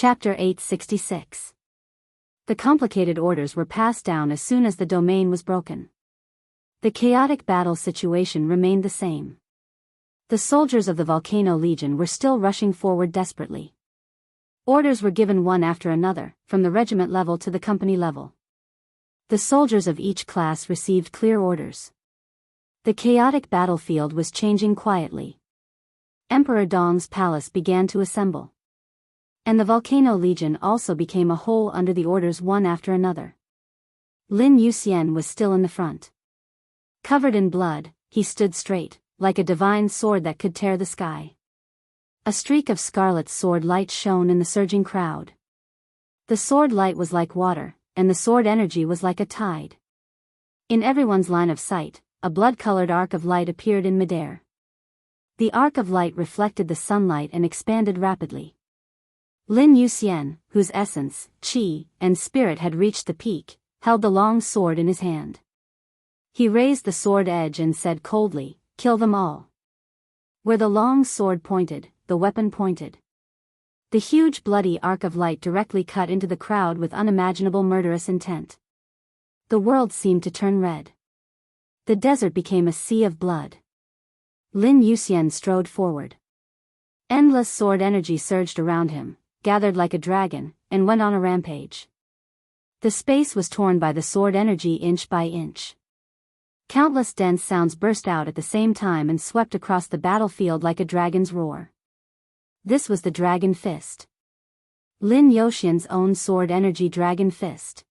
Chapter 866. The complicated orders were passed down as soon as the domain was broken. The chaotic battle situation remained the same. The soldiers of the Volcano Legion were still rushing forward desperately. Orders were given one after another, from the regiment level to the company level. The soldiers of each class received clear orders. The chaotic battlefield was changing quietly. Emperor Dong's palace began to assemble. And the Volcano Legion also became a whole under the orders one after another. Lin Yuxian was still in the front. Covered in blood, he stood straight, like a divine sword that could tear the sky. A streak of scarlet sword light shone in the surging crowd. The sword light was like water, and the sword energy was like a tide. In everyone's line of sight, a blood-colored arc of light appeared in midair. The arc of light reflected the sunlight and expanded rapidly. Lin Yuxian, whose essence, qi, and spirit had reached the peak, held the long sword in his hand. He raised the sword edge and said coldly, "Kill them all." Where the long sword pointed, the weapon pointed. The huge bloody arc of light directly cut into the crowd with unimaginable murderous intent. The world seemed to turn red. The desert became a sea of blood. Lin Yuxian strode forward. Endless sword energy surged around him, gathered like a dragon, and went on a rampage. The space was torn by the sword energy inch by inch. Countless dense sounds burst out at the same time and swept across the battlefield like a dragon's roar. This was the Dragon Fist. Lin Yuxian's own sword energy Dragon Fist.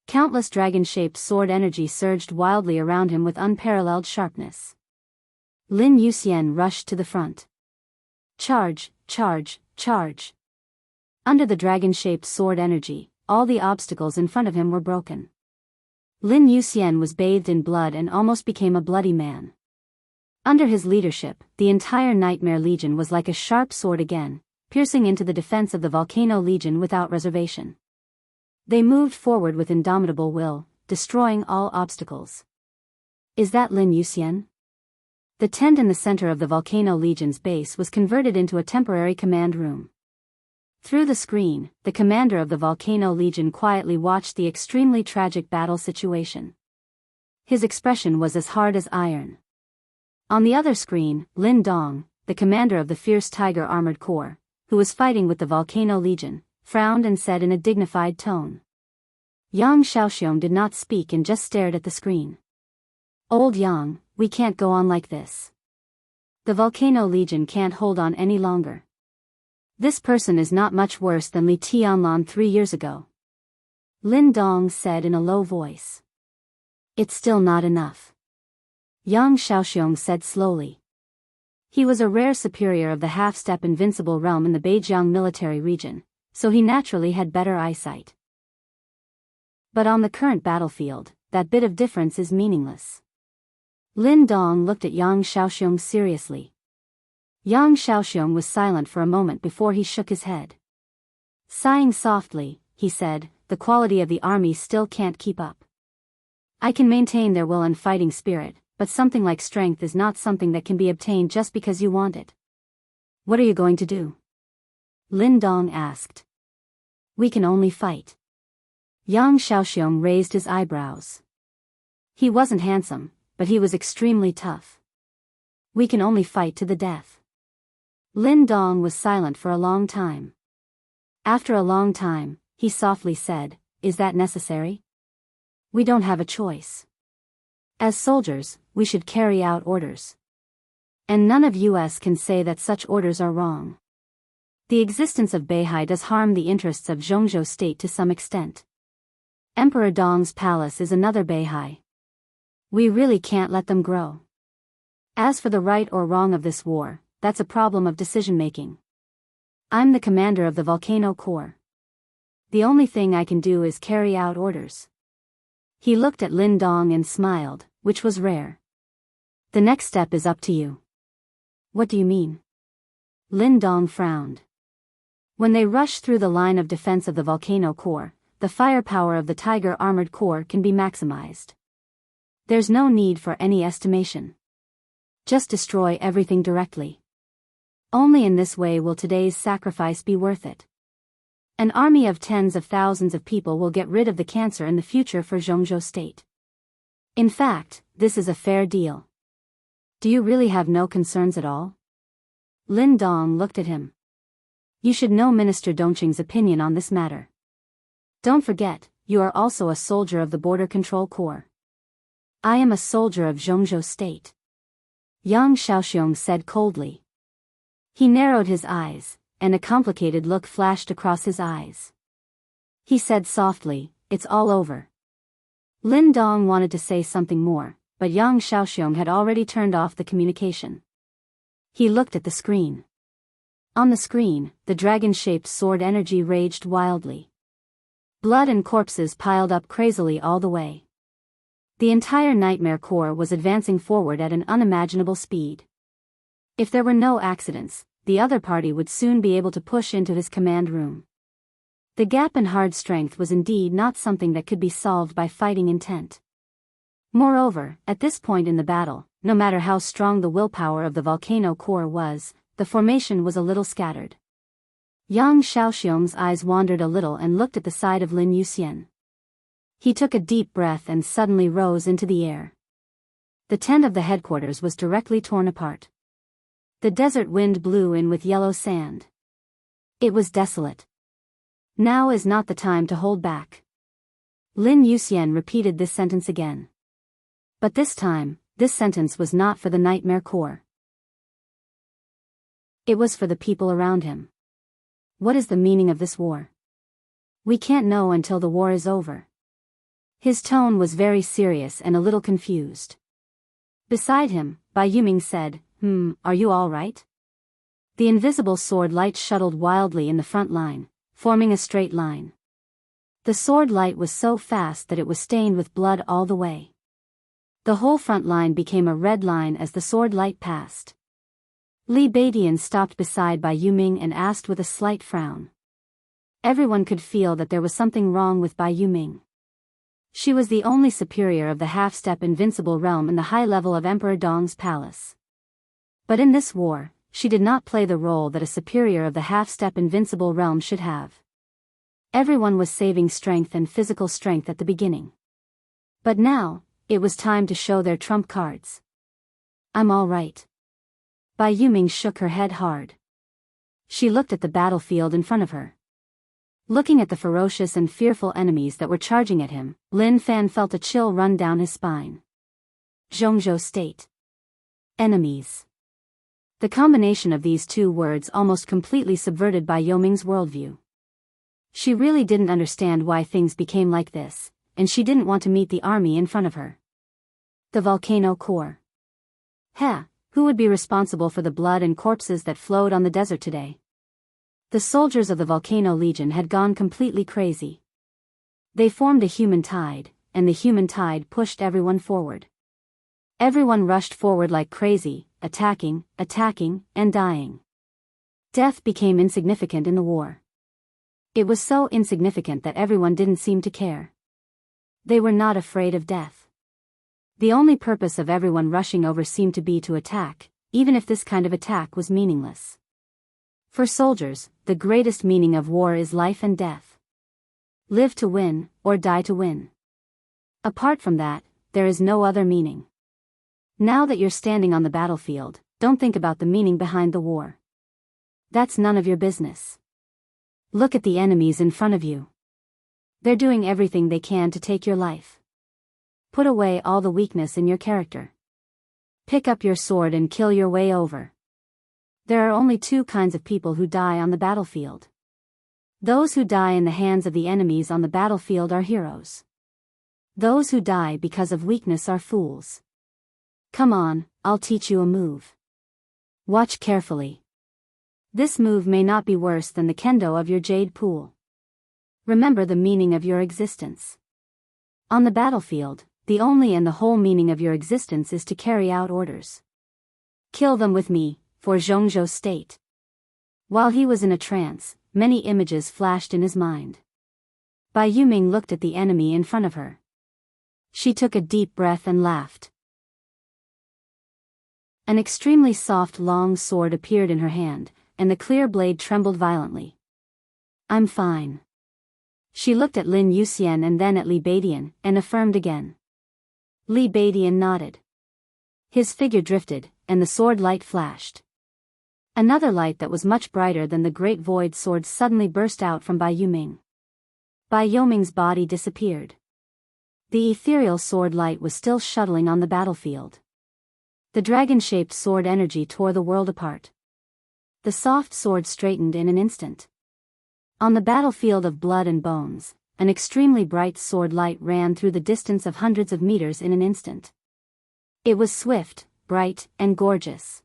Countless dragon-shaped sword energy surged wildly around him with unparalleled sharpness. Lin Yuxian rushed to the front. Charge, charge, charge. Under the dragon-shaped sword energy, all the obstacles in front of him were broken. Lin Yuxian was bathed in blood and almost became a bloody man. Under his leadership, the entire Nightmare Legion was like a sharp sword again, piercing into the defense of the Volcano Legion without reservation. They moved forward with indomitable will, destroying all obstacles. Is that Lin Yuxian? The tent in the center of the Volcano Legion's base was converted into a temporary command room. Through the screen, the commander of the Volcano Legion quietly watched the extremely tragic battle situation. His expression was as hard as iron. On the other screen, Lin Dong, the commander of the fierce Tiger Armored Corps, who was fighting with the Volcano Legion, frowned and said in a dignified tone. Yang Xiaoxiong did not speak and just stared at the screen. Old Yang, we can't go on like this. The Volcano Legion can't hold on any longer. This person is not much worse than Li Tianlan 3 years ago. Lin Dong said in a low voice. It's still not enough. Yang Xiaoxiong said slowly. He was a rare superior of the half-step invincible realm in the Beijiang military region, so he naturally had better eyesight. But on the current battlefield, that bit of difference is meaningless. Lin Dong looked at Yang Xiaoxiong seriously. Yang Xiaoxiong was silent for a moment before he shook his head. Sighing softly, he said, the quality of the army still can't keep up. I can maintain their will and fighting spirit, but something like strength is not something that can be obtained just because you want it. What are you going to do? Lin Dong asked. We can only fight. Yang Xiaoxiong raised his eyebrows. He wasn't handsome, but he was extremely tough. We can only fight to the death. Lin Dong was silent for a long time. After a long time, he softly said, Is that necessary? We don't have a choice. As soldiers, we should carry out orders. And none of us can say that such orders are wrong. The existence of Beihai does harm the interests of Zhongzhou state to some extent. Emperor Dong's palace is another Beihai. We really can't let them grow. As for the right or wrong of this war, that's a problem of decision-making. I'm the commander of the Volcano Corps. The only thing I can do is carry out orders. He looked at Lin Dong and smiled, which was rare. The next step is up to you. What do you mean? Lin Dong frowned. When they rush through the line of defense of the Volcano Corps, the firepower of the Tiger Armored Corps can be maximized. There's no need for any estimation. Just destroy everything directly. Only in this way will today's sacrifice be worth it. An army of tens of thousands of people will get rid of the cancer in the future for Jianghu state. In fact, this is a fair deal. Do you really have no concerns at all? Lin Dong looked at him. You should know Minister Dongqing's opinion on this matter. Don't forget, you are also a soldier of the Border Control Corps. I am a soldier of Jianghu state. Yang Xiaoxiong said coldly. He narrowed his eyes, and a complicated look flashed across his eyes. He said softly, "It's all over." Lin Dong wanted to say something more, but Yang Xiaoxiong had already turned off the communication. He looked at the screen. On the screen, the dragon-shaped sword energy raged wildly. Blood and corpses piled up crazily all the way. The entire Nightmare Corps was advancing forward at an unimaginable speed. If there were no accidents, the other party would soon be able to push into his command room. The gap in hard strength was indeed not something that could be solved by fighting intent. Moreover, at this point in the battle, no matter how strong the willpower of the Volcano Corps was, the formation was a little scattered. Yang Xiaoxiong's eyes wandered a little and looked at the side of Lin Yuxian. He took a deep breath and suddenly rose into the air. The tent of the headquarters was directly torn apart. The desert wind blew in with yellow sand. It was desolate. Now is not the time to hold back. Lin Yuxian repeated this sentence again. But this time, this sentence was not for the Nightmare Corps. It was for the people around him. What is the meaning of this war? We can't know until the war is over. His tone was very serious and a little confused. Beside him, Bai Yuming said, are you all right? The invisible sword light shuttled wildly in the front line, forming a straight line. The sword light was so fast that it was stained with blood all the way. The whole front line became a red line as the sword light passed. Li Beidian stopped beside Bai Yuming and asked with a slight frown. Everyone could feel that there was something wrong with Bai Yuming. She was the only superior of the half-step invincible realm in the high level of Emperor Dong's palace. But in this war, she did not play the role that a superior of the half-step invincible realm should have. Everyone was saving strength and physical strength at the beginning. But now, it was time to show their trump cards. I'm all right. Bai Yuming shook her head hard. She looked at the battlefield in front of her. Looking at the ferocious and fearful enemies that were charging at him, Lin Fan felt a chill run down his spine. Jianghu state. Enemies. The combination of these two words almost completely subverted Bai Yuming's worldview. She really didn't understand why things became like this, and she didn't want to meet the army in front of her. The Volcano Corps. Who would be responsible for the blood and corpses that flowed on the desert today? The soldiers of the Volcano Legion had gone completely crazy. They formed a human tide, and the human tide pushed everyone forward. Everyone rushed forward like crazy, attacking, and dying. Death became insignificant in the war. It was so insignificant that everyone didn't seem to care. They were not afraid of death. The only purpose of everyone rushing over seemed to be to attack, even if this kind of attack was meaningless. For soldiers, the greatest meaning of war is life and death. Live to win, or die to win. Apart from that, there is no other meaning. Now that you're standing on the battlefield, don't think about the meaning behind the war. That's none of your business. Look at the enemies in front of you. They're doing everything they can to take your life. Put away all the weakness in your character. Pick up your sword and kill your way over. There are only two kinds of people who die on the battlefield. Those who die in the hands of the enemies on the battlefield are heroes. Those who die because of weakness are fools. Come on, I'll teach you a move. Watch carefully. This move may not be worse than the kendo of your jade pool. Remember the meaning of your existence. On the battlefield, the only and the whole meaning of your existence is to carry out orders. Kill them with me, for Jianghu state. While he was in a trance, many images flashed in his mind. Bai Yuming looked at the enemy in front of her. She took a deep breath and laughed. An extremely soft long sword appeared in her hand, and the clear blade trembled violently. I'm fine. She looked at Lin Yuxian and then at Li Beidian, and affirmed again. Li Beidian nodded. His figure drifted, and the sword light flashed. Another light that was much brighter than the great void sword suddenly burst out from Bai Yuming. Bai Yuming's body disappeared. The ethereal sword light was still shuttling on the battlefield. The dragon-shaped sword energy tore the world apart. The soft sword straightened in an instant. On the battlefield of blood and bones, an extremely bright sword light ran through the distance of hundreds of meters in an instant. It was swift, bright, and gorgeous.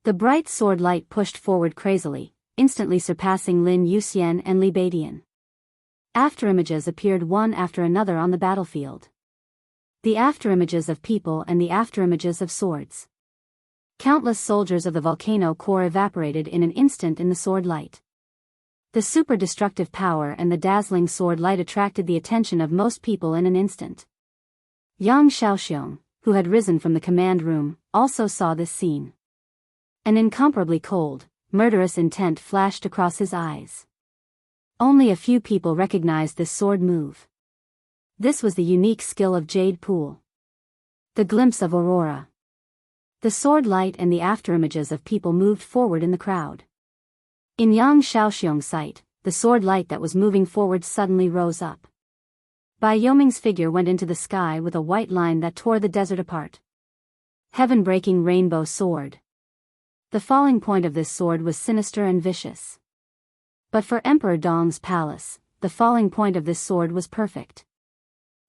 The bright sword light pushed forward crazily, instantly surpassing Lin Yuxian and Li Beidian. Afterimages appeared one after another on the battlefield. The afterimages of people and the afterimages of swords. Countless soldiers of the volcano core evaporated in an instant in the sword light. The super-destructive power and the dazzling sword light attracted the attention of most people in an instant. Yang Xiaoxiong, who had risen from the command room, also saw this scene. An incomparably cold, murderous intent flashed across his eyes. Only a few people recognized this sword move. This was the unique skill of Jade Pool. The glimpse of Aurora. The sword light and the afterimages of people moved forward in the crowd. In Yang Xiaoxiong's sight, the sword light that was moving forward suddenly rose up. Bai Yoming's figure went into the sky with a white line that tore the desert apart. Heaven-breaking rainbow sword. The falling point of this sword was sinister and vicious. But for Emperor Dong's palace, the falling point of this sword was perfect.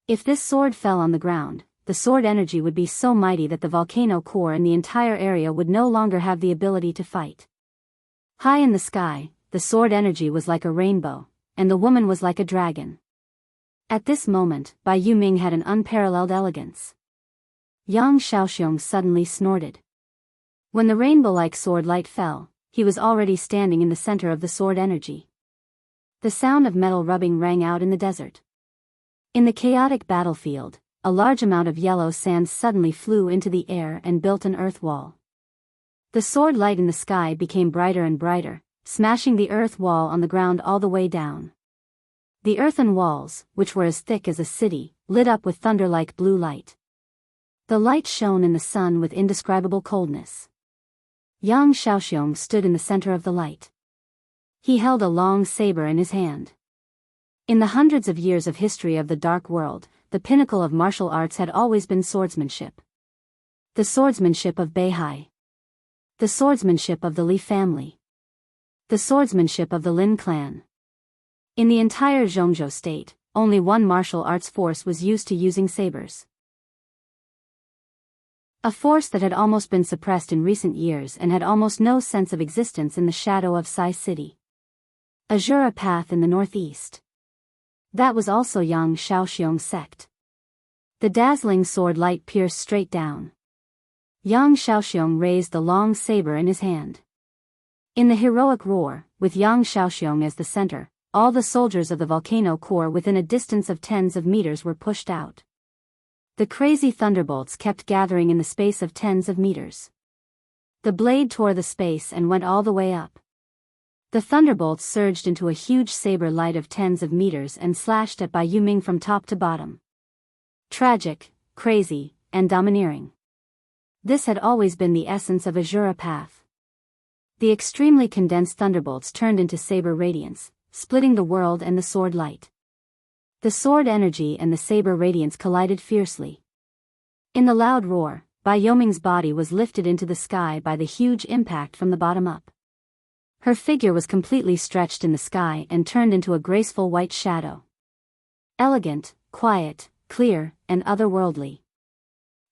If this sword fell on the ground, the sword energy would be so mighty that the volcano core and the entire area would no longer have the ability to fight. High in the sky, the sword energy was like a rainbow, and the woman was like a dragon. At this moment, Bai Yuming had an unparalleled elegance. Yang Xiaoxiong suddenly snorted. When the rainbow-like sword light fell, he was already standing in the center of the sword energy. The sound of metal rubbing rang out in the desert. In the chaotic battlefield, a large amount of yellow sand suddenly flew into the air and built an earth wall. The sword light in the sky became brighter and brighter, smashing the earth wall on the ground all the way down. The earthen walls, which were as thick as a city, lit up with thunder-like blue light. The light shone in the sun with indescribable coldness. Yang Xiaoxiong stood in the center of the light. He held a long saber in his hand. In the hundreds of years of history of the Dark World, the pinnacle of martial arts had always been swordsmanship. The swordsmanship of Beihai. The swordsmanship of the Li family. The swordsmanship of the Lin clan. In the entire Zhongzhou state, only one martial arts force was used to using sabers. A force that had almost been suppressed in recent years and had almost no sense of existence in the shadow of Sai City. Azura Path in the northeast. That was also Yang Xiaoxiong's sect. The dazzling sword light pierced straight down. Yang Xiaoxiong raised the long saber in his hand. In the heroic roar, with Yang Xiaoxiong as the center, all the soldiers of the volcano core within a distance of tens of meters were pushed out. The crazy thunderbolts kept gathering in the space of tens of meters. The blade tore the space and went all the way up. The thunderbolts surged into a huge saber light of tens of meters and slashed at Bai Yuming from top to bottom. Tragic, crazy, and domineering. This had always been the essence of Azura Path. The extremely condensed thunderbolts turned into saber radiance, splitting the world and the sword light. The sword energy and the saber radiance collided fiercely. In the loud roar, Bai Yoming's body was lifted into the sky by the huge impact from the bottom up. Her figure was completely stretched in the sky and turned into a graceful white shadow. Elegant, quiet, clear, and otherworldly.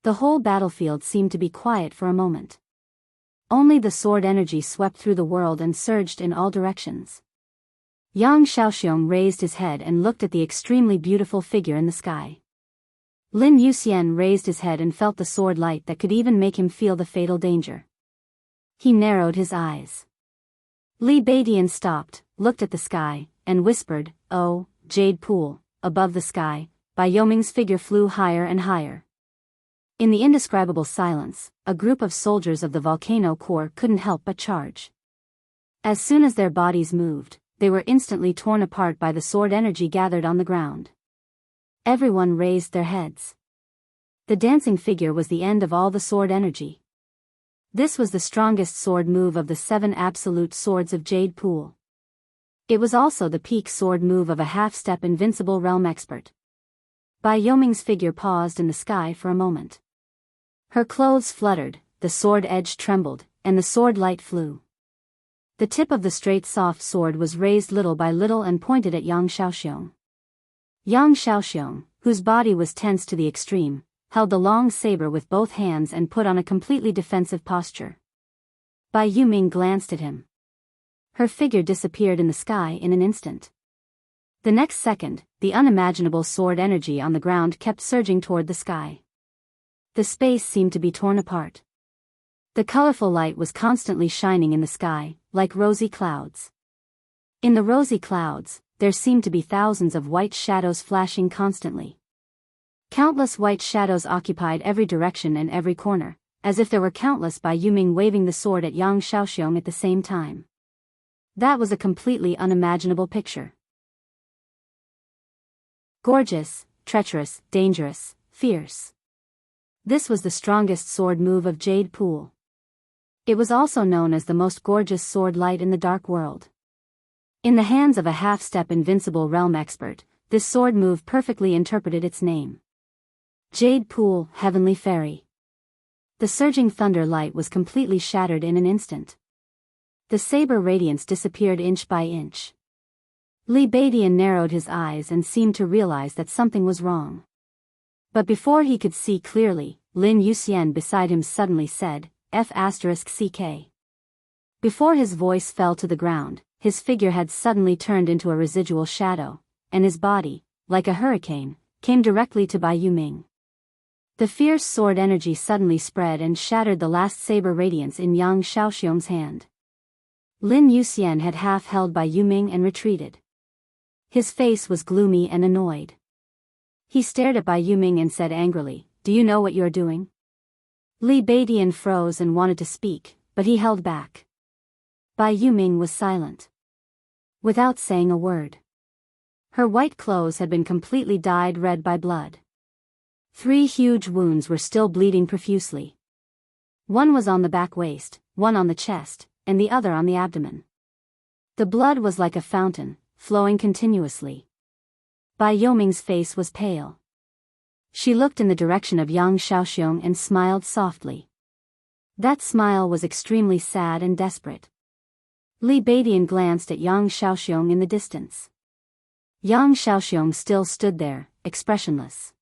The whole battlefield seemed to be quiet for a moment. Only the sword energy swept through the world and surged in all directions. Yang Xiaoxiong raised his head and looked at the extremely beautiful figure in the sky. Lin Yuxian raised his head and felt the sword light that could even make him feel the fatal danger. He narrowed his eyes. Li Beidian stopped, looked at the sky, and whispered, "Oh, Jade Pool." Above the sky, Bai Yoming's figure flew higher and higher. In the indescribable silence, a group of soldiers of the volcano core couldn't help but charge. As soon as their bodies moved, they were instantly torn apart by the sword energy gathered on the ground. Everyone raised their heads. The dancing figure was the end of all the sword energy. This was the strongest sword move of the 7 absolute swords of Jade Pool. It was also the peak sword move of a half-step invincible realm expert. Bai Yoming's figure paused in the sky for a moment. Her clothes fluttered, the sword edge trembled, and the sword light flew. The tip of the straight soft sword was raised little by little and pointed at Yang Xiaoxiong. Yang Xiaoxiong, whose body was tense to the extreme, held the long saber with both hands and put on a completely defensive posture. Bai Yuming glanced at him. Her figure disappeared in the sky in an instant. The next second, the unimaginable sword energy on the ground kept surging toward the sky. The space seemed to be torn apart. The colorful light was constantly shining in the sky, like rosy clouds. In the rosy clouds, there seemed to be thousands of white shadows flashing constantly. Countless white shadows occupied every direction and every corner, as if there were countless Bai Yuming waving the sword at Yang Xiaoxiong at the same time. That was a completely unimaginable picture. Gorgeous, treacherous, dangerous, fierce. This was the strongest sword move of Jade Pool. It was also known as the most gorgeous sword light in the dark world. In the hands of a half-step invincible realm expert, this sword move perfectly interpreted its name. Jade Pool, Heavenly Fairy. The surging thunder light was completely shattered in an instant. The saber radiance disappeared inch by inch. Li Badian narrowed his eyes and seemed to realize that something was wrong. But before he could see clearly, Lin Yuxian beside him suddenly said, F***CK. Before his voice fell to the ground, his figure had suddenly turned into a residual shadow, and his body, like a hurricane, came directly to Bai Yuming. The fierce sword energy suddenly spread and shattered the last saber radiance in Yang Xiaoxiong's hand. Lin Yuxian had half held Bai Yuming and retreated. His face was gloomy and annoyed. He stared at Bai Yuming and said angrily, "Do you know what you're doing?" Li Badian froze and wanted to speak, but he held back. Bai Yuming was silent. Without saying a word. Her white clothes had been completely dyed red by blood. 3 huge wounds were still bleeding profusely. One was on the back waist, one on the chest, and the other on the abdomen. The blood was like a fountain, flowing continuously. Bai Yoming's face was pale. She looked in the direction of Yang Xiaoxiong and smiled softly. That smile was extremely sad and desperate. Li Badian glanced at Yang Xiaoxiong in the distance. Yang Xiaoxiong still stood there, expressionless.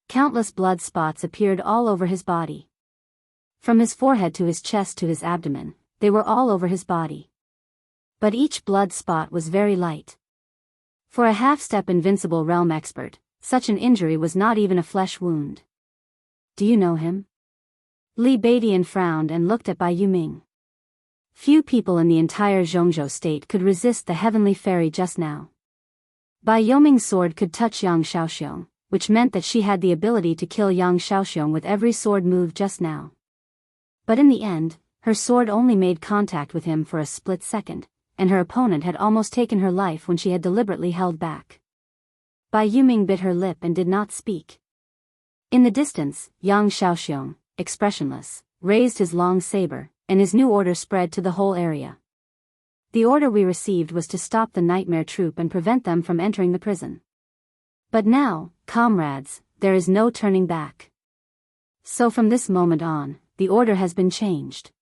Countless blood spots appeared all over his body. From his forehead to his chest to his abdomen, they were all over his body. But each blood spot was very light. For a half-step invincible realm expert, such an injury was not even a flesh wound. "Do you know him?" Li Badian frowned and looked at Bai Yuming. Few people in the entire Zhongzhou state could resist the heavenly fairy just now. Bai Yoming's sword could touch Yang Xiaoxiong, which meant that she had the ability to kill Yang Xiaoxiong with every sword move just now. But in the end, her sword only made contact with him for a split second, and her opponent had almost taken her life when she had deliberately held back. Bai Yuming bit her lip and did not speak. In the distance, Yang Xiaoxiong, expressionless, raised his long saber, and his new order spread to the whole area. The order we received was to stop the nightmare troop and prevent them from entering the prison. But now, comrades, there is no turning back. So from this moment on, the order has been changed.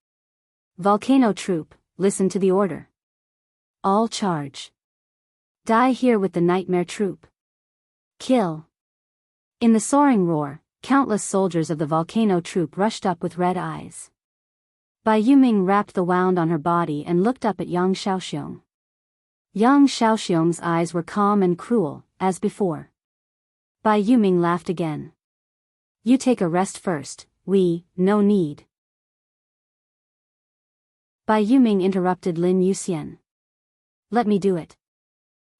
Volcano troop, listen to the order. All charge. Die here with the nightmare troop. Kill. In the soaring roar, countless soldiers of the volcano troop rushed up with red eyes. Bai Yuming wrapped the wound on her body and looked up at Yang Xiaoxiong. Yang Xiaoxiong's eyes were calm and cruel, as before. Bai Yuming laughed again. "You take a rest first, no need." Bai Yuming interrupted Lin Yuxian. "Let me do it."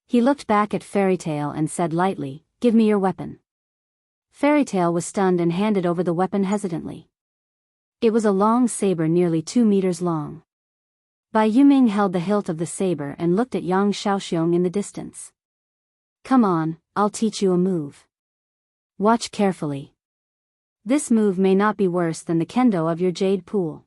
He looked back at Fairytale and said lightly, "Give me your weapon." Fairytale was stunned and handed over the weapon hesitantly. It was a long saber nearly 2 meters long. Bai Yuming held the hilt of the saber and looked at Yang Xiaoxiong in the distance. Come on, I'll teach you a move. Watch carefully. This move may not be worse than the kendo of your jade pool.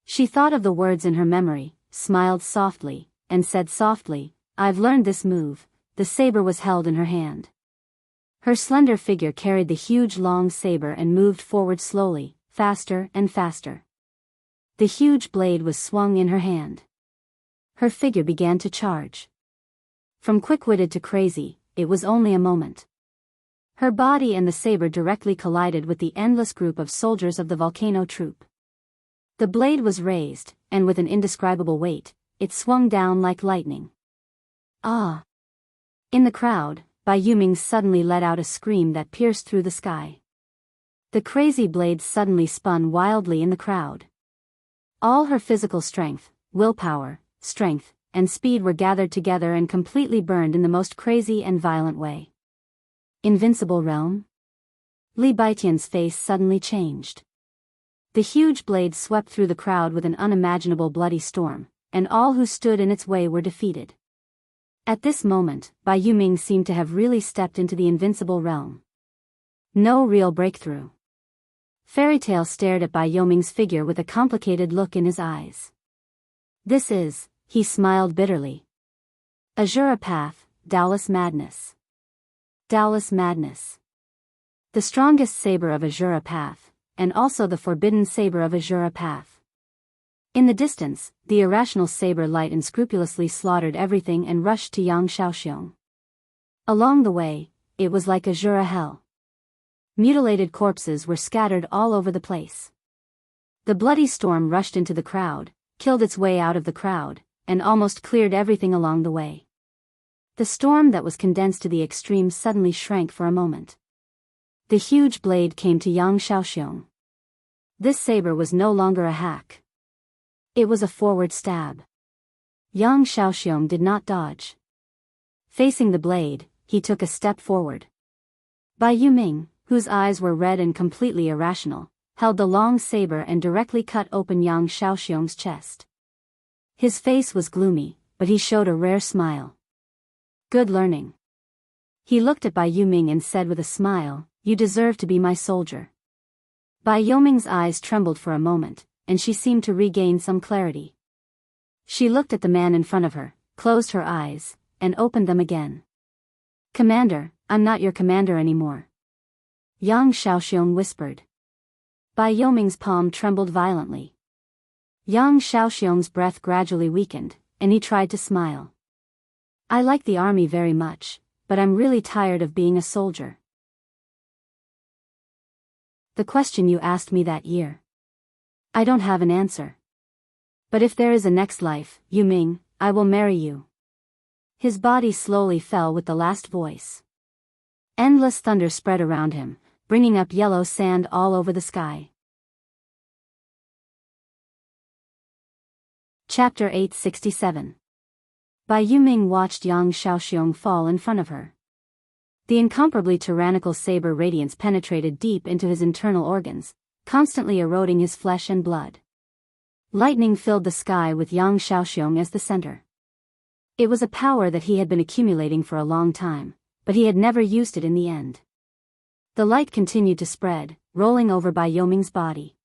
She thought of the words in her memory, smiled softly, and said softly, I've learned this move. The saber was held in her hand. Her slender figure carried the huge long saber and moved forward slowly, faster and faster. The huge blade was swung in her hand. Her figure began to charge. From quick-witted to crazy, it was only a moment. Her body and the saber directly collided with the endless group of soldiers of the volcano troop. The blade was raised, and with an indescribable weight, it swung down like lightning. Ah! In the crowd, Bai Yuming suddenly let out a scream that pierced through the sky. The crazy blade suddenly spun wildly in the crowd. All her physical strength, willpower, strength, and speed were gathered together and completely burned in the most crazy and violent way. Invincible realm? Li Baitian's face suddenly changed. The huge blade swept through the crowd with an unimaginable bloody storm, and all who stood in its way were defeated. At this moment, Bai Yuming seemed to have really stepped into the invincible realm. No real breakthrough. Fairytale stared at Bai Yuming's figure with a complicated look in his eyes. This is, he smiled bitterly. Azura path, Daoist madness. Daoist madness. The strongest saber of Azura path, and also the forbidden saber of Azura path. In the distance, the irrational saber light unscrupulously slaughtered everything and rushed to Yang Xiaoxiong. Along the way, it was like Azura hell. Mutilated corpses were scattered all over the place. The bloody storm rushed into the crowd, killed its way out of the crowd, and almost cleared everything along the way. The storm that was condensed to the extreme suddenly shrank for a moment. The huge blade came to Yang Xiaoxiong. This saber was no longer a hack. It was a forward stab. Yang Xiaoxiong did not dodge. Facing the blade, he took a step forward. Bai Yuming, whose eyes were red and completely irrational, held the long saber and directly cut open Yang Xiaoxiong's chest. His face was gloomy, but he showed a rare smile. Good learning. He looked at Bai Yuming and said with a smile, You deserve to be my soldier. Bai Yuming's eyes trembled for a moment, and she seemed to regain some clarity. She looked at the man in front of her, closed her eyes, and opened them again. Commander, I'm not your commander anymore. Yang Xiaoxiong whispered. Bai Yuming's palm trembled violently. Yang Xiaoxiong's breath gradually weakened, and he tried to smile. I like the army very much, but I'm really tired of being a soldier. The question you asked me that year. I don't have an answer. But if there is a next life, Yuming, I will marry you. His body slowly fell with the last voice. Endless thunder spread around him, bringing up yellow sand all over the sky. Chapter 867. Bai Yuming watched Yang Xiaoxiong fall in front of her. The incomparably tyrannical saber radiance penetrated deep into his internal organs, constantly eroding his flesh and blood. Lightning filled the sky with Yang Xiaoxiong as the center. It was a power that he had been accumulating for a long time, but he had never used it in the end. The light continued to spread, rolling over Bai Yuming's body.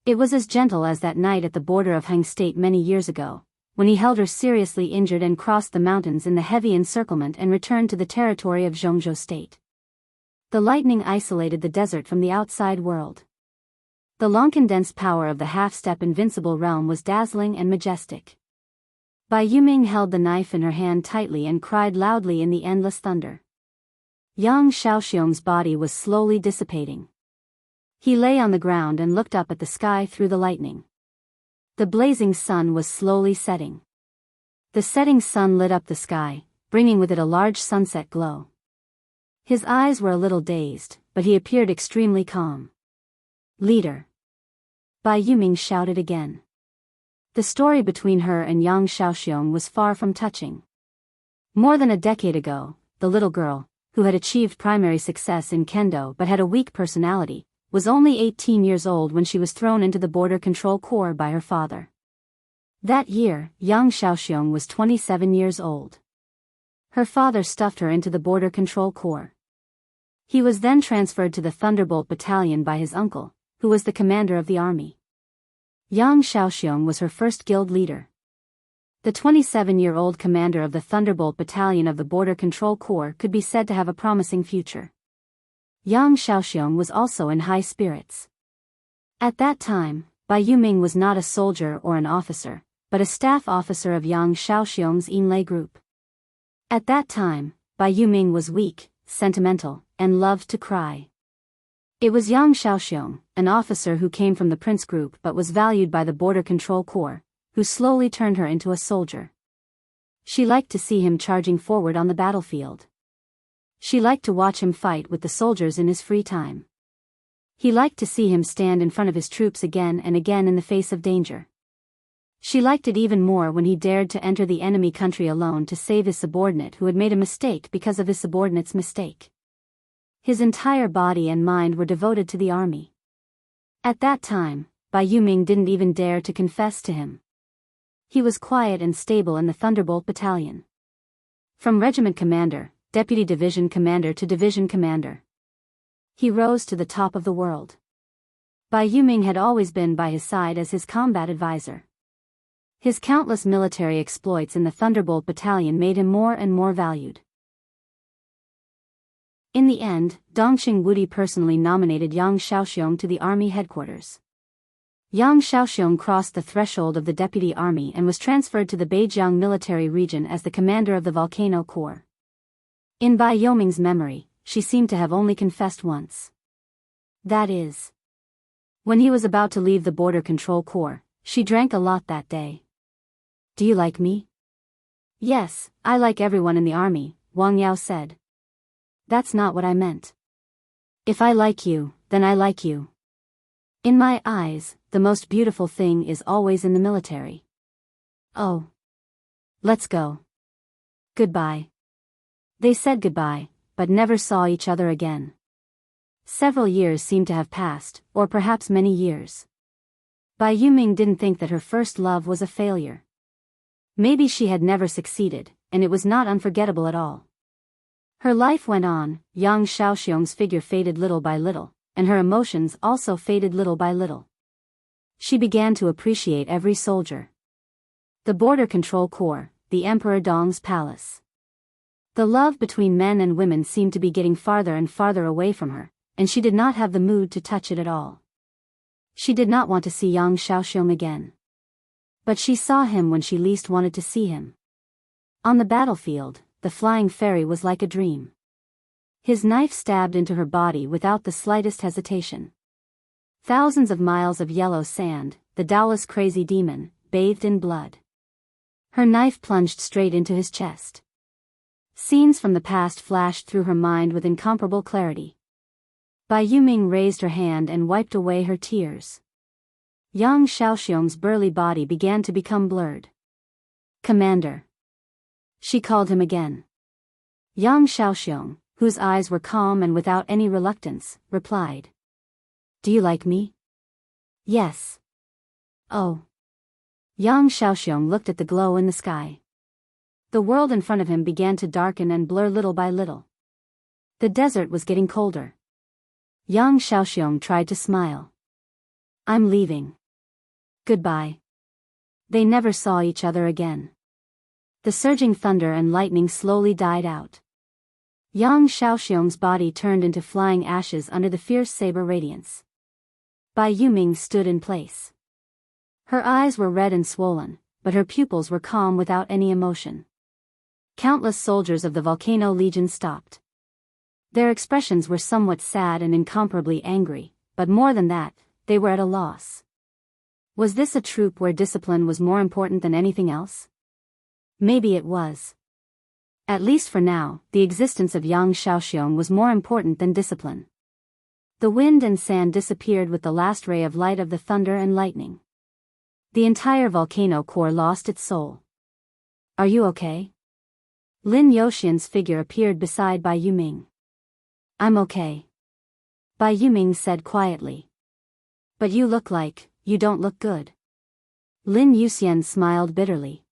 It was as gentle as that night at the border of Heng State many years ago, when he held her seriously injured and crossed the mountains in the heavy encirclement and returned to the territory of Zhongzhou State. The lightning isolated the desert from the outside world. The long-condensed power of the half-step invincible realm was dazzling and majestic. Bai Yuming held the knife in her hand tightly and cried loudly in the endless thunder. Yang Xiaoxiong's body was slowly dissipating. He lay on the ground and looked up at the sky through the lightning. The blazing sun was slowly setting. The setting sun lit up the sky, bringing with it a large sunset glow. His eyes were a little dazed, but he appeared extremely calm. Leader. Bai Yuming shouted again. The story between her and Yang Xiaoxiong was far from touching. More than a decade ago, the little girl, who had achieved primary success in kendo but had a weak personality, was only 18 years old when she was thrown into the border control corps by her father. That year, young Xiaoxiong was 27 years old. Her father stuffed her into the Border Control Corps. He was then transferred to the Thunderbolt Battalion by his uncle, who was the commander of the army. Young Xiaoxiong was her first guild leader. The 27-year-old commander of the Thunderbolt Battalion of the Border Control Corps could be said to have a promising future. Young Xiaoxiong was also in high spirits. At that time, Bai Yuming was not a soldier or an officer, but a staff officer of Yang Xiaoxiong's Yinlei group. At that time, Bai Yuming was weak, sentimental, and loved to cry. It was Yang Xiaoxiong, an officer who came from the Prince group but was valued by the Border Control Corps, who slowly turned her into a soldier. She liked to see him charging forward on the battlefield. She liked to watch him fight with the soldiers in his free time. He liked to see him stand in front of his troops again and again in the face of danger. She liked it even more when he dared to enter the enemy country alone to save his subordinate who had made a mistake because of his subordinate's mistake. His entire body and mind were devoted to the army. At that time, Bai Yuming didn't even dare to confess to him. He was quiet and stable in the Thunderbolt Battalion. From regiment commander, deputy division commander to division commander, he rose to the top of the world. Bai Yuming had always been by his side as his combat advisor. His countless military exploits in the Thunderbolt Battalion made him more and more valued. In the end, Dongqing Wudi personally nominated Yang Xiaoxiong to the army headquarters. Yang Xiaoxiong crossed the threshold of the deputy army and was transferred to the Beijiang military region as the commander of the Volcano Corps. In Bai Yuming's memory, she seemed to have only confessed once. That is, when he was about to leave the Border Control Corps, she drank a lot that day. Do you like me? Yes, I like everyone in the army, Wang Yao said. That's not what I meant. If I like you, then I like you. In my eyes, the most beautiful thing is always in the military. Oh. Let's go. Goodbye. They said goodbye, but never saw each other again. Several years seemed to have passed, or perhaps many years. Bai Yuming didn't think that her first love was a failure. Maybe she had never succeeded, and it was not unforgettable at all. Her life went on, Yang Xiaoxiong's figure faded little by little, and her emotions also faded little by little. She began to appreciate every soldier. The Border Control Corps, the Emperor Dong's palace. The love between men and women seemed to be getting farther and farther away from her, and she did not have the mood to touch it at all. She did not want to see Yang Xiaoxiong again. But she saw him when she least wanted to see him. On the battlefield, the flying fairy was like a dream. His knife stabbed into her body without the slightest hesitation. Thousands of miles of yellow sand, the Daoist crazy demon, bathed in blood. Her knife plunged straight into his chest. Scenes from the past flashed through her mind with incomparable clarity. Bai Yuming raised her hand and wiped away her tears. Yang Xiaoxiong's burly body began to become blurred. Commander. She called him again. Yang Xiaoxiong, whose eyes were calm and without any reluctance, replied. Do you like me? Yes. Oh. Yang Xiaoxiong looked at the glow in the sky. The world in front of him began to darken and blur little by little. The desert was getting colder. Yang Xiaoxiong tried to smile. I'm leaving. Goodbye. They never saw each other again. The surging thunder and lightning slowly died out. Yang Xiaoxiong's body turned into flying ashes under the fierce saber radiance. Bai Yuming stood in place. Her eyes were red and swollen, but her pupils were calm without any emotion. Countless soldiers of the Volcano Legion stopped. Their expressions were somewhat sad and incomparably angry, but more than that, they were at a loss. Was this a troop where discipline was more important than anything else? Maybe it was. At least for now, the existence of Yang Xiaoxiong was more important than discipline. The wind and sand disappeared with the last ray of light of the thunder and lightning. The entire volcano core lost its soul. Are you okay? Lin Yoxian's figure appeared beside Bai Yuming. I'm okay. Bai Yuming said quietly. But you look like, you don't look good. Lin Yuxian smiled bitterly.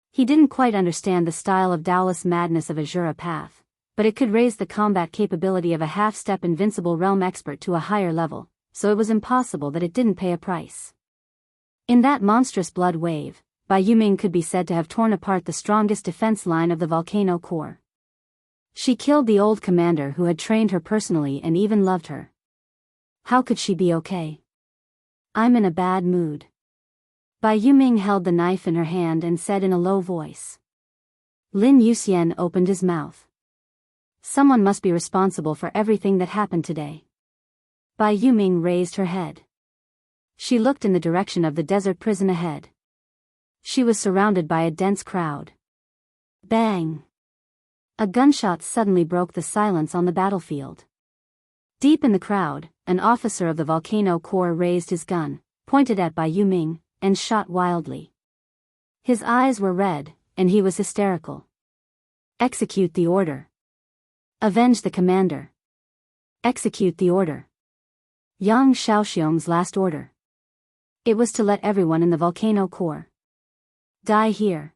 He didn't quite understand the style of Daoist madness of Azura Path, but it could raise the combat capability of a half-step invincible realm expert to a higher level, so it was impossible that it didn't pay a price. In that monstrous blood wave, Bai Yuming could be said to have torn apart the strongest defense line of the volcano core. She killed the old commander who had trained her personally and even loved her. How could she be okay? I'm in a bad mood. Bai Yuming held the knife in her hand and said in a low voice. Lin Yuxian opened his mouth. Someone must be responsible for everything that happened today. Bai Yuming raised her head. She looked in the direction of the desert prison ahead. She was surrounded by a dense crowd. Bang! A gunshot suddenly broke the silence on the battlefield. Deep in the crowd, an officer of the volcano corps raised his gun, pointed at Bai Yuming, and shot wildly. His eyes were red, and he was hysterical. Execute the order. Avenge the commander. Execute the order. Yang Xiaoxiong's last order. It was to let everyone in the volcano core die here.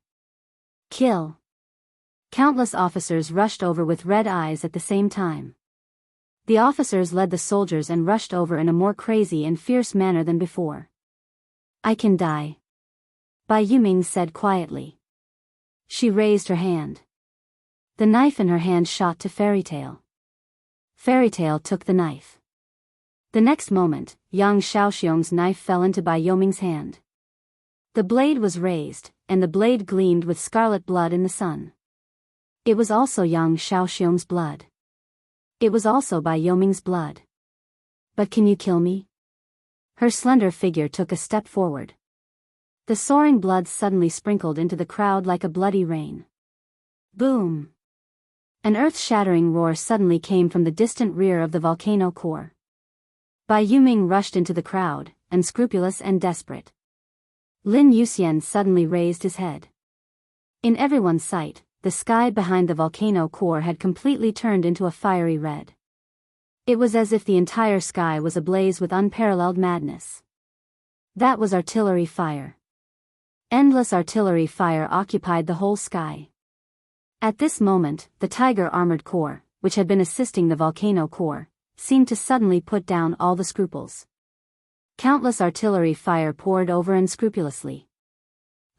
Kill. Countless officers rushed over with red eyes at the same time. The officers led the soldiers and rushed over in a more crazy and fierce manner than before. I can die. Bai Yuming said quietly. She raised her hand. The knife in her hand shot to Fairytale. Fairytale took the knife. The next moment, Yang Xiaoxiong's knife fell into Bai Yuming's hand. The blade was raised, and the blade gleamed with scarlet blood in the sun. It was also Yang Xiaoxiong's blood. It was also Bai Yuming's blood. But can you kill me? Her slender figure took a step forward. The soaring blood suddenly sprinkled into the crowd like a bloody rain. Boom! An earth-shattering roar suddenly came from the distant rear of the volcano core. Bai Yuming rushed into the crowd, unscrupulous and desperate. Lin Yuxian suddenly raised his head. In everyone's sight, the sky behind the volcano core had completely turned into a fiery red. It was as if the entire sky was ablaze with unparalleled madness. That was artillery fire. Endless artillery fire occupied the whole sky. At this moment, the Tiger Armored Corps, which had been assisting the volcano core, seemed to suddenly put down all the scruples. Countless artillery fire poured over unscrupulously.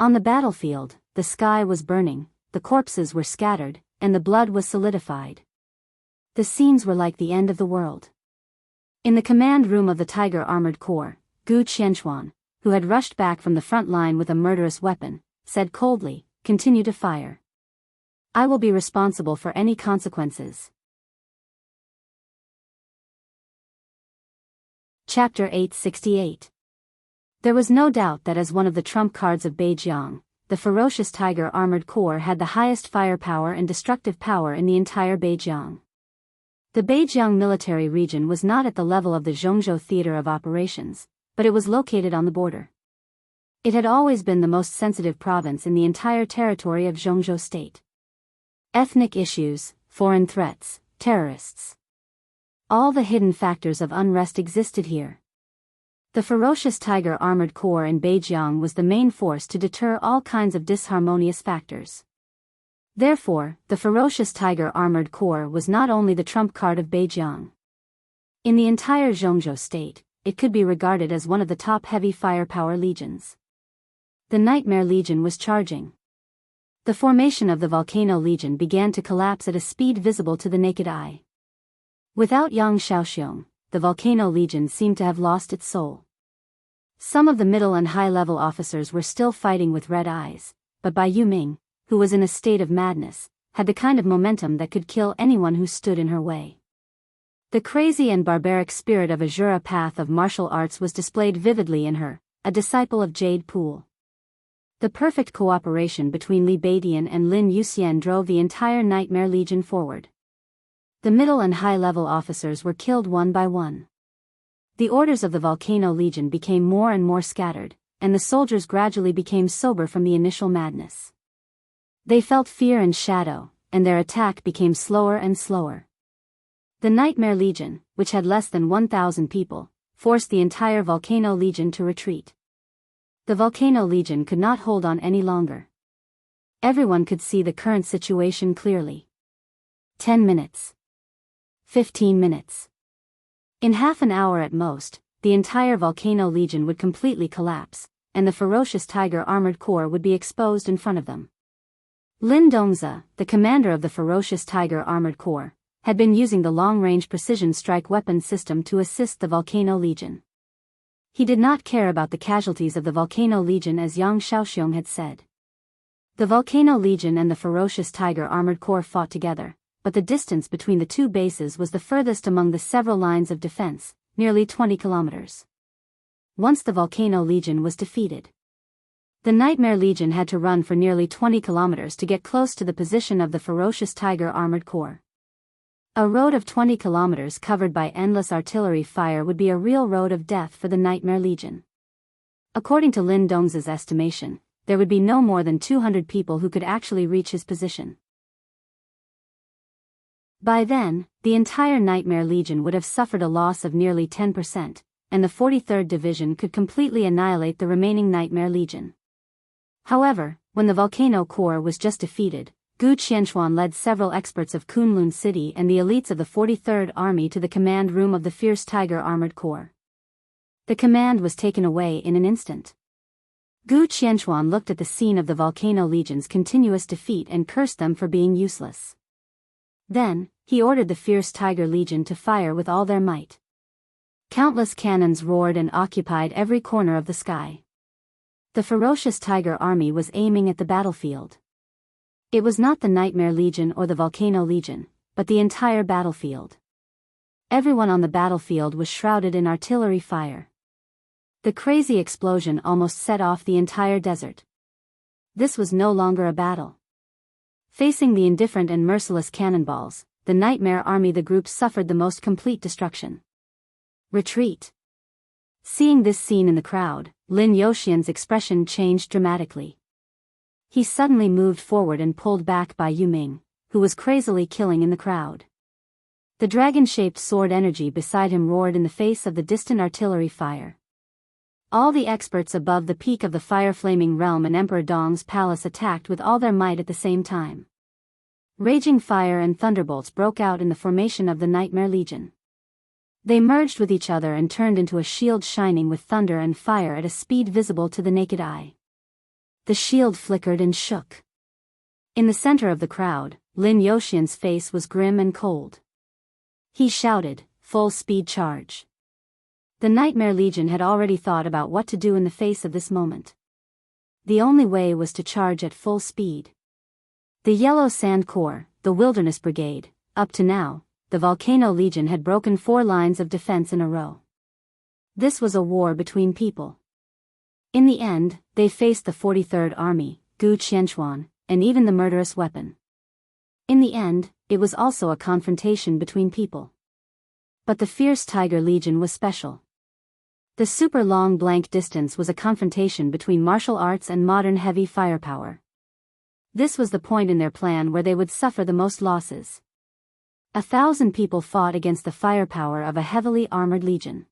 On the battlefield, the sky was burning, the corpses were scattered, and the blood was solidified. The scenes were like the end of the world. In the command room of the Tiger Armored Corps, Gu Qianxuan, who had rushed back from the front line with a murderous weapon, said coldly, "Continue to fire. I will be responsible for any consequences." Chapter 868. There was no doubt that as one of the trump cards of Beijiang, the ferocious Tiger Armored Corps had the highest firepower and destructive power in the entire Beijiang. The Beijiang military region was not at the level of the Zhongzhou theater of operations, but it was located on the border. It had always been the most sensitive province in the entire territory of Zhongzhou state. Ethnic issues, foreign threats, terrorists. All the hidden factors of unrest existed here. The ferocious Tiger Armored Corps in Beijiang was the main force to deter all kinds of disharmonious factors. Therefore, the ferocious Tiger Armored Corps was not only the trump card of Beijiang. In the entire Zhongzhou state, it could be regarded as one of the top heavy firepower legions. The Nightmare Legion was charging. The formation of the Volcano Legion began to collapse at a speed visible to the naked eye. Without Yang Xiaoxiong, the Volcano Legion seemed to have lost its soul. Some of the middle and high-level officers were still fighting with red eyes, but Bai Yuming, who was in a state of madness, had the kind of momentum that could kill anyone who stood in her way. The crazy and barbaric spirit of Azura Path of martial arts was displayed vividly in her, a disciple of Jade Pool. The perfect cooperation between Li Beidian and Lin Yuxian drove the entire Nightmare Legion forward. The middle and high-level officers were killed one by one. The orders of the Volcano Legion became more and more scattered, and the soldiers gradually became sober from the initial madness. They felt fear and shadow, and their attack became slower and slower. The Nightmare Legion, which had less than 1,000 people, forced the entire Volcano Legion to retreat. The Volcano Legion could not hold on any longer. Everyone could see the current situation clearly. 10 minutes. 15 minutes. In half an hour at most, the entire Volcano Legion would completely collapse, and the ferocious tiger armored corps would be exposed in front of them. Lin Dongzi, the commander of the ferocious tiger armored corps, had been using the long-range precision strike weapon system to assist the Volcano Legion. He did not care about the casualties of the Volcano Legion, as Yang Xiaoxiong had said. The Volcano Legion and the ferocious tiger armored corps fought together, but the distance between the two bases was the furthest among the several lines of defense, nearly 20 kilometers. Once the Volcano Legion was defeated, the Nightmare Legion had to run for nearly 20 kilometers to get close to the position of the ferocious tiger armored corps. A road of 20 kilometers covered by endless artillery fire would be a real road of death for the Nightmare Legion. According to Lin Dongzi's estimation, there would be no more than 200 people who could actually reach his position. By then, the entire Nightmare Legion would have suffered a loss of nearly 10%, and the 43rd Division could completely annihilate the remaining Nightmare Legion. However, when the Volcano Corps was just defeated, Gu Qianxuan led several experts of Kunlun City and the elites of the 43rd Army to the command room of the Fierce Tiger Armored Corps. The command was taken away in an instant. Gu Qianxuan looked at the scene of the Volcano Legion's continuous defeat and cursed them for being useless. Then, he ordered the Fierce Tiger Legion to fire with all their might. Countless cannons roared and occupied every corner of the sky. The ferocious Tiger Army was aiming at the battlefield. It was not the Nightmare Legion or the Volcano Legion, but the entire battlefield. Everyone on the battlefield was shrouded in artillery fire. The crazy explosion almost set off the entire desert. This was no longer a battle. Facing the indifferent and merciless cannonballs, the Nightmare Army, the group suffered the most complete destruction. Retreat. Seeing this scene in the crowd, Lin Yoxian's expression changed dramatically. He suddenly moved forward and pulled back by Yu Ming, who was crazily killing in the crowd. The dragon-shaped sword energy beside him roared in the face of the distant artillery fire. All the experts above the peak of the fire-flaming realm and Emperor Dong's palace attacked with all their might at the same time. Raging fire and thunderbolts broke out in the formation of the Nightmare Legion. They merged with each other and turned into a shield shining with thunder and fire at a speed visible to the naked eye. The shield flickered and shook. In the center of the crowd, Lin Yoxian's face was grim and cold. He shouted, "Full speed charge." The Nightmare Legion had already thought about what to do in the face of this moment. The only way was to charge at full speed. The Yellow Sand Corps, the Wilderness Brigade, up to now, the Volcano Legion had broken 4 lines of defense in a row. This was a war between people. In the end, they faced the 43rd Army, Gu Qianxuan, and even the murderous weapon. In the end, it was also a confrontation between people. But the Fierce Tiger Legion was special. The super long blank distance was a confrontation between martial arts and modern heavy firepower. This was the point in their plan where they would suffer the most losses. 1,000 people fought against the firepower of a heavily armored legion.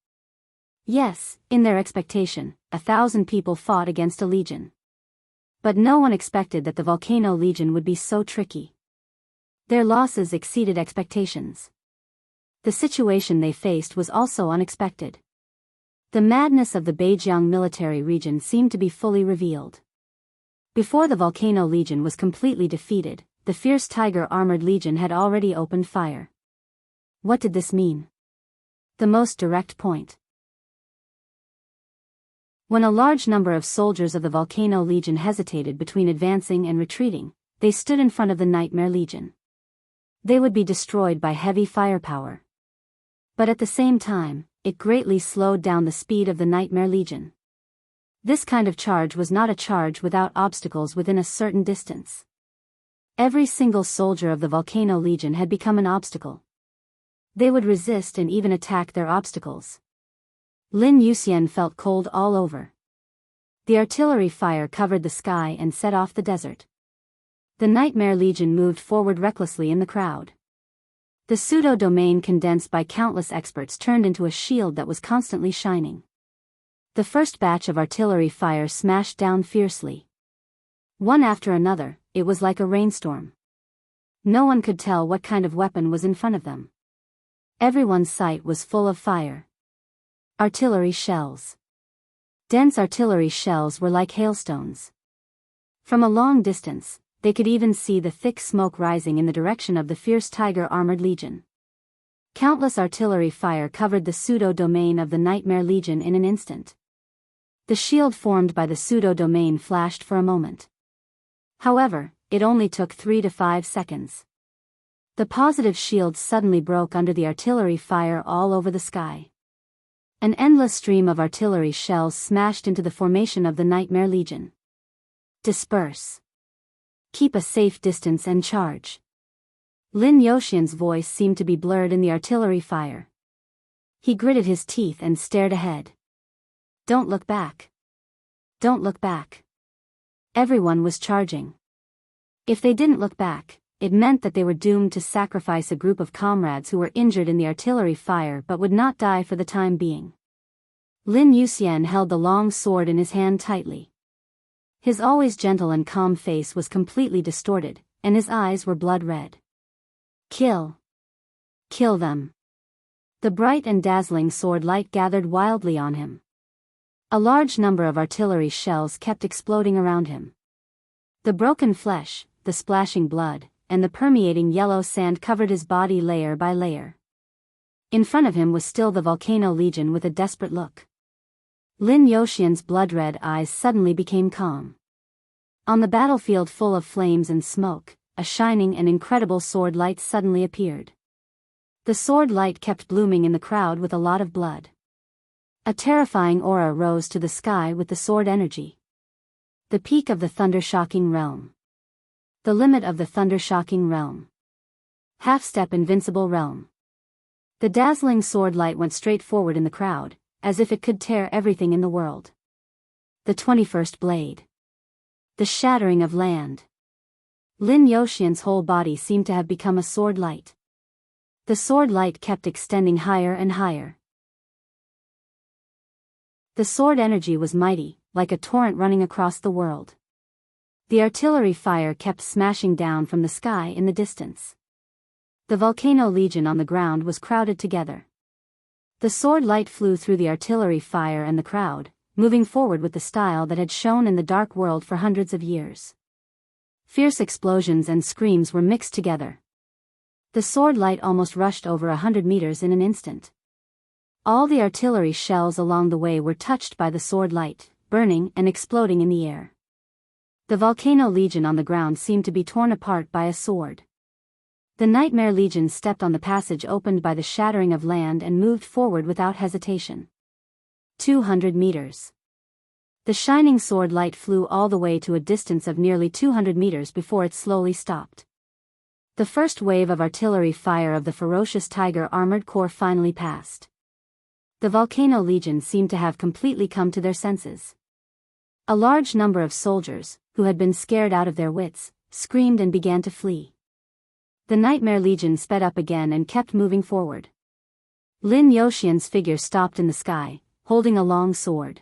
Yes, in their expectation, 1,000 people fought against a legion. But no one expected that the Volcano Legion would be so tricky. Their losses exceeded expectations. The situation they faced was also unexpected. The madness of the Beijiang military region seemed to be fully revealed. Before the Volcano Legion was completely defeated, the Fierce Tiger Armored Legion had already opened fire. What did this mean? The most direct point. When a large number of soldiers of the Volcano Legion hesitated between advancing and retreating, they stood in front of the Nightmare Legion. They would be destroyed by heavy firepower. But at the same time, it greatly slowed down the speed of the Nightmare Legion. This kind of charge was not a charge without obstacles within a certain distance. Every single soldier of the Volcano Legion had become an obstacle. They would resist and even attack their obstacles. Lin Yuxian felt cold all over. The artillery fire covered the sky and set off the desert. The Nightmare Legion moved forward recklessly in the crowd. The pseudo-domain condensed by countless experts turned into a shield that was constantly shining. The first batch of artillery fire smashed down fiercely. One after another, it was like a rainstorm. No one could tell what kind of weapon was in front of them. Everyone's sight was full of fire. Artillery shells. Dense artillery shells were like hailstones. From a long distance, they could even see the thick smoke rising in the direction of the fierce tiger-armored legion. Countless artillery fire covered the pseudo-domain of the Nightmare Legion in an instant. The shield formed by the pseudo-domain flashed for a moment. However, it only took 3 to 5 seconds. The positive shield suddenly broke under the artillery fire all over the sky. An endless stream of artillery shells smashed into the formation of the Nightmare Legion. Disperse. Keep a safe distance and charge. Lin Yoxian's voice seemed to be blurred in the artillery fire. He gritted his teeth and stared ahead. Don't look back. Don't look back. Everyone was charging. If they didn't look back, it meant that they were doomed to sacrifice a group of comrades who were injured in the artillery fire but would not die for the time being. Lin Yuxian held the long sword in his hand tightly. His always gentle and calm face was completely distorted, and his eyes were blood red. Kill. Kill them. The bright and dazzling sword light gathered wildly on him. A large number of artillery shells kept exploding around him. The broken flesh, the splashing blood, and the permeating yellow sand covered his body layer by layer. In front of him was still the Volcano Legion with a desperate look. Lin Yoxian's blood-red eyes suddenly became calm. On the battlefield full of flames and smoke, a shining and incredible sword light suddenly appeared. The sword light kept blooming in the crowd with a lot of blood. A terrifying aura rose to the sky with the sword energy. The peak of the thunder-shocking realm. The limit of the thunder-shocking realm. Half-step invincible realm. The dazzling sword light went straight forward in the crowd, as if it could tear everything in the world. The 21st blade. The shattering of land. Lin Yoxian's whole body seemed to have become a sword light. The sword light kept extending higher and higher. The sword energy was mighty, like a torrent running across the world. The artillery fire kept smashing down from the sky in the distance. The Volcano Legion on the ground was crowded together. The sword light flew through the artillery fire and the crowd, moving forward with the style that had shone in the dark world for hundreds of years. Fierce explosions and screams were mixed together. The sword light almost rushed over 100 meters in an instant. All the artillery shells along the way were touched by the sword light, burning and exploding in the air. The Volcano Legion on the ground seemed to be torn apart by a sword. The Nightmare Legion stepped on the passage opened by the shattering of land and moved forward without hesitation. 200 meters. The shining sword light flew all the way to a distance of nearly 200 meters before it slowly stopped. The first wave of artillery fire of the ferocious tiger armored corps finally passed. The Volcano Legion seemed to have completely come to their senses. A large number of soldiers, who had been scared out of their wits, screamed and began to flee. The Nightmare Legion sped up again and kept moving forward. Lin Yoxian's figure stopped in the sky, holding a long sword.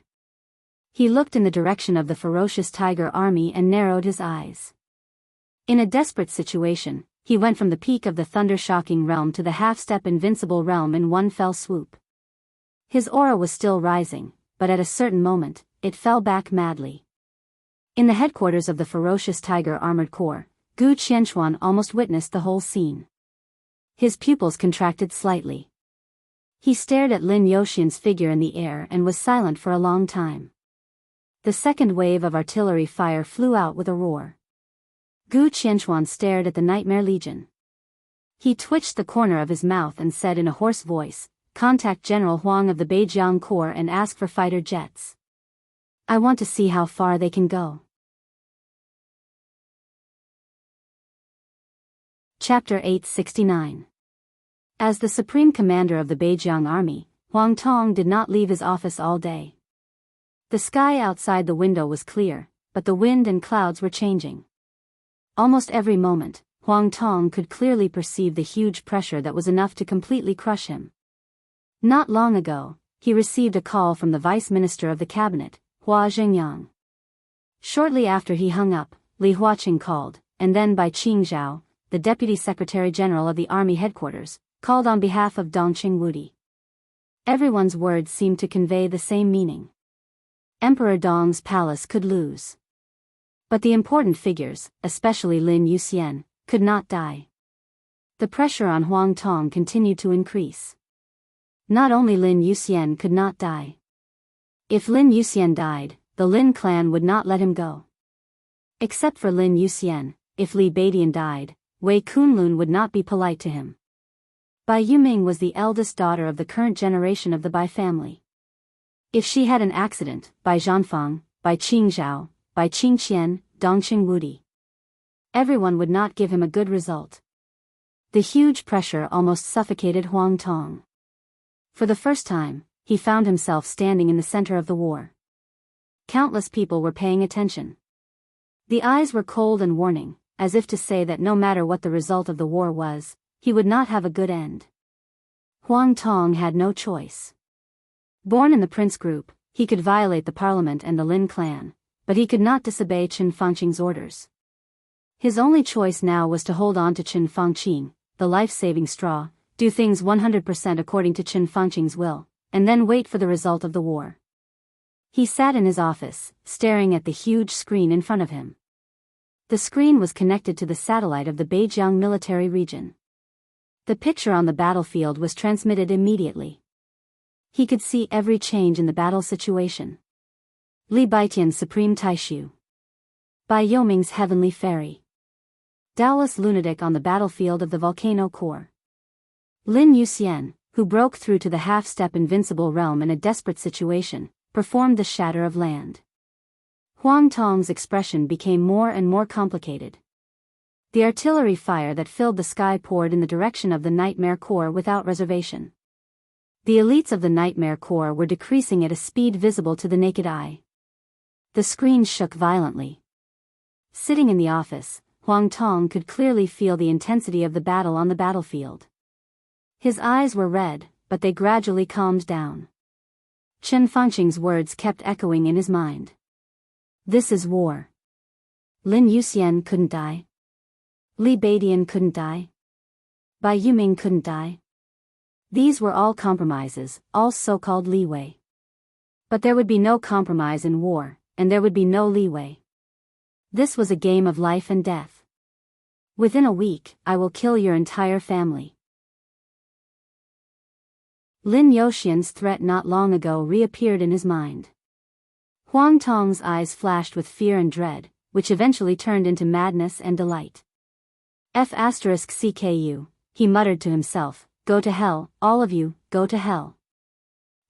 He looked in the direction of the ferocious tiger army and narrowed his eyes. In a desperate situation, he went from the peak of the thunder-shocking realm to the half-step invincible realm in one fell swoop. His aura was still rising, but at a certain moment, it fell back madly. In the headquarters of the ferocious tiger armored corps, Gu Qianxuan almost witnessed the whole scene. His pupils contracted slightly. He stared at Lin Yoxian's figure in the air and was silent for a long time. The second wave of artillery fire flew out with a roar. Gu Qianxuan stared at the Nightmare Legion. He twitched the corner of his mouth and said in a hoarse voice, "Contact General Huang of the Beijiang Corps and ask for fighter jets. I want to see how far they can go." Chapter 869. As the supreme commander of the Beijiang army, Huang Tong did not leave his office all day. The sky outside the window was clear, but the wind and clouds were changing. Almost every moment, Huang Tong could clearly perceive the huge pressure that was enough to completely crush him. Not long ago, he received a call from the Vice Minister of the Cabinet, Hua Zhengyang. Shortly after he hung up, Li Huaqing called, and then by Qing Zhao, the Deputy Secretary General of the Army Headquarters, called on behalf of Dongqing Wudi. Everyone's words seemed to convey the same meaning. Emperor Dong's palace could lose. But the important figures, especially Lin Yuxian, could not die. The pressure on Huang Tong continued to increase. Not only Lin Yuxian could not die. If Lin Yuxian died, the Lin clan would not let him go. Except for Lin Yuxian, if Li Badian died, Wei Kunlun would not be polite to him. Bai Yuming was the eldest daughter of the current generation of the Bai family. If she had an accident, Bai Zhanfang, Bai Qingzhao, Bai Qingqian, Dongqing Wudi, everyone would not give him a good result. The huge pressure almost suffocated Huang Tong. For the first time, he found himself standing in the center of the war. Countless people were paying attention. The eyes were cold and warning, as if to say that no matter what the result of the war was, he would not have a good end. Huang Tong had no choice. Born in the prince group, he could violate the parliament and the Lin clan, but he could not disobey Qin Fangqing's orders. His only choice now was to hold on to Qin Fangqing, the life-saving straw, do things 100% according to Qin Fangqing's will, and then wait for the result of the war. He sat in his office, staring at the huge screen in front of him. The screen was connected to the satellite of the Beijiang military region. The picture on the battlefield was transmitted immediately. He could see every change in the battle situation. Li Baitian's supreme taishu. Bai Yoming's heavenly fairy. Daoist lunatic on the battlefield of the volcano core. Lin Yuxian, who broke through to the half-step invincible realm in a desperate situation, performed the shatter of land. Huang Tong's expression became more and more complicated. The artillery fire that filled the sky poured in the direction of the Nightmare Corps without reservation. The elites of the Nightmare Corps were decreasing at a speed visible to the naked eye. The screen shook violently. Sitting in the office, Huang Tong could clearly feel the intensity of the battle on the battlefield. His eyes were red, but they gradually calmed down. Qin Fangqing's words kept echoing in his mind. This is war. Lin Yuxian couldn't die. Li Badian couldn't die. Bai Yuming couldn't die. These were all compromises, all so-called leeway. But there would be no compromise in war, and there would be no leeway. This was a game of life and death. Within a week, I will kill your entire family. Lin Yuxian's threat not long ago reappeared in his mind. Huang Tong's eyes flashed with fear and dread, which eventually turned into madness and delight. F***CKU, he muttered to himself, go to hell, all of you, go to hell.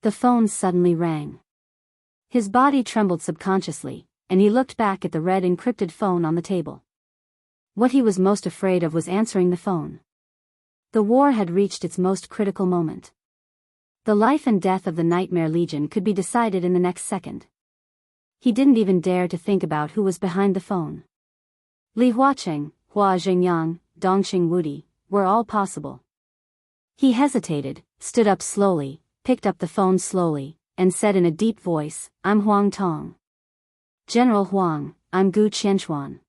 The phone suddenly rang. His body trembled subconsciously, and he looked back at the red encrypted phone on the table. What he was most afraid of was answering the phone. The war had reached its most critical moment. The life and death of the Nightmare Legion could be decided in the next second. He didn't even dare to think about who was behind the phone. Li Huaqing, Hua Zhengyang, Dongqing Wudi, were all possible. He hesitated, stood up slowly, picked up the phone slowly, and said in a deep voice, I'm Huang Tong. General Huang, I'm Gu Qianxuan.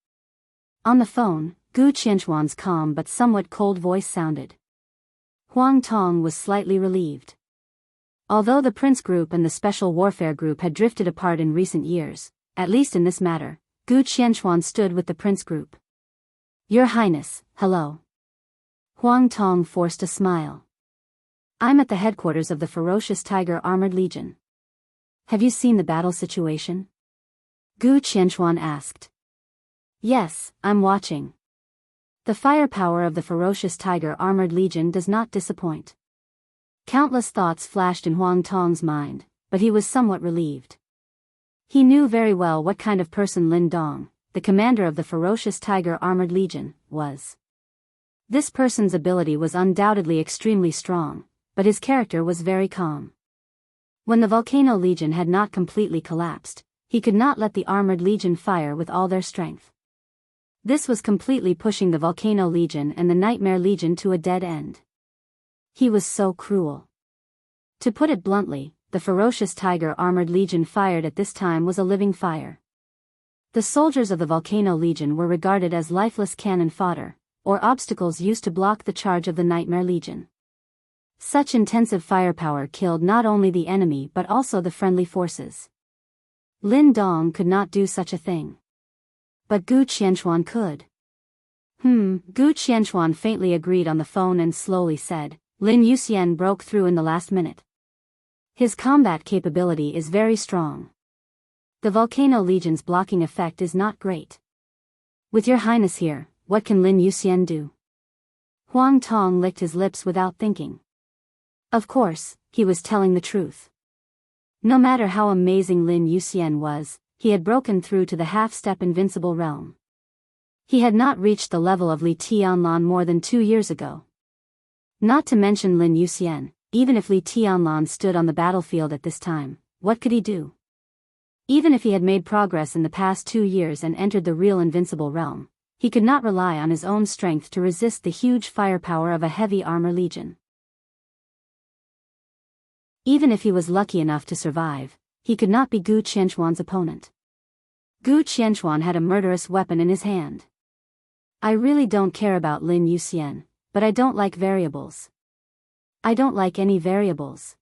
On the phone, Gu Qianxuan's calm but somewhat cold voice sounded. Huang Tong was slightly relieved. Although the Prince Group and the Special Warfare Group had drifted apart in recent years, at least in this matter, Gu Qianxuan stood with the Prince Group. Your Highness, hello. Huang Tong forced a smile. I'm at the headquarters of the Ferocious Tiger Armored Legion. Have you seen the battle situation? Gu Qianxuan asked. Yes, I'm watching. The firepower of the Ferocious Tiger Armored Legion does not disappoint. Countless thoughts flashed in Huang Tong's mind, but he was somewhat relieved. He knew very well what kind of person Lin Dong, the commander of the Ferocious Tiger Armored Legion, was. This person's ability was undoubtedly extremely strong, but his character was very calm. When the Volcano Legion had not completely collapsed, he could not let the Armored Legion fire with all their strength. This was completely pushing the Volcano Legion and the Nightmare Legion to a dead end. He was so cruel. To put it bluntly, the ferocious tiger-armored legion fired at this time was a living fire. The soldiers of the Volcano Legion were regarded as lifeless cannon fodder, or obstacles used to block the charge of the Nightmare Legion. Such intensive firepower killed not only the enemy but also the friendly forces. Lin Dong could not do such a thing. But Gu Qianchuan could. Gu Qianchuan faintly agreed on the phone and slowly said, Lin Yuxian broke through in the last minute. His combat capability is very strong. The Volcano Legion's blocking effect is not great. With your highness here, what can Lin Yuxian do? Huang Tong licked his lips without thinking. Of course, he was telling the truth. No matter how amazing Lin Yuxian was, he had broken through to the half-step invincible realm. He had not reached the level of Li Tianlan more than 2 years ago. Not to mention Lin Yuxian, even if Li Tianlan stood on the battlefield at this time, what could he do? Even if he had made progress in the past 2 years and entered the real invincible realm, he could not rely on his own strength to resist the huge firepower of a heavy armor legion. Even if he was lucky enough to survive, he could not be Gu Qianchuan's opponent. Gu Qianchuan had a murderous weapon in his hand. I really don't care about Lin Yuxian, but I don't like variables. I don't like any variables.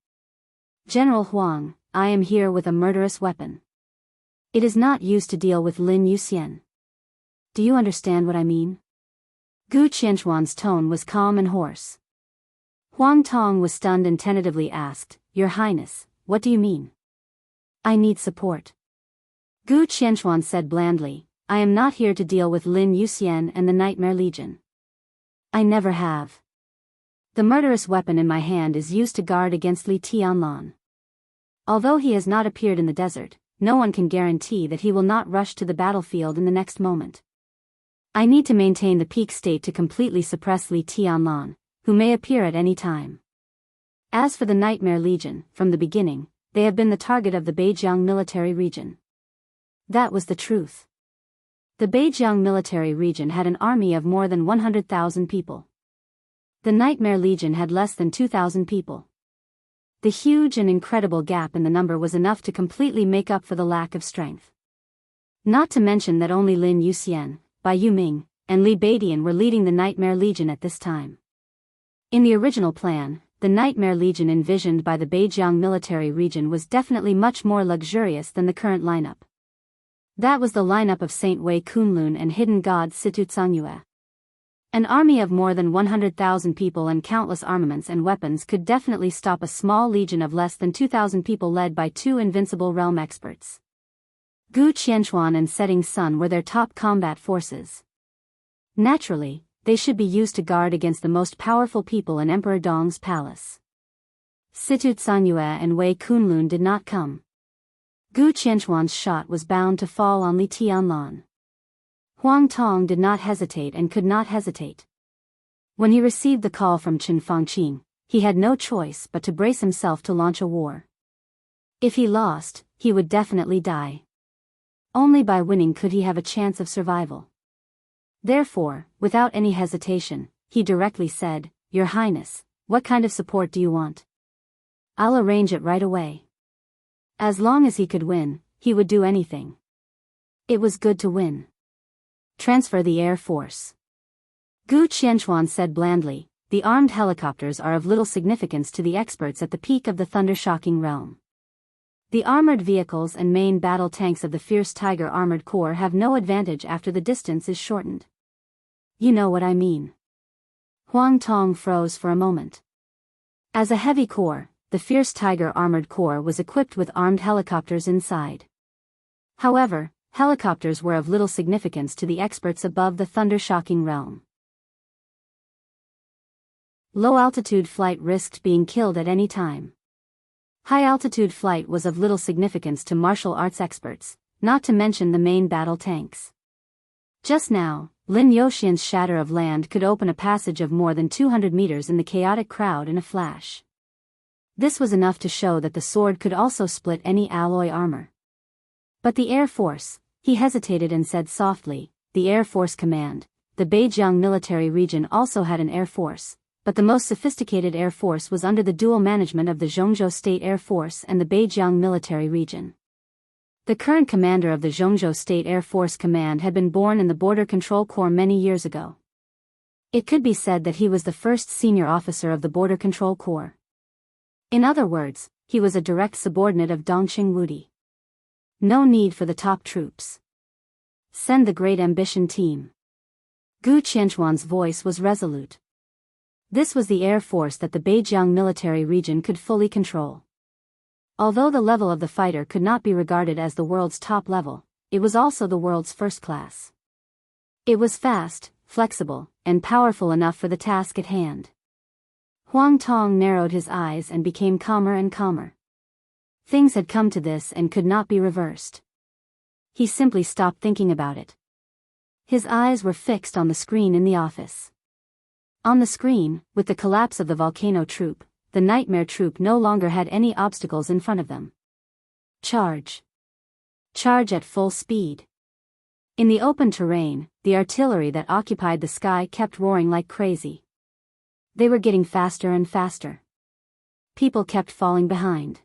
General Huang, I am here with a murderous weapon. It is not used to deal with Lin Yuxian. Do you understand what I mean? Gu Qianchuan's tone was calm and hoarse. Huang Tong was stunned and tentatively asked, Your Highness, what do you mean? I need support. Gu Qianchuan said blandly, I am not here to deal with Lin Yuxian and the Nightmare Legion. I never have. The murderous weapon in my hand is used to guard against Li Tianlan. Although he has not appeared in the desert, no one can guarantee that he will not rush to the battlefield in the next moment. I need to maintain the peak state to completely suppress Li Tianlan, who may appear at any time. As for the Nightmare Legion, from the beginning, they have been the target of the Beijiang military region. That was the truth. The Beijiang military region had an army of more than 100,000 people. The Nightmare Legion had less than 2,000 people. The huge and incredible gap in the number was enough to completely make up for the lack of strength. Not to mention that only Lin Yuxian, Bai Yuming, and Li Beidian were leading the Nightmare Legion at this time. In the original plan, the Nightmare Legion envisioned by the Beijiang military region was definitely much more luxurious than the current lineup. That was the lineup of Saint Wei Kunlun and hidden god Situ Tsangyue. An army of more than 100,000 people and countless armaments and weapons could definitely stop a small legion of less than 2,000 people led by 2 invincible realm experts. Gu Qianchuan and Setting Sun were their top combat forces. Naturally, they should be used to guard against the most powerful people in Emperor Dong's palace. Situ Tsangyue and Wei Kunlun did not come. Gu Qianchuan's shot was bound to fall on Li Tianlan. Huang Tong did not hesitate and could not hesitate. When he received the call from Chen Fangqing, he had no choice but to brace himself to launch a war. If he lost, he would definitely die. Only by winning could he have a chance of survival. Therefore, without any hesitation, he directly said, Your Highness, what kind of support do you want? I'll arrange it right away. As long as he could win, he would do anything. It was good to win. Transfer the Air Force. Gu Qianchuan said blandly, the armed helicopters are of little significance to the experts at the peak of the thunder-shocking realm. The armored vehicles and main battle tanks of the fierce Tiger Armored Corps have no advantage after the distance is shortened. You know what I mean. Huang Tong froze for a moment. As a heavy corps, the fierce Tiger Armored Corps was equipped with armed helicopters inside. However, helicopters were of little significance to the experts above the thunder-shocking realm. Low-altitude flight risked being killed at any time. High-altitude flight was of little significance to martial arts experts, not to mention the main battle tanks. Just now, Lin Yuxian's shatter of land could open a passage of more than 200 meters in the chaotic crowd in a flash. This was enough to show that the sword could also split any alloy armor. But the Air Force, he hesitated and said softly, the Air Force Command. The Beijiang military region also had an air force, but the most sophisticated air force was under the dual management of the Jianghu State Air Force and the Beijiang military region. The current commander of the Jianghu State Air Force Command had been born in the Border Control Corps many years ago. It could be said that he was the first senior officer of the Border Control Corps. In other words, he was a direct subordinate of Dongqing Wudi. No need for the top troops. Send the Great Ambition team. Gu Qianquan's voice was resolute. This was the air force that the Beijiang military region could fully control. Although the level of the fighter could not be regarded as the world's top level, it was also the world's first class. It was fast, flexible, and powerful enough for the task at hand. Huang Tong narrowed his eyes and became calmer and calmer. Things had come to this and could not be reversed. He simply stopped thinking about it. His eyes were fixed on the screen in the office. On the screen, with the collapse of the volcano troop, the nightmare troop no longer had any obstacles in front of them. Charge. Charge at full speed. In the open terrain, the artillery that occupied the sky kept roaring like crazy. They were getting faster and faster. People kept falling behind.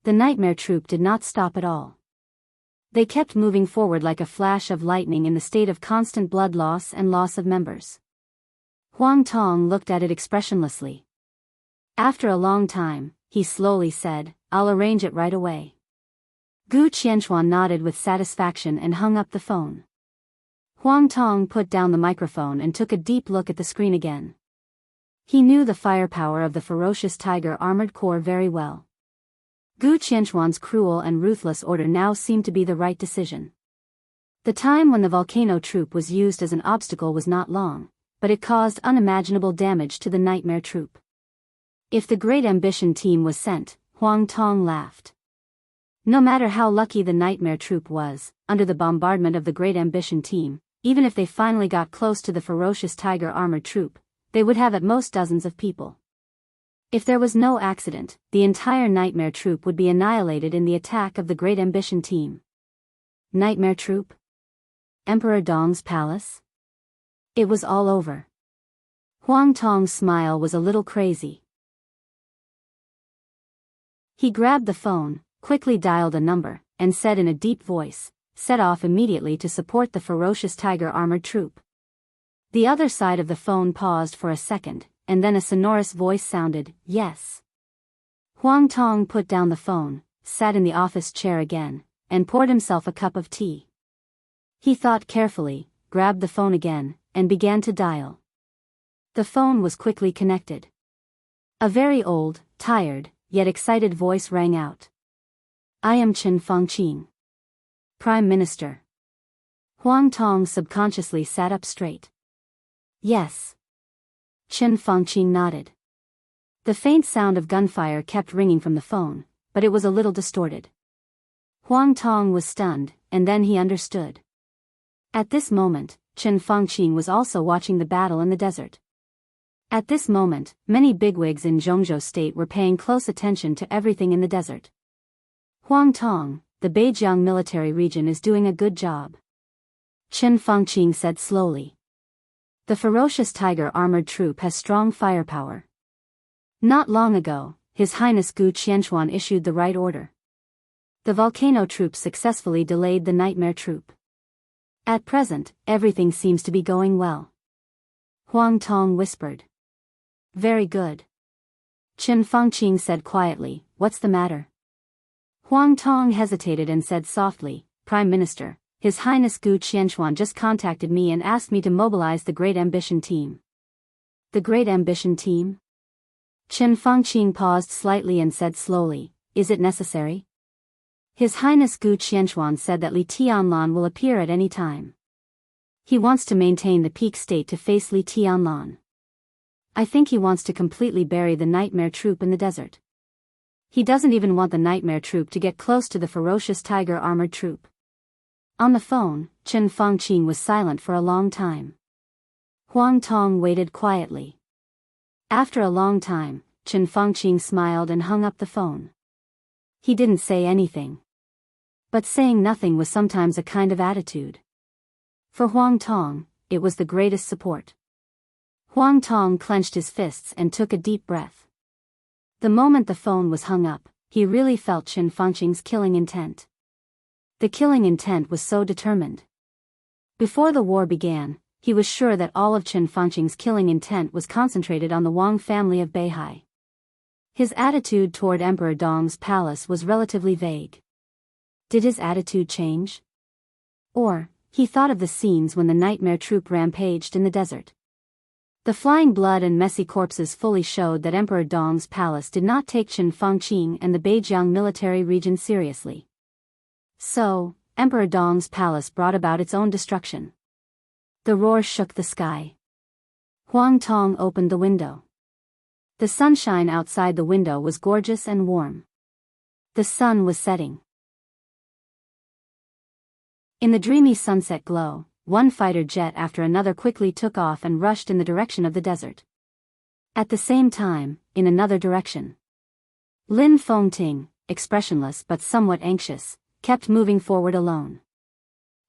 The nightmare troop did not stop at all. They kept moving forward like a flash of lightning in the state of constant blood loss and loss of members. Huang Tong looked at it expressionlessly. After a long time, he slowly said, "I'll arrange it right away." Gu Qianquan nodded with satisfaction and hung up the phone. Huang Tong put down the microphone and took a deep look at the screen again. He knew the firepower of the ferocious Tiger Armored Corps very well. Gu Qianquan's cruel and ruthless order now seemed to be the right decision. The time when the volcano troop was used as an obstacle was not long, but it caused unimaginable damage to the nightmare troop. If the Great Ambition team was sent, Huang Tong laughed. No matter how lucky the nightmare troop was, under the bombardment of the Great Ambition team, even if they finally got close to the ferocious Tiger armored troop, they would have at most dozens of people. If there was no accident, the entire nightmare troop would be annihilated in the attack of the Great Ambition team. Nightmare troop? Emperor Dong's palace? It was all over. Huang Tong's smile was a little crazy. He grabbed the phone, quickly dialed a number, and said in a deep voice, "Set off immediately to support the ferocious Tiger armored troop." The other side of the phone paused for a second, and then a sonorous voice sounded, "Yes." Huang Tong put down the phone, sat in the office chair again, and poured himself a cup of tea. He thought carefully, grabbed the phone again, and began to dial. The phone was quickly connected. A very old, tired, yet excited voice rang out. "I am Chen Fangqing, Prime Minister." Huang Tong subconsciously sat up straight. "Yes." Chen Fangqing nodded. The faint sound of gunfire kept ringing from the phone, but it was a little distorted. Huang Tong was stunned, and then he understood. At this moment, Chen Fangqing was also watching the battle in the desert. At this moment, many bigwigs in Jianghu State were paying close attention to everything in the desert. "Huang Tong, the Beijiang military region is doing a good job," Chen Fangqing said slowly. "The ferocious Tiger armored troop has strong firepower. Not long ago, His Highness Gu Qianquan issued the right order. The volcano troop successfully delayed the nightmare troop. At present, everything seems to be going well." Huang Tong whispered. "Very good." Chen Fangqing said quietly, "What's the matter?" Huang Tong hesitated and said softly, "Prime Minister, His Highness Gu Qianquan just contacted me and asked me to mobilize the Great Ambition team." "The Great Ambition team?" Chen Fangqing paused slightly and said slowly, "Is it necessary?" "His Highness Gu Qianquan said that Li Tianlan will appear at any time. He wants to maintain the peak state to face Li Tianlan. I think he wants to completely bury the nightmare troop in the desert. He doesn't even want the nightmare troop to get close to the ferocious Tiger armored troop." On the phone, Chen Fangqing was silent for a long time. Huang Tong waited quietly. After a long time, Chen Fangqing smiled and hung up the phone. He didn't say anything. But saying nothing was sometimes a kind of attitude. For Huang Tong, it was the greatest support. Huang Tong clenched his fists and took a deep breath. The moment the phone was hung up, he really felt Qin Fangqing's killing intent. The killing intent was so determined. Before the war began, he was sure that all of Qin Fangqing's killing intent was concentrated on the Wang family of Beihai. His attitude toward Emperor Dong's palace was relatively vague. Did his attitude change? Or, he thought of the scenes when the nightmare troop rampaged in the desert. The flying blood and messy corpses fully showed that Emperor Dong's palace did not take Qin Fangqing and the Beijiang military region seriously. So, Emperor Dong's palace brought about its own destruction. The roar shook the sky. Huang Tong opened the window. The sunshine outside the window was gorgeous and warm. The sun was setting. In the dreamy sunset glow, one fighter jet after another quickly took off and rushed in the direction of the desert. At the same time, in another direction, Lin Fengting, expressionless but somewhat anxious, kept moving forward alone.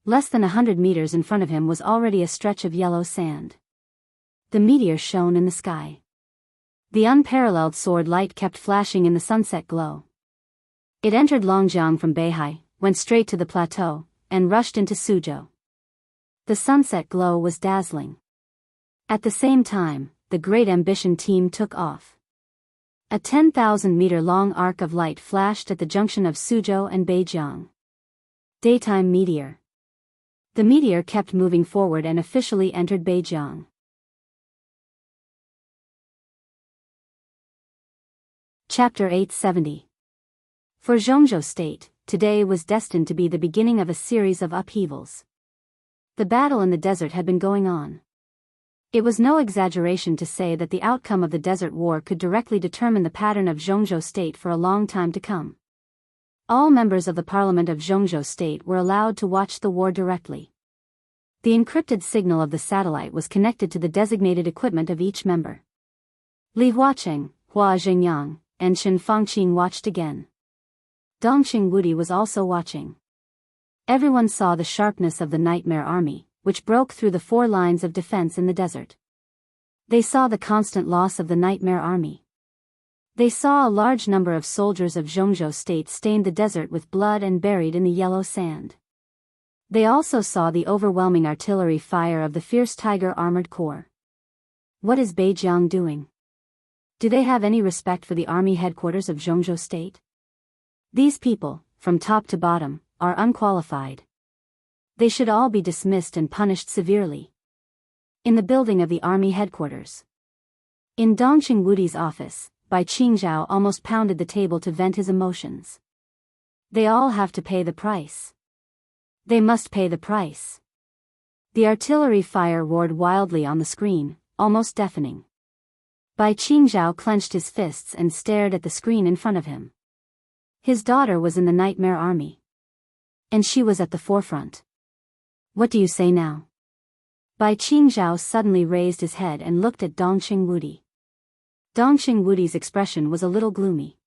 Less than 100 meters in front of him was already a stretch of yellow sand. The meteor shone in the sky. The unparalleled sword light kept flashing in the sunset glow. It entered Longjiang from Beihai, went straight to the plateau, and rushed into Suzhou. The sunset glow was dazzling. At the same time, the Great Ambition team took off. A 10,000-meter-long arc of light flashed at the junction of Suzhou and Beijiang. Daytime meteor. The meteor kept moving forward and officially entered Beijiang. Chapter 870. For Zhongzhou State, today was destined to be the beginning of a series of upheavals. The battle in the desert had been going on. It was no exaggeration to say that the outcome of the desert war could directly determine the pattern of Zhongzhou State for a long time to come. All members of the parliament of Zhongzhou State were allowed to watch the war directly. The encrypted signal of the satellite was connected to the designated equipment of each member. Li Huacheng, Hua Zhengyang, and Qin Fangqing watched again. Dongqing Wudi was also watching. Everyone saw the sharpness of the Nightmare Army, which broke through the 4 lines of defense in the desert. They saw the constant loss of the Nightmare Army. They saw a large number of soldiers of Zhongzhou State stained the desert with blood and buried in the yellow sand. They also saw the overwhelming artillery fire of the fierce Tiger Armored Corps. What is Beijiang doing? Do they have any respect for the army headquarters of Zhongzhou State? These people, from top to bottom, are unqualified. They should all be dismissed and punished severely. In the building of the army headquarters. In Dongqing Wudi's office, Bai Qingzhao almost pounded the table to vent his emotions. They all have to pay the price. They must pay the price. The artillery fire roared wildly on the screen, almost deafening. Bai Qingzhao clenched his fists and stared at the screen in front of him. His daughter was in the Nightmare Army. And she was at the forefront. What do you say now? Bai Qingzhao suddenly raised his head and looked at Dongqing Wudi. Dongqing Wudi's expression was a little gloomy.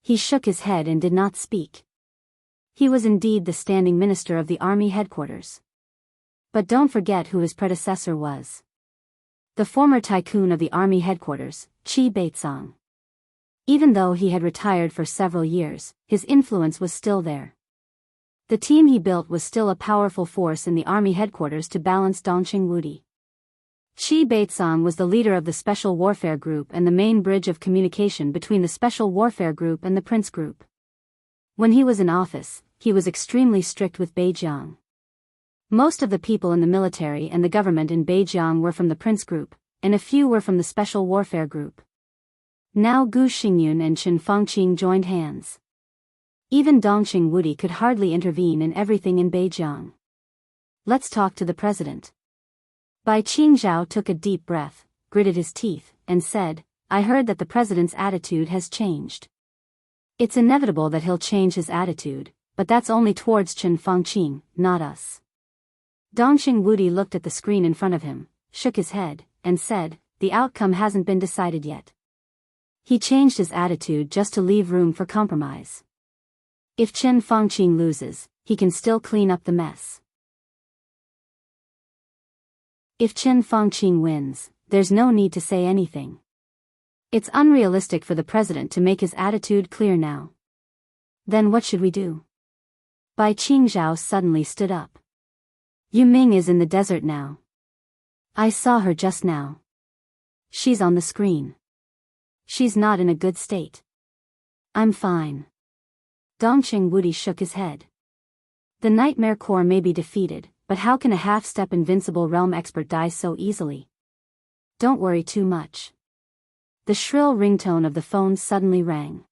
He shook his head and did not speak. He was indeed the standing minister of the army headquarters. But don't forget who his predecessor was. The former tycoon of the army headquarters, Qi Beizong. Even though he had retired for several years, his influence was still there. The team he built was still a powerful force in the army headquarters to balance Dongqing Wudi. Qi Beizong was the leader of the Special Warfare Group and the main bridge of communication between the Special Warfare Group and the Prince Group. When he was in office, he was extremely strict with Beijiang. Most of the people in the military and the government in Beijiang were from the Prince Group, and a few were from the Special Warfare Group. Now Gu Xingyun and Qin Fangqing joined hands. Even Dongqing Wudi could hardly intervene in everything in Beijiang. Let's talk to the president. Bai Qingzhao took a deep breath, gritted his teeth, and said, I heard that the president's attitude has changed. It's inevitable that he'll change his attitude, but that's only towards Qin Fangqing, not us. Dongqing Wudi looked at the screen in front of him, shook his head, and said, the outcome hasn't been decided yet. He changed his attitude just to leave room for compromise. If Qin Fangqing loses, he can still clean up the mess. If Chen Fangqing wins, there's no need to say anything. It's unrealistic for the president to make his attitude clear now. Then what should we do? Bai Qingzhao suddenly stood up. Yu Ming is in the desert now. I saw her just now. She's on the screen. She's not in a good state. I'm fine. Dongqing Wudi shook his head. The Nightmare Corps may be defeated, but how can a half-step invincible realm expert die so easily? Don't worry too much. The shrill ringtone of the phone suddenly rang.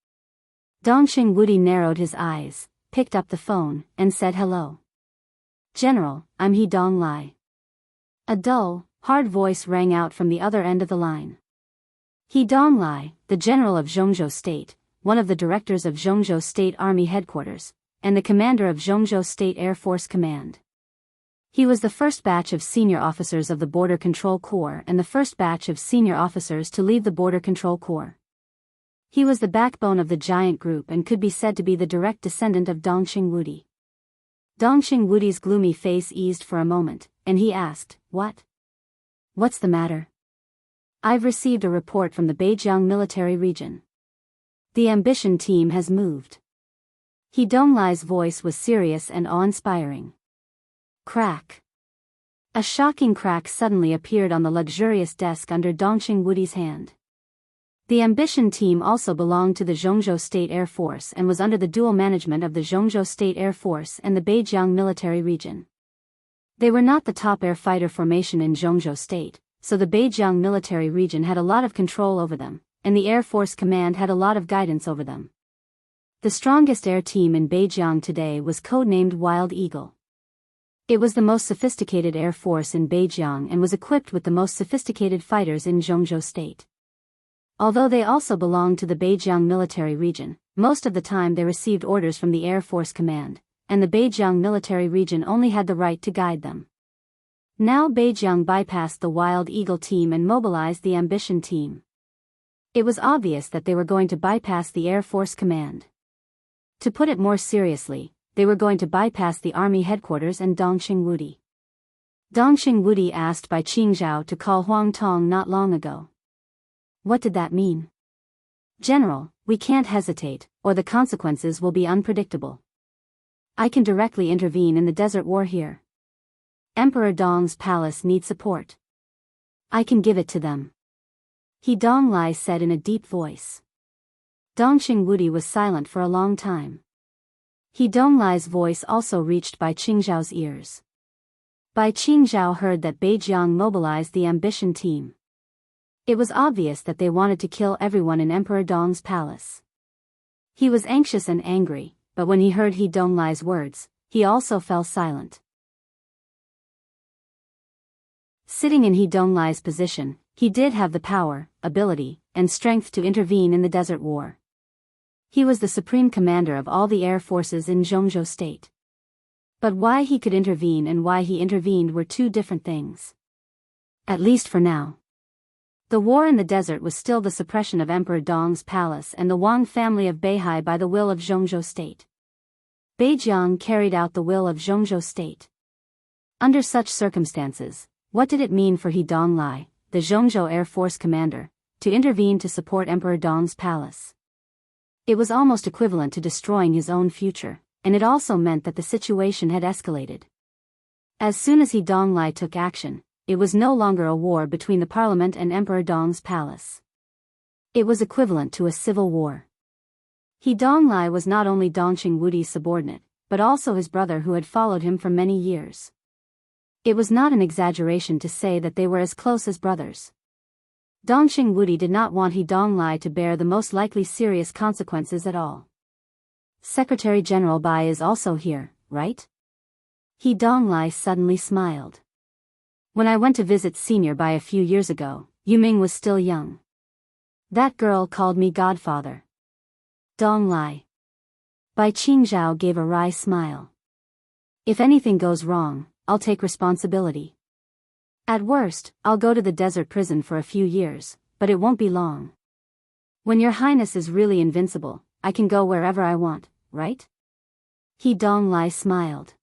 Dongqing Wudi narrowed his eyes, picked up the phone, and said hello. General, I'm He Donglai. A dull, hard voice rang out from the other end of the line. He Donglai, the general of Jianghu State, one of the directors of Jianghu State Army Headquarters, and the commander of Jianghu State Air Force Command. He was the first batch of senior officers of the Border Control Corps and the first batch of senior officers to leave the Border Control Corps. He was the backbone of the giant group and could be said to be the direct descendant of Dongqing Wudi. Dongqing Wudi's gloomy face eased for a moment, and he asked, "What? What's the matter?" "I've received a report from the Beijiang military region. The ambition team has moved." He Donglai's voice was serious and awe-inspiring. Crack. A shocking crack suddenly appeared on the luxurious desk under Dongqing Wudi's hand. The ambition team also belonged to the Jianghu State Air Force and was under the dual management of the Jianghu State Air Force and the Beijiang military region. They were not the top air fighter formation in Jianghu State, so the Beijiang military region had a lot of control over them, and the Air Force Command had a lot of guidance over them. The strongest air team in Beijiang today was codenamed Wild Eagle. It was the most sophisticated air force in Beijiang and was equipped with the most sophisticated fighters in Jianghu State. Although they also belonged to the Beijiang military region, most of the time they received orders from the Air Force Command, and the Beijiang military region only had the right to guide them. Now Beijiang bypassed the Wild Eagle team and mobilized the ambition team. It was obvious that they were going to bypass the Air Force Command. To put it more seriously, they were going to bypass the Army headquarters and Dongqing Wudi. Dongqing Wudi asked Bai Qingzhao to call Huang Tong not long ago. What did that mean? General, we can't hesitate, or the consequences will be unpredictable. I can directly intervene in the desert war here. Emperor Dong's palace needs support. I can give it to them. He Donglai said in a deep voice. Dongqing Wudi was silent for a long time. He Donglai's voice also reached Bai Qingzhao's ears. Bai Qingzhao heard that Beijiang mobilized the ambition team. It was obvious that they wanted to kill everyone in Emperor Dong's palace. He was anxious and angry, but when he heard He Donglai's words, he also fell silent. Sitting in He Donglai's position, he did have the power, ability, and strength to intervene in the desert war. He was the supreme commander of all the air forces in Jianghu State. But why he could intervene and why he intervened were two different things. At least for now. The war in the desert was still the suppression of Emperor Dong's palace and the Wang family of Beihai by the will of Jianghu State. Beijiang carried out the will of Jianghu State. Under such circumstances, what did it mean for He Donglai, the Jianghu Air Force commander, to intervene to support Emperor Dong's palace? It was almost equivalent to destroying his own future, and it also meant that the situation had escalated. As soon as He Donglai took action, it was no longer a war between the parliament and Emperor Dong's palace. It was equivalent to a civil war. He Donglai was not only Dongqing Wudi's subordinate, but also his brother who had followed him for many years. It was not an exaggeration to say that they were as close as brothers. Dongqing Wudi did not want He Donglai to bear the most likely serious consequences at all. Secretary General Bai is also here, right? He Donglai suddenly smiled. When I went to visit Senior Bai a few years ago, Yu Ming was still young. That girl called me godfather. Donglai. Bai Qingzhao gave a wry smile. If anything goes wrong, I'll take responsibility. At worst, I'll go to the desert prison for a few years, but it won't be long. When your highness is really invincible, I can go wherever I want, right? He Donglai smiled.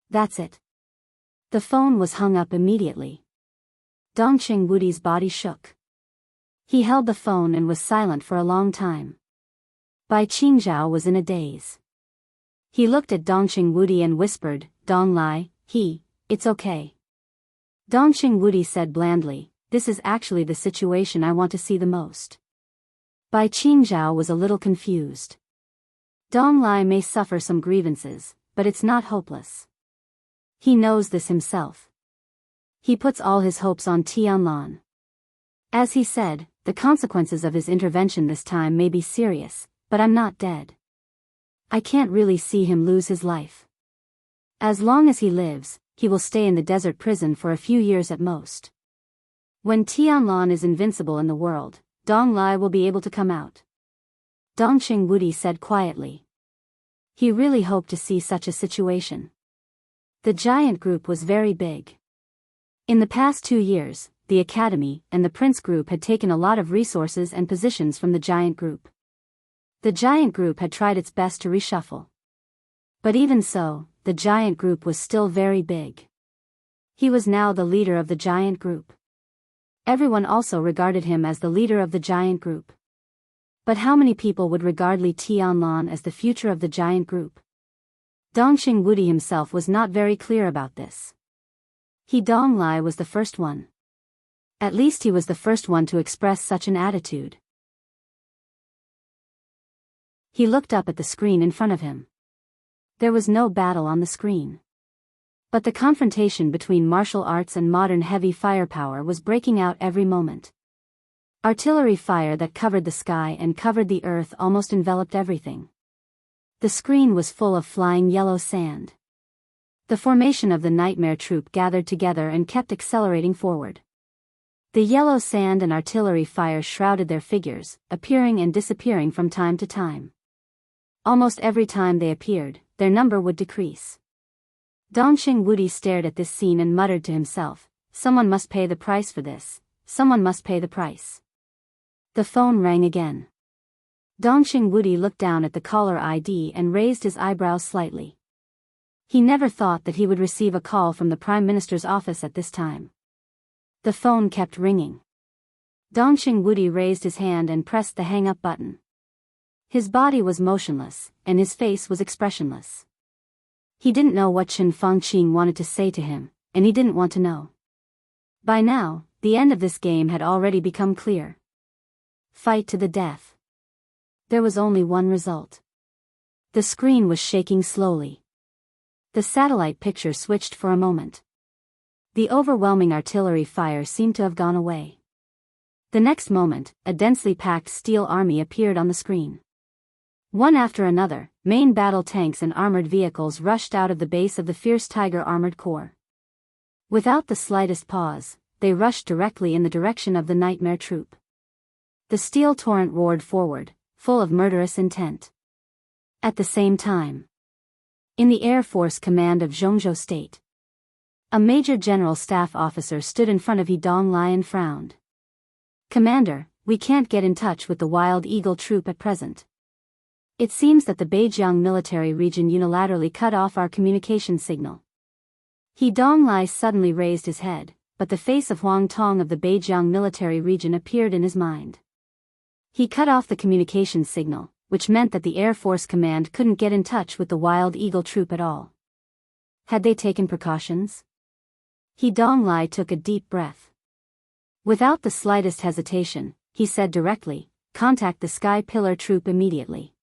That's it. The phone was hung up immediately. Dongqing Wudi's body shook. He held the phone and was silent for a long time. Bai Qingzhao was in a daze. He looked at Dongqing Wudi and whispered, "Dong Lai, it's okay." Dongqing Wudi said blandly, "This is actually the situation I want to see the most." Bai Qingzhao was a little confused. Dong Lai may suffer some grievances, but it's not hopeless. He knows this himself. He puts all his hopes on Tianlan. As he said, the consequences of his intervention this time may be serious, but I'm not dead. I can't really see him lose his life. As long as he lives, he will stay in the desert prison for a few years at most. When Tianlan is invincible in the world, Dong Lai will be able to come out. Dongqing Wudi said quietly. He really hoped to see such a situation. The giant group was very big. In the past 2 years, the Academy and the Prince Group had taken a lot of resources and positions from the giant group. The giant group had tried its best to reshuffle. But even so, the giant group was still very big. He was now the leader of the giant group. Everyone also regarded him as the leader of the giant group. But how many people would regard Li Tianlan as the future of the giant group? Dongqing Wudi himself was not very clear about this. Dong Lai was the first one. At least he was the first one to express such an attitude. He looked up at the screen in front of him. There was no battle on the screen. But the confrontation between martial arts and modern heavy firepower was breaking out every moment. Artillery fire that covered the sky and covered the earth almost enveloped everything. The screen was full of flying yellow sand. The formation of the nightmare troop gathered together and kept accelerating forward. The yellow sand and artillery fire shrouded their figures, appearing and disappearing from time to time. Almost every time they appeared, their number would decrease. Dongqing Wudi stared at this scene and muttered to himself, "Someone must pay the price for this, someone must pay the price." The phone rang again. Dongqing Wudi looked down at the caller ID and raised his eyebrows slightly. He never thought that he would receive a call from the Prime Minister's office at this time. The phone kept ringing. Dongqing Wudi raised his hand and pressed the hang-up button. His body was motionless, and his face was expressionless. He didn't know what Chen Fangqing wanted to say to him, and he didn't want to know. By now, the end of this game had already become clear. Fight to the death. There was only one result. The screen was shaking slowly. The satellite picture switched for a moment. The overwhelming artillery fire seemed to have gone away. The next moment, a densely packed steel army appeared on the screen. One after another, main battle tanks and armored vehicles rushed out of the base of the fierce Tiger Armored Corps. Without the slightest pause, they rushed directly in the direction of the nightmare troop. The steel torrent roared forward, full of murderous intent. At the same time, in the Air Force Command of Jianghu State, a Major General Staff officer stood in front of Dong Lai and frowned. "Commander, we can't get in touch with the Wild Eagle troop at present. It seems that the Beijiang military region unilaterally cut off our communication signal." Dong Lai suddenly raised his head, but the face of Huang Tong of the Beijiang military region appeared in his mind. He cut off the communication signal, which meant that the Air Force Command couldn't get in touch with the Wild Eagle troop at all. Had they taken precautions? Dong Lai took a deep breath. Without the slightest hesitation, he said directly, "Contact the Sky Pillar troop immediately.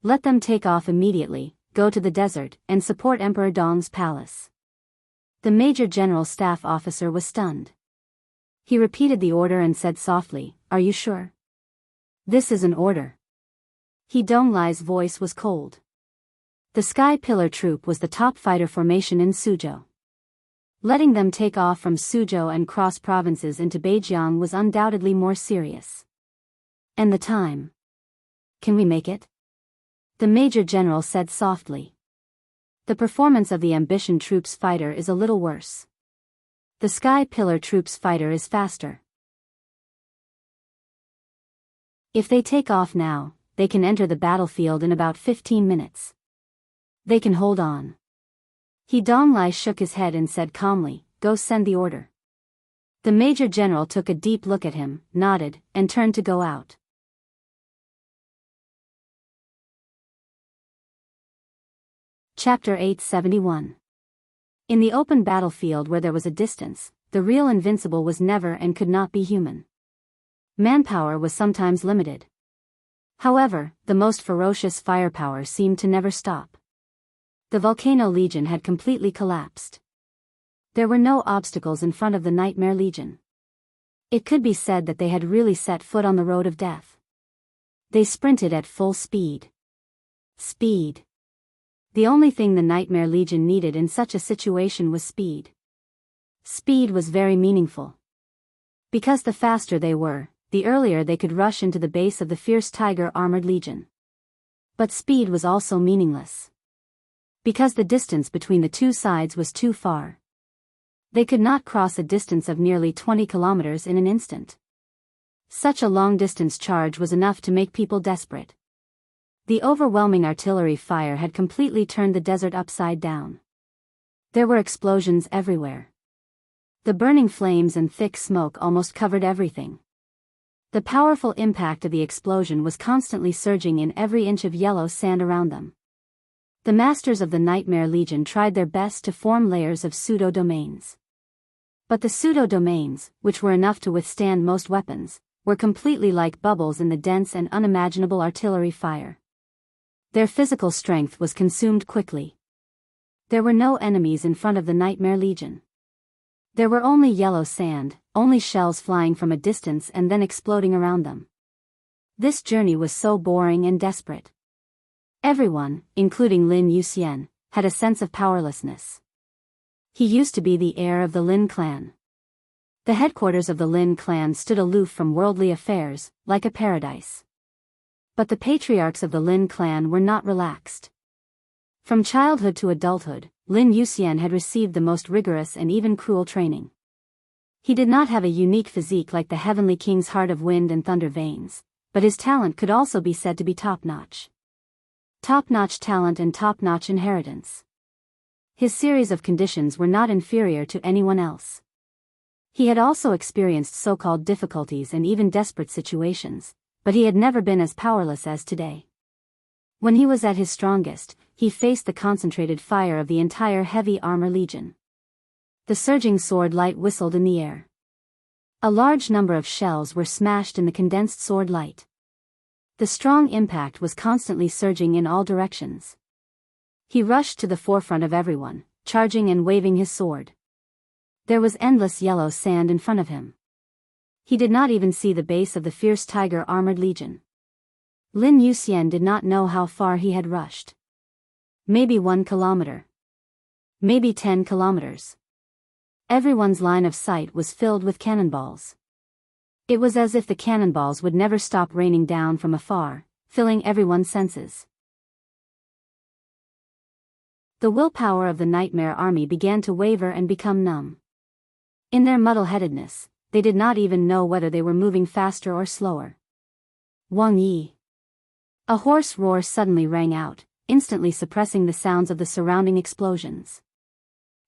Let them take off immediately, go to the desert, and support Emperor Dong's palace." The Major General Staff officer was stunned. He repeated the order and said softly, "Are you sure? This is an order." Dong Lai's voice was cold. The Sky Pillar troop was the top fighter formation in Suzhou. Letting them take off from Suzhou and cross provinces into Beijiang was undoubtedly more serious. "And the time? Can we make it?" The Major General said softly. "The performance of the Ambition Troops fighter is a little worse. The Sky Pillar Troops fighter is faster. If they take off now, they can enter the battlefield in about 15 minutes. They can hold on." Dong Lai shook his head and said calmly, "Go send the order." The Major General took a deep look at him, nodded, and turned to go out. Chapter 871. In the open battlefield where there was a distance, the real invincible was never and could not be human. Manpower was sometimes limited. However, the most ferocious firepower seemed to never stop. The Volcano Legion had completely collapsed. There were no obstacles in front of the Nightmare Legion. It could be said that they had really set foot on the road of death. They sprinted at full speed. Speed. The only thing the Nightmare Legion needed in such a situation was speed. Speed was very meaningful. Because the faster they were, the earlier they could rush into the base of the fierce Tiger Armored Legion. But speed was also meaningless. Because the distance between the two sides was too far. They could not cross a distance of nearly 20 kilometers in an instant. Such a long-distance charge was enough to make people desperate. The overwhelming artillery fire had completely turned the desert upside down. There were explosions everywhere. The burning flames and thick smoke almost covered everything. The powerful impact of the explosion was constantly surging in every inch of yellow sand around them. The masters of the Nightmare Legion tried their best to form layers of pseudo-domains. But the pseudo-domains, which were enough to withstand most weapons, were completely like bubbles in the dense and unimaginable artillery fire. Their physical strength was consumed quickly. There were no enemies in front of the Nightmare Legion. There were only yellow sand, only shells flying from a distance and then exploding around them. This journey was so boring and desperate. Everyone, including Lin Yuxian, had a sense of powerlessness. He used to be the heir of the Lin clan. The headquarters of the Lin clan stood aloof from worldly affairs, like a paradise. But the patriarchs of the Lin clan were not relaxed. From childhood to adulthood, Lin Yuxian had received the most rigorous and even cruel training. He did not have a unique physique like the Heavenly King's heart of wind and thunder veins, but his talent could also be said to be top-notch. Top-notch talent and top-notch inheritance. His series of conditions were not inferior to anyone else. He had also experienced so-called difficulties and even desperate situations, but he had never been as powerless as today. When he was at his strongest, he faced the concentrated fire of the entire heavy armor legion. The surging sword light whistled in the air. A large number of shells were smashed in the condensed sword light. The strong impact was constantly surging in all directions. He rushed to the forefront of everyone, charging and waving his sword. There was endless yellow sand in front of him. He did not even see the base of the fierce Tiger Armored Legion. Lin Yuxian did not know how far he had rushed. Maybe 1 kilometer. Maybe 10 kilometers. Everyone's line of sight was filled with cannonballs. It was as if the cannonballs would never stop raining down from afar, filling everyone's senses. The willpower of the Nightmare Army began to waver and become numb. In their muddle-headedness, they did not even know whether they were moving faster or slower. Wang Yi. A hoarse roar suddenly rang out, instantly suppressing the sounds of the surrounding explosions.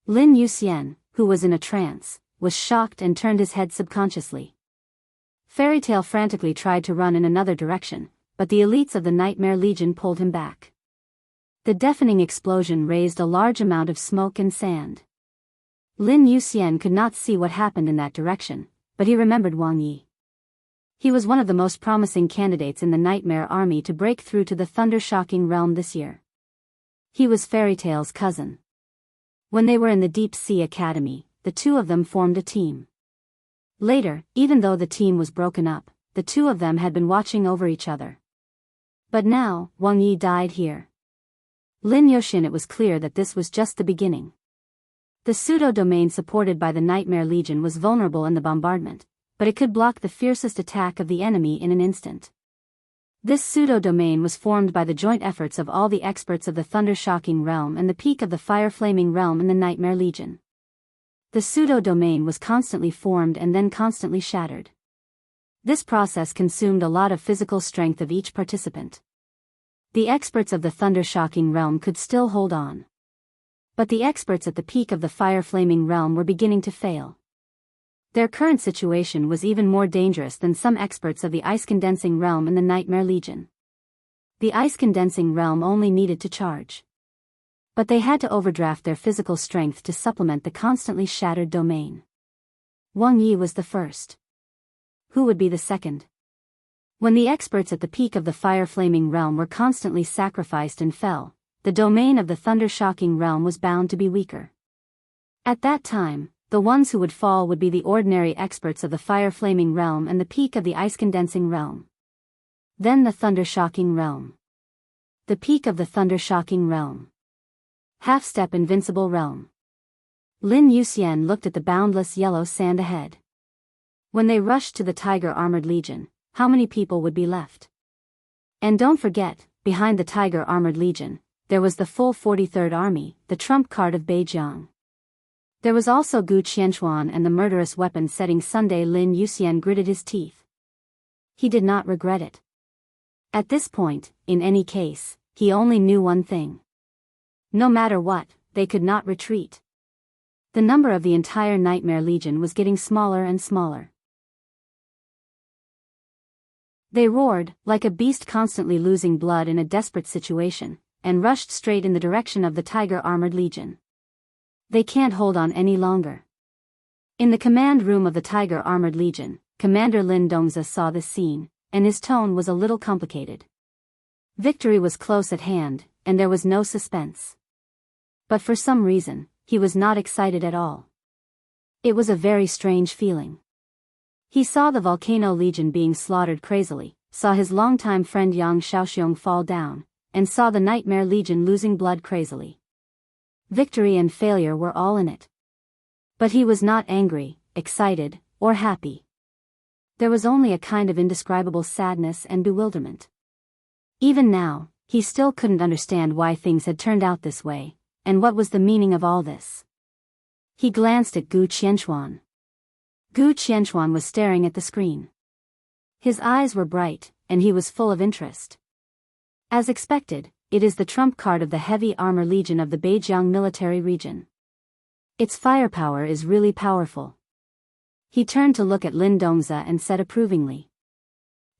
Lin Yuxian, who was in a trance, was shocked and turned his head subconsciously. Fairytale frantically tried to run in another direction, but the elites of the Nightmare Legion pulled him back. The deafening explosion raised a large amount of smoke and sand. Lin Yuxian could not see what happened in that direction, but he remembered Wang Yi. He was one of the most promising candidates in the Nightmare Army to break through to the thunder-shocking realm this year. He was Fairytale's cousin. When they were in the Deep Sea Academy, the two of them formed a team. Later, even though the team was broken up, the two of them had been watching over each other. But now, Wang Yi died here. Lin Yuxian, it was clear that this was just the beginning. The pseudo-domain supported by the Nightmare Legion was vulnerable in the bombardment, but it could block the fiercest attack of the enemy in an instant. This pseudo-domain was formed by the joint efforts of all the experts of the Thunder-Shocking Realm and the peak of the Fire-Flaming Realm in the Nightmare Legion. The pseudo-domain was constantly formed and then constantly shattered. This process consumed a lot of physical strength of each participant. The experts of the Thunder-Shocking Realm could still hold on. But the experts at the peak of the Fire-Flaming Realm were beginning to fail. Their current situation was even more dangerous than some experts of the ice-condensing realm in the Nightmare Legion. The ice-condensing realm only needed to charge. But they had to overdraft their physical strength to supplement the constantly shattered domain. Wang Yi was the first. Who would be the second? When the experts at the peak of the fire-flaming realm were constantly sacrificed and fell, the domain of the thunder-shocking realm was bound to be weaker. At that time, the ones who would fall would be the ordinary experts of the fire-flaming realm and the peak of the ice-condensing realm. Then the thunder-shocking realm. The peak of the thunder-shocking realm. Half-step invincible realm. Lin Yuxian looked at the boundless yellow sand ahead. When they rushed to the Tiger-Armored Legion, how many people would be left? And don't forget, behind the Tiger-Armored Legion, there was the full 43rd Army, the trump card of Beijiang. There was also Gu Qianxuan and the murderous weapon-setting Sunday. Lin Yuxian gritted his teeth. He did not regret it. At this point, in any case, he only knew one thing. No matter what, they could not retreat. The number of the entire Nightmare Legion was getting smaller and smaller. They roared, like a beast constantly losing blood in a desperate situation, and rushed straight in the direction of the Tiger-Armored Legion. They can't hold on any longer. In the command room of the Tiger-Armored Legion, Commander Lin Dongza saw this scene, and his tone was a little complicated. Victory was close at hand, and there was no suspense. But for some reason, he was not excited at all. It was a very strange feeling. He saw the Volcano Legion being slaughtered crazily, saw his longtime friend Yang Shaoxiong fall down, and saw the Nightmare Legion losing blood crazily. Victory and failure were all in it. But he was not angry, excited, or happy. There was only a kind of indescribable sadness and bewilderment. Even now, he still couldn't understand why things had turned out this way, and what was the meaning of all this. He glanced at Gu Qianxuan. Gu Qianxuan was staring at the screen. His eyes were bright, and he was full of interest. As expected, it is the trump card of the Heavy Armor Legion of the Beijiang military region. Its firepower is really powerful. He turned to look at Lin Dongza and said approvingly.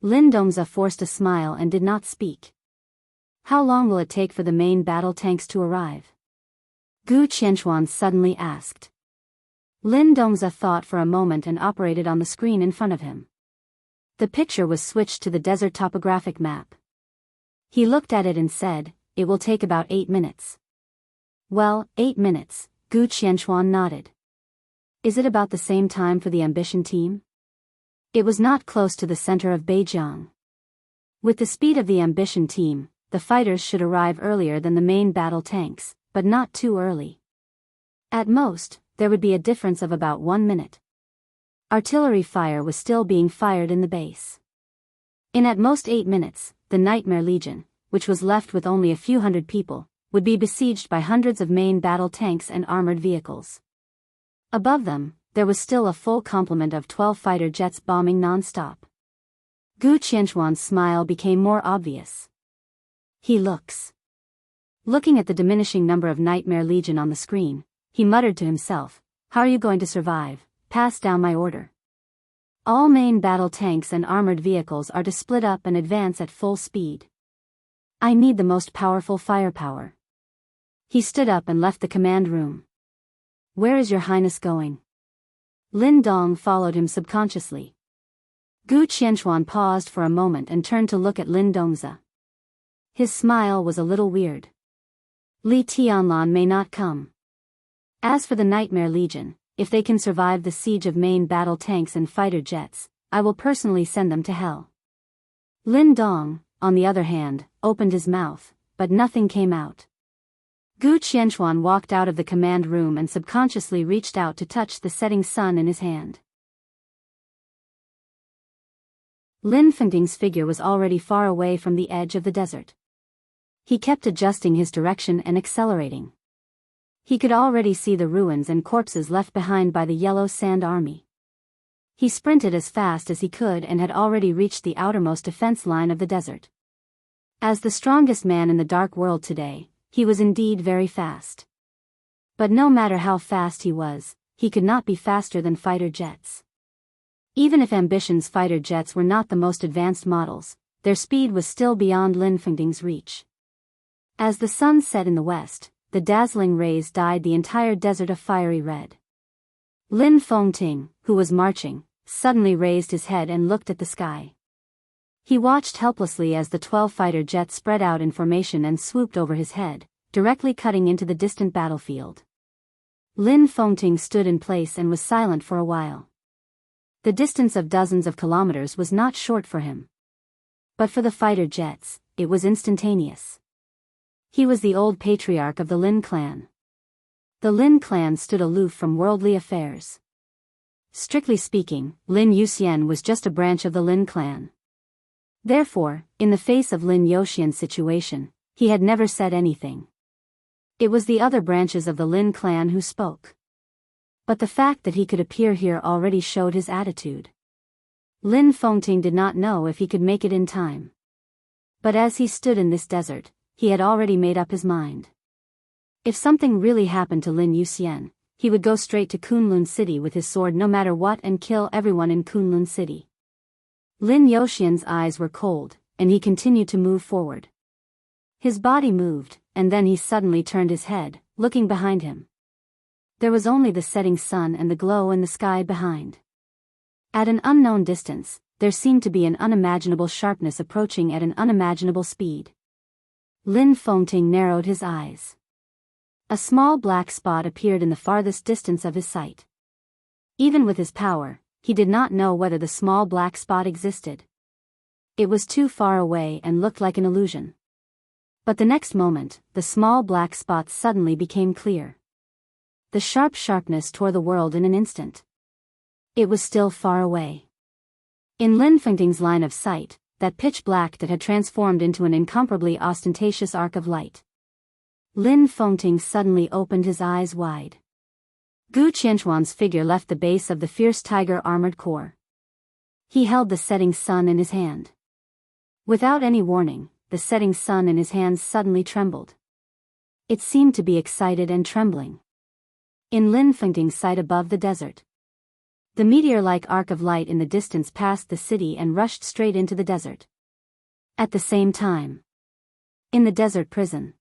Lin Dongza forced a smile and did not speak. How long will it take for the main battle tanks to arrive? Gu Qianxuan suddenly asked. Lin Dongza thought for a moment and operated on the screen in front of him. The picture was switched to the desert topographic map. He looked at it and said, "It will take about 8 minutes." Well, 8 minutes, Gu Qianxuan nodded. Is it about the same time for the Ambition team? It was not close to the center of Beijiang. With the speed of the Ambition team, the fighters should arrive earlier than the main battle tanks, but not too early. At most, there would be a difference of about 1 minute. Artillery fire was still being fired in the base. In at most 8 minutes, the Nightmare Legion, which was left with only a few hundred people, would be besieged by hundreds of main battle tanks and armored vehicles. Above them, there was still a full complement of 12 fighter jets bombing non-stop. Gu Qianxuan's smile became more obvious. He looks. Looking at the diminishing number of Nightmare Legion on the screen, he muttered to himself, "How are you going to survive? Pass down my order. All main battle tanks and armored vehicles are to split up and advance at full speed. I need the most powerful firepower." He stood up and left the command room. "Where is your highness going?" Lin Dong followed him subconsciously. Gu Qianxuan paused for a moment and turned to look at Lin Dongza. His smile was a little weird. Li Tianlan may not come. As for the Nightmare Legion, if they can survive the siege of main battle tanks and fighter jets, I will personally send them to hell. Lin Dong, on the other hand, opened his mouth, but nothing came out. Gu Qianxuan walked out of the command room and subconsciously reached out to touch the setting sun in his hand. Lin Fengting's figure was already far away from the edge of the desert. He kept adjusting his direction and accelerating. He could already see the ruins and corpses left behind by the Yellow Sand Army. He sprinted as fast as he could and had already reached the outermost defense line of the desert. As the strongest man in the dark world today, he was indeed very fast. But no matter how fast he was, he could not be faster than fighter jets. Even if Ambition's fighter jets were not the most advanced models, their speed was still beyond Lin Fengting's reach. As the sun set in the west, the dazzling rays dyed the entire desert a fiery red. Lin Fengting, who was marching, suddenly raised his head and looked at the sky. He watched helplessly as the 12 fighter jets spread out in formation and swooped over his head, directly cutting into the distant battlefield. Lin Fengting stood in place and was silent for a while. The distance of dozens of kilometers was not short for him. But for the fighter jets, it was instantaneous. He was the old patriarch of the Lin clan. The Lin clan stood aloof from worldly affairs. Strictly speaking, Lin Yuxian was just a branch of the Lin clan. Therefore, in the face of Lin Yuxian's situation, he had never said anything. It was the other branches of the Lin clan who spoke. But the fact that he could appear here already showed his attitude. Lin Fengting did not know if he could make it in time. But as he stood in this desert, he had already made up his mind. If something really happened to Lin Yuxian, he would go straight to Kunlun City with his sword no matter what and kill everyone in Kunlun City. Lin Yuxian's eyes were cold, and he continued to move forward. His body moved, and then he suddenly turned his head, looking behind him. There was only the setting sun and the glow in the sky behind. At an unknown distance, there seemed to be an unimaginable sharpness approaching at an unimaginable speed. Lin Fengting narrowed his eyes. A small black spot appeared in the farthest distance of his sight. Even with his power, he did not know whether the small black spot existed. It was too far away and looked like an illusion. But the next moment, the small black spot suddenly became clear. The sharpness tore the world in an instant. It was still far away. In Lin Fengting's line of sight, that pitch black that had transformed into an incomparably ostentatious arc of light. Lin Fengting suddenly opened his eyes wide. Gu Qianchuan's figure left the base of the fierce tiger armored core. He held the setting sun in his hand. Without any warning, the setting sun in his hands suddenly trembled. It seemed to be excited and trembling. In Lin Fengting's sight above the desert, the meteor-like arc of light in the distance passed the city and rushed straight into the desert. At the same time, in the desert prison,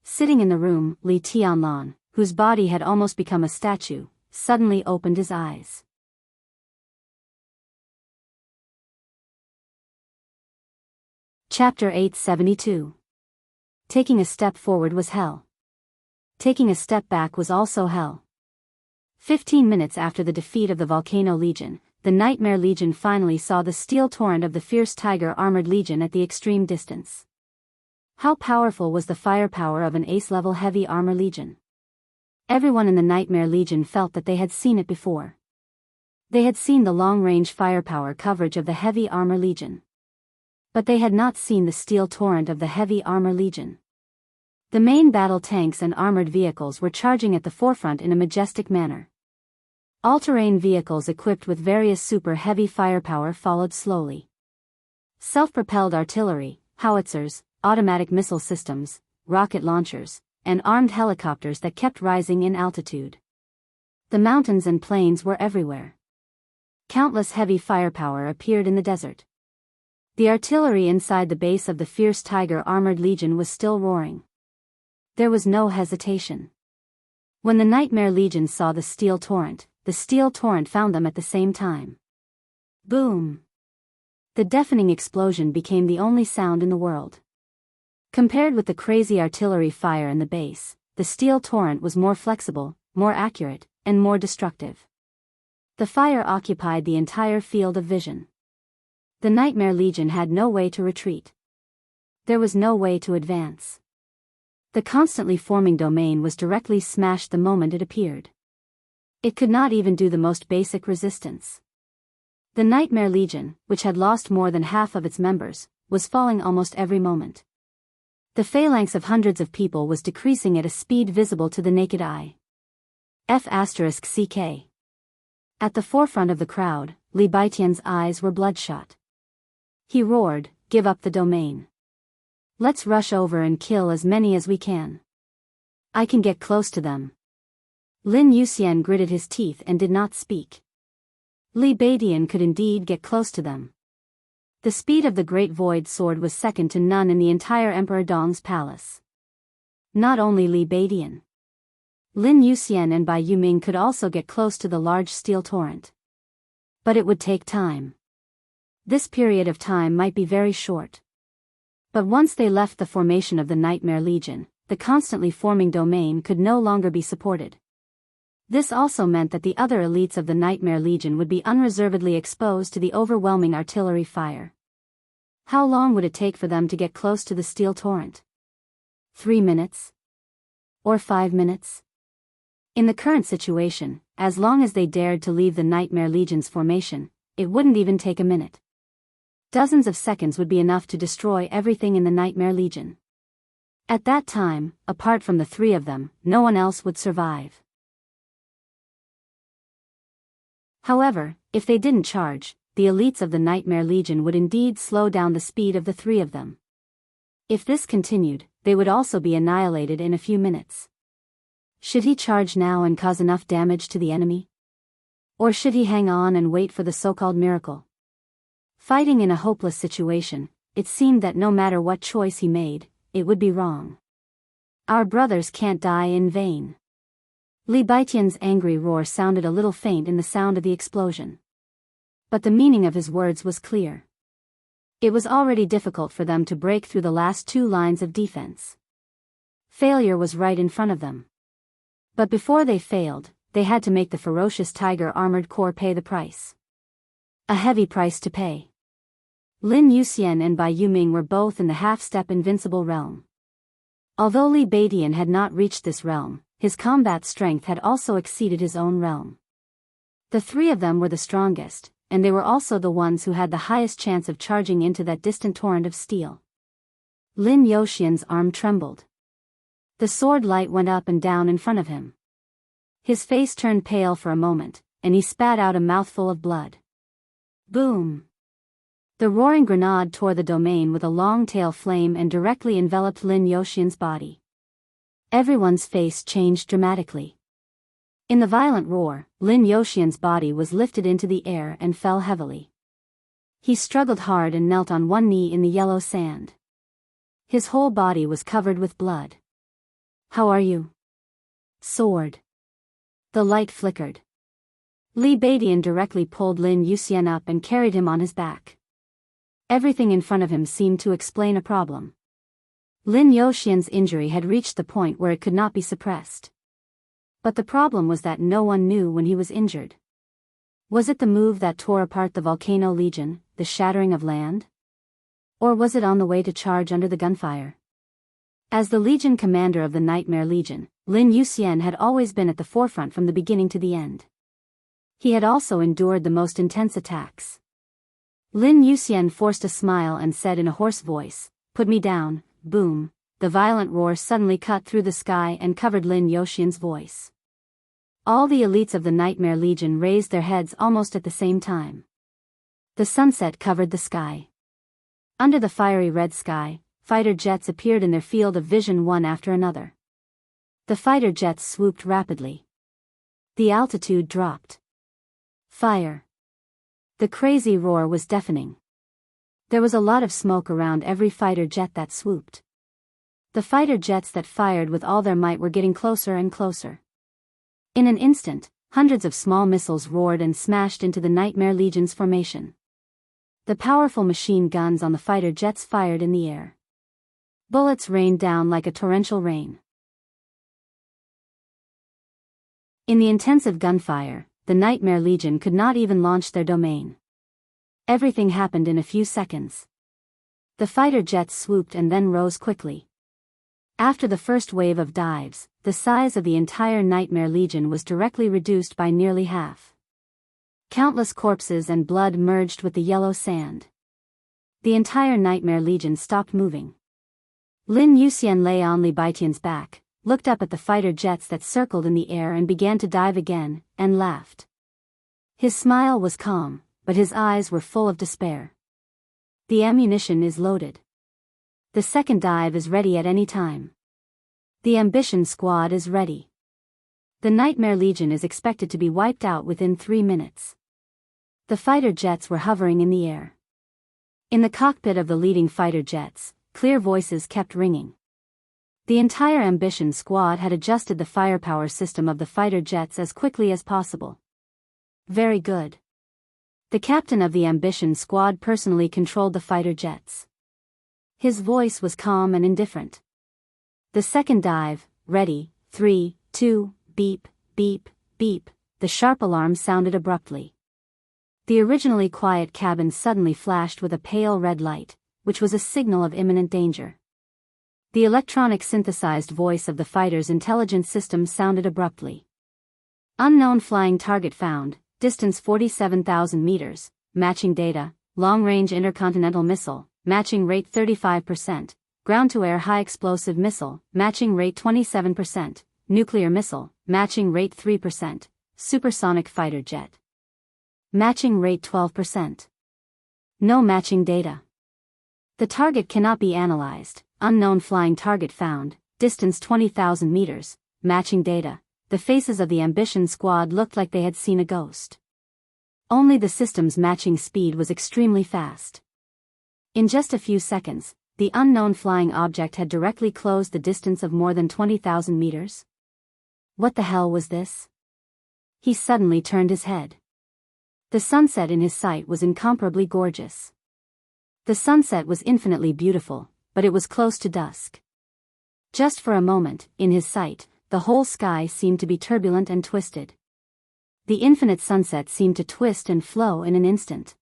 sitting in the room, Li Tianlan, whose body had almost become a statue, suddenly opened his eyes. Chapter 872. Taking a step forward was hell. Taking a step back was also hell. 15 minutes after the defeat of the Volcano Legion, the Nightmare Legion finally saw the steel torrent of the fierce Tiger Armored Legion at the extreme distance. How powerful was the firepower of an ace-level heavy armor legion? Everyone in the Nightmare Legion felt that they had seen it before. They had seen the long-range firepower coverage of the heavy armor legion. But they had not seen the steel torrent of the heavy armor legion. The main battle tanks and armored vehicles were charging at the forefront in a majestic manner. All-terrain vehicles equipped with various super-heavy firepower followed slowly. Self-propelled artillery, howitzers, automatic missile systems, rocket launchers, and armed helicopters that kept rising in altitude. The mountains and plains were everywhere. Countless heavy firepower appeared in the desert. The artillery inside the base of the fierce Tiger Armored Legion was still roaring. There was no hesitation. When the Nightmare Legion saw the steel torrent found them at the same time. Boom! The deafening explosion became the only sound in the world. Compared with the crazy artillery fire in the base, the steel torrent was more flexible, more accurate, and more destructive. The fire occupied the entire field of vision. The Nightmare Legion had no way to retreat. There was no way to advance. The constantly forming domain was directly smashed the moment it appeared. It could not even do the most basic resistance. The Nightmare Legion, which had lost more than half of its members, was falling almost every moment. The phalanx of hundreds of people was decreasing at a speed visible to the naked eye. F***CK. At the forefront of the crowd, Li Baitian's eyes were bloodshot. He roared, "Give up the domain. Let's rush over and kill as many as we can. I can get close to them." Lin Yuxian gritted his teeth and did not speak. Li Beidian could indeed get close to them. The speed of the Great Void Sword was second to none in the entire Emperor Dong's palace. Not only Li Beidian, Lin Yuxian and Bai Yuming could also get close to the large steel torrent. But it would take time. This period of time might be very short. But once they left the formation of the Nightmare Legion, the constantly forming domain could no longer be supported. This also meant that the other elites of the Nightmare Legion would be unreservedly exposed to the overwhelming artillery fire. How long would it take for them to get close to the steel torrent? 3 minutes? Or 5 minutes? In the current situation, as long as they dared to leave the Nightmare Legion's formation, it wouldn't even take a minute. Dozens of seconds would be enough to destroy everything in the Nightmare Legion. At that time, apart from the three of them, no one else would survive. However, if they didn't charge, the elites of the Nightmare Legion would indeed slow down the speed of the three of them. If this continued, they would also be annihilated in a few minutes. Should he charge now and cause enough damage to the enemy? Or should he hang on and wait for the so-called miracle? Fighting in a hopeless situation, it seemed that no matter what choice he made, it would be wrong. Our brothers can't die in vain. Li Baitian's angry roar sounded a little faint in the sound of the explosion. But the meaning of his words was clear. It was already difficult for them to break through the last two lines of defense. Failure was right in front of them. But before they failed, they had to make the ferocious Tiger Armored Corps pay the price. A heavy price to pay. Lin Yuxian and Bai Yuming were both in the half-step invincible realm. Although Li Beidian had not reached this realm, his combat strength had also exceeded his own realm. The three of them were the strongest, and they were also the ones who had the highest chance of charging into that distant torrent of steel. Lin Yuxian's arm trembled. The sword light went up and down in front of him. His face turned pale for a moment, and he spat out a mouthful of blood. Boom! The roaring grenade tore the domain with a long tail flame and directly enveloped Lin Yuxian's body. Everyone's face changed dramatically. In the violent roar, Lin Yuxian's body was lifted into the air and fell heavily. He struggled hard and knelt on one knee in the yellow sand. His whole body was covered with blood. How are you? Sword. The light flickered. Li Beidian directly pulled Lin Yuxian up and carried him on his back. Everything in front of him seemed to explain a problem. Lin Yuxian's injury had reached the point where it could not be suppressed. But the problem was that no one knew when he was injured. Was it the move that tore apart the Volcano Legion, the shattering of land? Or was it on the way to charge under the gunfire? As the Legion commander of the Nightmare Legion, Lin Yuxian had always been at the forefront from the beginning to the end. He had also endured the most intense attacks. Lin Yuxian forced a smile and said in a hoarse voice, "Put me down." Boom! The violent roar suddenly cut through the sky and covered Lin Yuxian's voice. All the elites of the Nightmare Legion raised their heads almost at the same time. The sunset covered the sky. Under the fiery red sky, fighter jets appeared in their field of vision one after another. The fighter jets swooped rapidly. The altitude dropped. Fire. The crazy roar was deafening. There was a lot of smoke around every fighter jet that swooped. The fighter jets that fired with all their might were getting closer and closer. In an instant, hundreds of small missiles roared and smashed into the Nightmare Legion's formation. The powerful machine guns on the fighter jets fired in the air. Bullets rained down like a torrential rain. In the intensive gunfire, the Nightmare Legion could not even launch their domain. Everything happened in a few seconds. The fighter jets swooped and then rose quickly. After the first wave of dives, the size of the entire Nightmare Legion was directly reduced by nearly half. Countless corpses and blood merged with the yellow sand. The entire Nightmare Legion stopped moving. Lin Yuxian lay on Li Baitian's back, looked up at the fighter jets that circled in the air and began to dive again, and laughed. His smile was calm, but his eyes were full of despair. The ammunition is loaded. The second dive is ready at any time. The Ambition Squad is ready. The Nightmare Legion is expected to be wiped out within 3 minutes. The fighter jets were hovering in the air. In the cockpit of the leading fighter jets, clear voices kept ringing. The entire Ambition squad had adjusted the firepower system of the fighter jets as quickly as possible. Very good. The captain of the Ambition squad personally controlled the fighter jets. His voice was calm and indifferent. The second dive, ready, 3, 2, beep, beep, beep, the sharp alarm sounded abruptly. The originally quiet cabin suddenly flashed with a pale red light, which was a signal of imminent danger. The electronic synthesized voice of the fighter's intelligence system sounded abruptly. Unknown flying target found, distance 47,000 meters, matching data, long-range intercontinental missile, matching rate 35%, ground-to-air high-explosive missile, matching rate 27%, nuclear missile, matching rate 3%, supersonic fighter jet. Matching rate 12%. No matching data. The target cannot be analyzed. Unknown flying target found, distance 20,000 meters, matching data. The faces of the Ambition squad looked like they had seen a ghost. Only the system's matching speed was extremely fast. In just a few seconds, the unknown flying object had directly closed the distance of more than 20,000 meters. What the hell was this? He suddenly turned his head. The sunset in his sight was incomparably gorgeous. The sunset was infinitely beautiful, but it was close to dusk. Just for a moment, in his sight, the whole sky seemed to be turbulent and twisted. The infinite sunset seemed to twist and flow in an instant.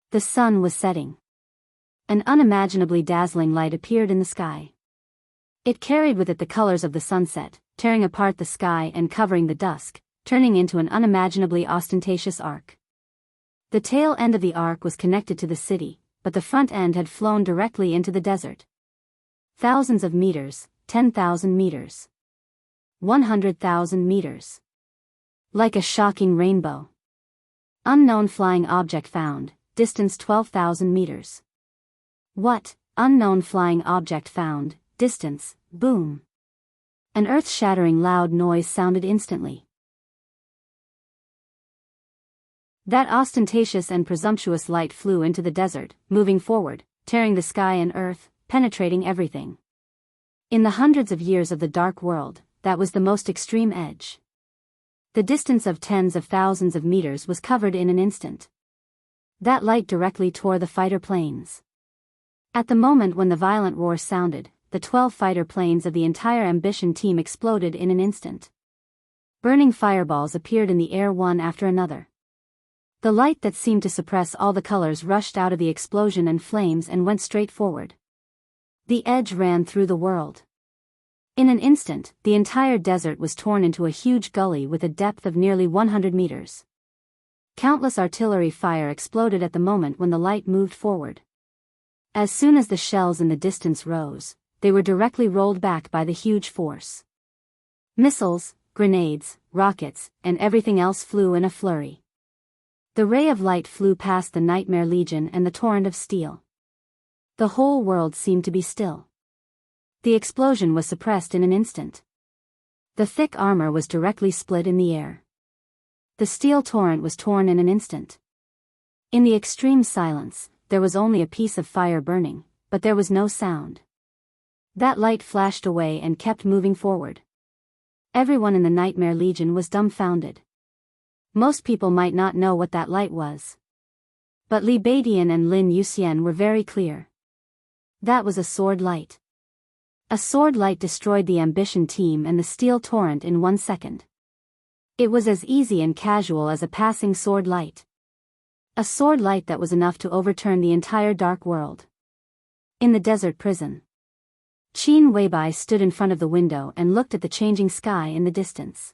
The sun was setting. An unimaginably dazzling light appeared in the sky. It carried with it the colors of the sunset, tearing apart the sky and covering the dusk, turning into an unimaginably ostentatious arc. The tail end of the arc was connected to the city, but the front end had flown directly into the desert. Thousands of meters, 10,000 meters. 100,000 meters. Like a shocking rainbow. Unknown flying object found, distance 12,000 meters. What? Unknown flying object found, distance, boom. An earth-shattering loud noise sounded instantly. That ostentatious and presumptuous light flew into the desert, moving forward, tearing the sky and earth, penetrating everything. In the hundreds of years of the dark world, that was the most extreme edge. The distance of tens of thousands of meters was covered in an instant. That light directly tore the fighter planes. At the moment when the violent roar sounded, the 12 fighter planes of the entire Ambition team exploded in an instant. Burning fireballs appeared in the air one after another. The light that seemed to suppress all the colors rushed out of the explosion and flames and went straight forward. The edge ran through the world. In an instant, the entire desert was torn into a huge gully with a depth of nearly 100 meters. Countless artillery fire exploded at the moment when the light moved forward. As soon as the shells in the distance rose, they were directly rolled back by the huge force. Missiles, grenades, rockets, and everything else flew in a flurry. The ray of light flew past the Nightmare Legion and the torrent of steel. The whole world seemed to be still. The explosion was suppressed in an instant. The thick armor was directly split in the air. The steel torrent was torn in an instant. In the extreme silence, there was only a piece of fire burning, but there was no sound. That light flashed away and kept moving forward. Everyone in the Nightmare Legion was dumbfounded. Most people might not know what that light was. But Li Beidian and Lin Yuxian were very clear. That was a sword light. A sword light destroyed the Ambition team and the steel torrent in 1 second. It was as easy and casual as a passing sword light. A sword light that was enough to overturn the entire dark world. In the desert prison, Qin Weibai stood in front of the window and looked at the changing sky in the distance.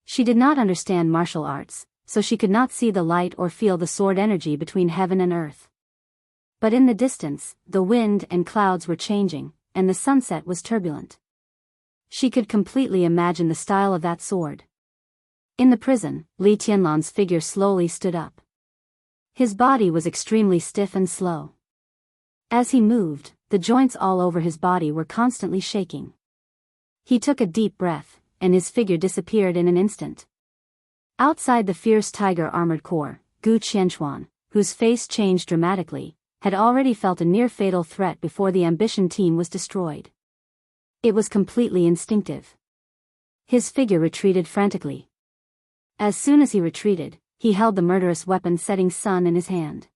She did not understand martial arts, so she could not see the light or feel the sword energy between heaven and earth. But in the distance, the wind and clouds were changing, and the sunset was turbulent. She could completely imagine the style of that sword. In the prison, Li Tianlan's figure slowly stood up. His body was extremely stiff and slow. As he moved, the joints all over his body were constantly shaking. He took a deep breath, and his figure disappeared in an instant. Outside the fierce tiger armored core, Gu Qianxuan, whose face changed dramatically, had already felt a near-fatal threat before the ambition team was destroyed. It was completely instinctive. His figure retreated frantically. As soon as he retreated, he held the murderous weapon-setting sun in his hand.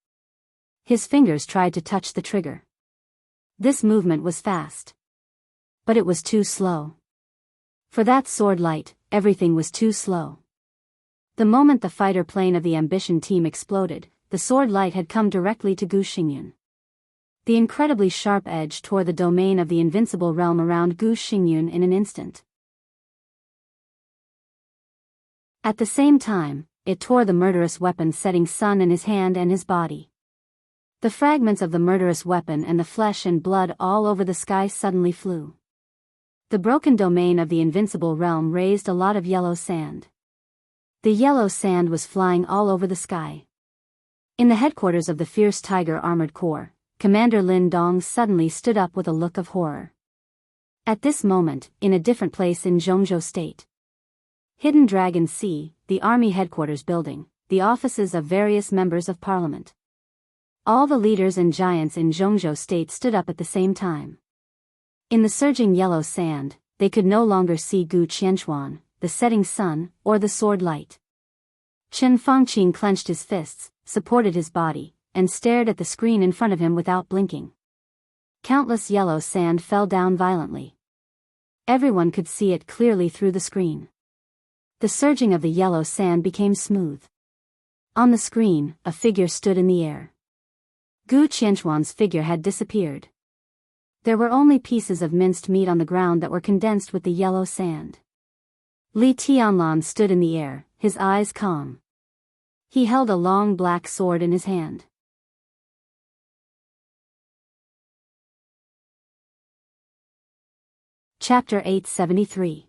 His fingers tried to touch the trigger. This movement was fast. But it was too slow. For that sword light, everything was too slow. The moment the fighter plane of the ambition team exploded, the sword light had come directly to Gu Xingyun. The incredibly sharp edge tore the domain of the invincible realm around Gu Xingyun in an instant. At the same time, it tore the murderous weapon-setting sun in his hand and his body. The fragments of the murderous weapon and the flesh and blood all over the sky suddenly flew. The broken domain of the invincible realm raised a lot of yellow sand. The yellow sand was flying all over the sky. In the headquarters of the fierce Tiger Armored Corps, Commander Lin Dong suddenly stood up with a look of horror. At this moment, in a different place in Jianghu State, Hidden Dragon Sea, the army headquarters building, the offices of various members of parliament. All the leaders and giants in Jianghu State stood up at the same time. In the surging yellow sand, they could no longer see Gu Qianxuan, the setting sun, or the sword light. Chen Fangqing clenched his fists, supported his body, and stared at the screen in front of him without blinking. Countless yellow sand fell down violently. Everyone could see it clearly through the screen. The surging of the yellow sand became smooth. On the screen, a figure stood in the air. Gu Qianxuan's figure had disappeared. There were only pieces of minced meat on the ground that were condensed with the yellow sand. Li Tianlan stood in the air, his eyes calm. He held a long black sword in his hand. Chapter 873.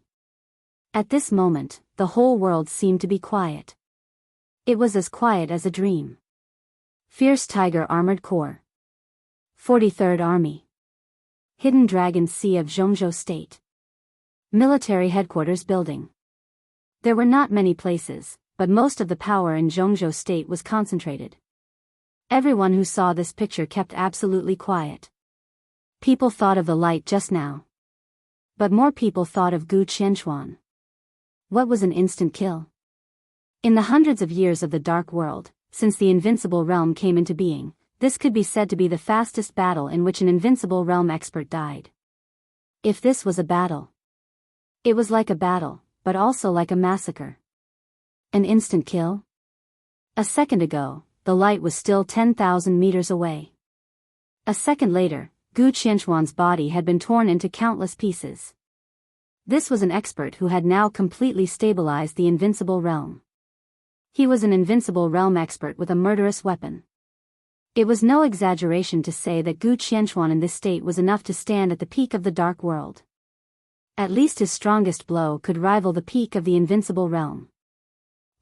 At this moment, the whole world seemed to be quiet. It was as quiet as a dream. Fierce Tiger Armored Corps. 43rd Army. Hidden Dragon Sea of Jianghu State. Military Headquarters Building. There were not many places, but most of the power in Jianghu State was concentrated. Everyone who saw this picture kept absolutely quiet. People thought of the light just now. But more people thought of Gu Qianxuan. What was an instant kill? In the hundreds of years of the Dark World, since the Invincible Realm came into being, this could be said to be the fastest battle in which an Invincible Realm expert died. If this was a battle, it was like a battle, but also like a massacre. An instant kill? A second ago, the light was still 10,000 meters away. A second later, Gu Qianxuan's body had been torn into countless pieces. This was an expert who had now completely stabilized the Invincible Realm. He was an Invincible Realm expert with a murderous weapon. It was no exaggeration to say that Gu Qianxuan in this state was enough to stand at the peak of the Dark World. At least his strongest blow could rival the peak of the Invincible Realm.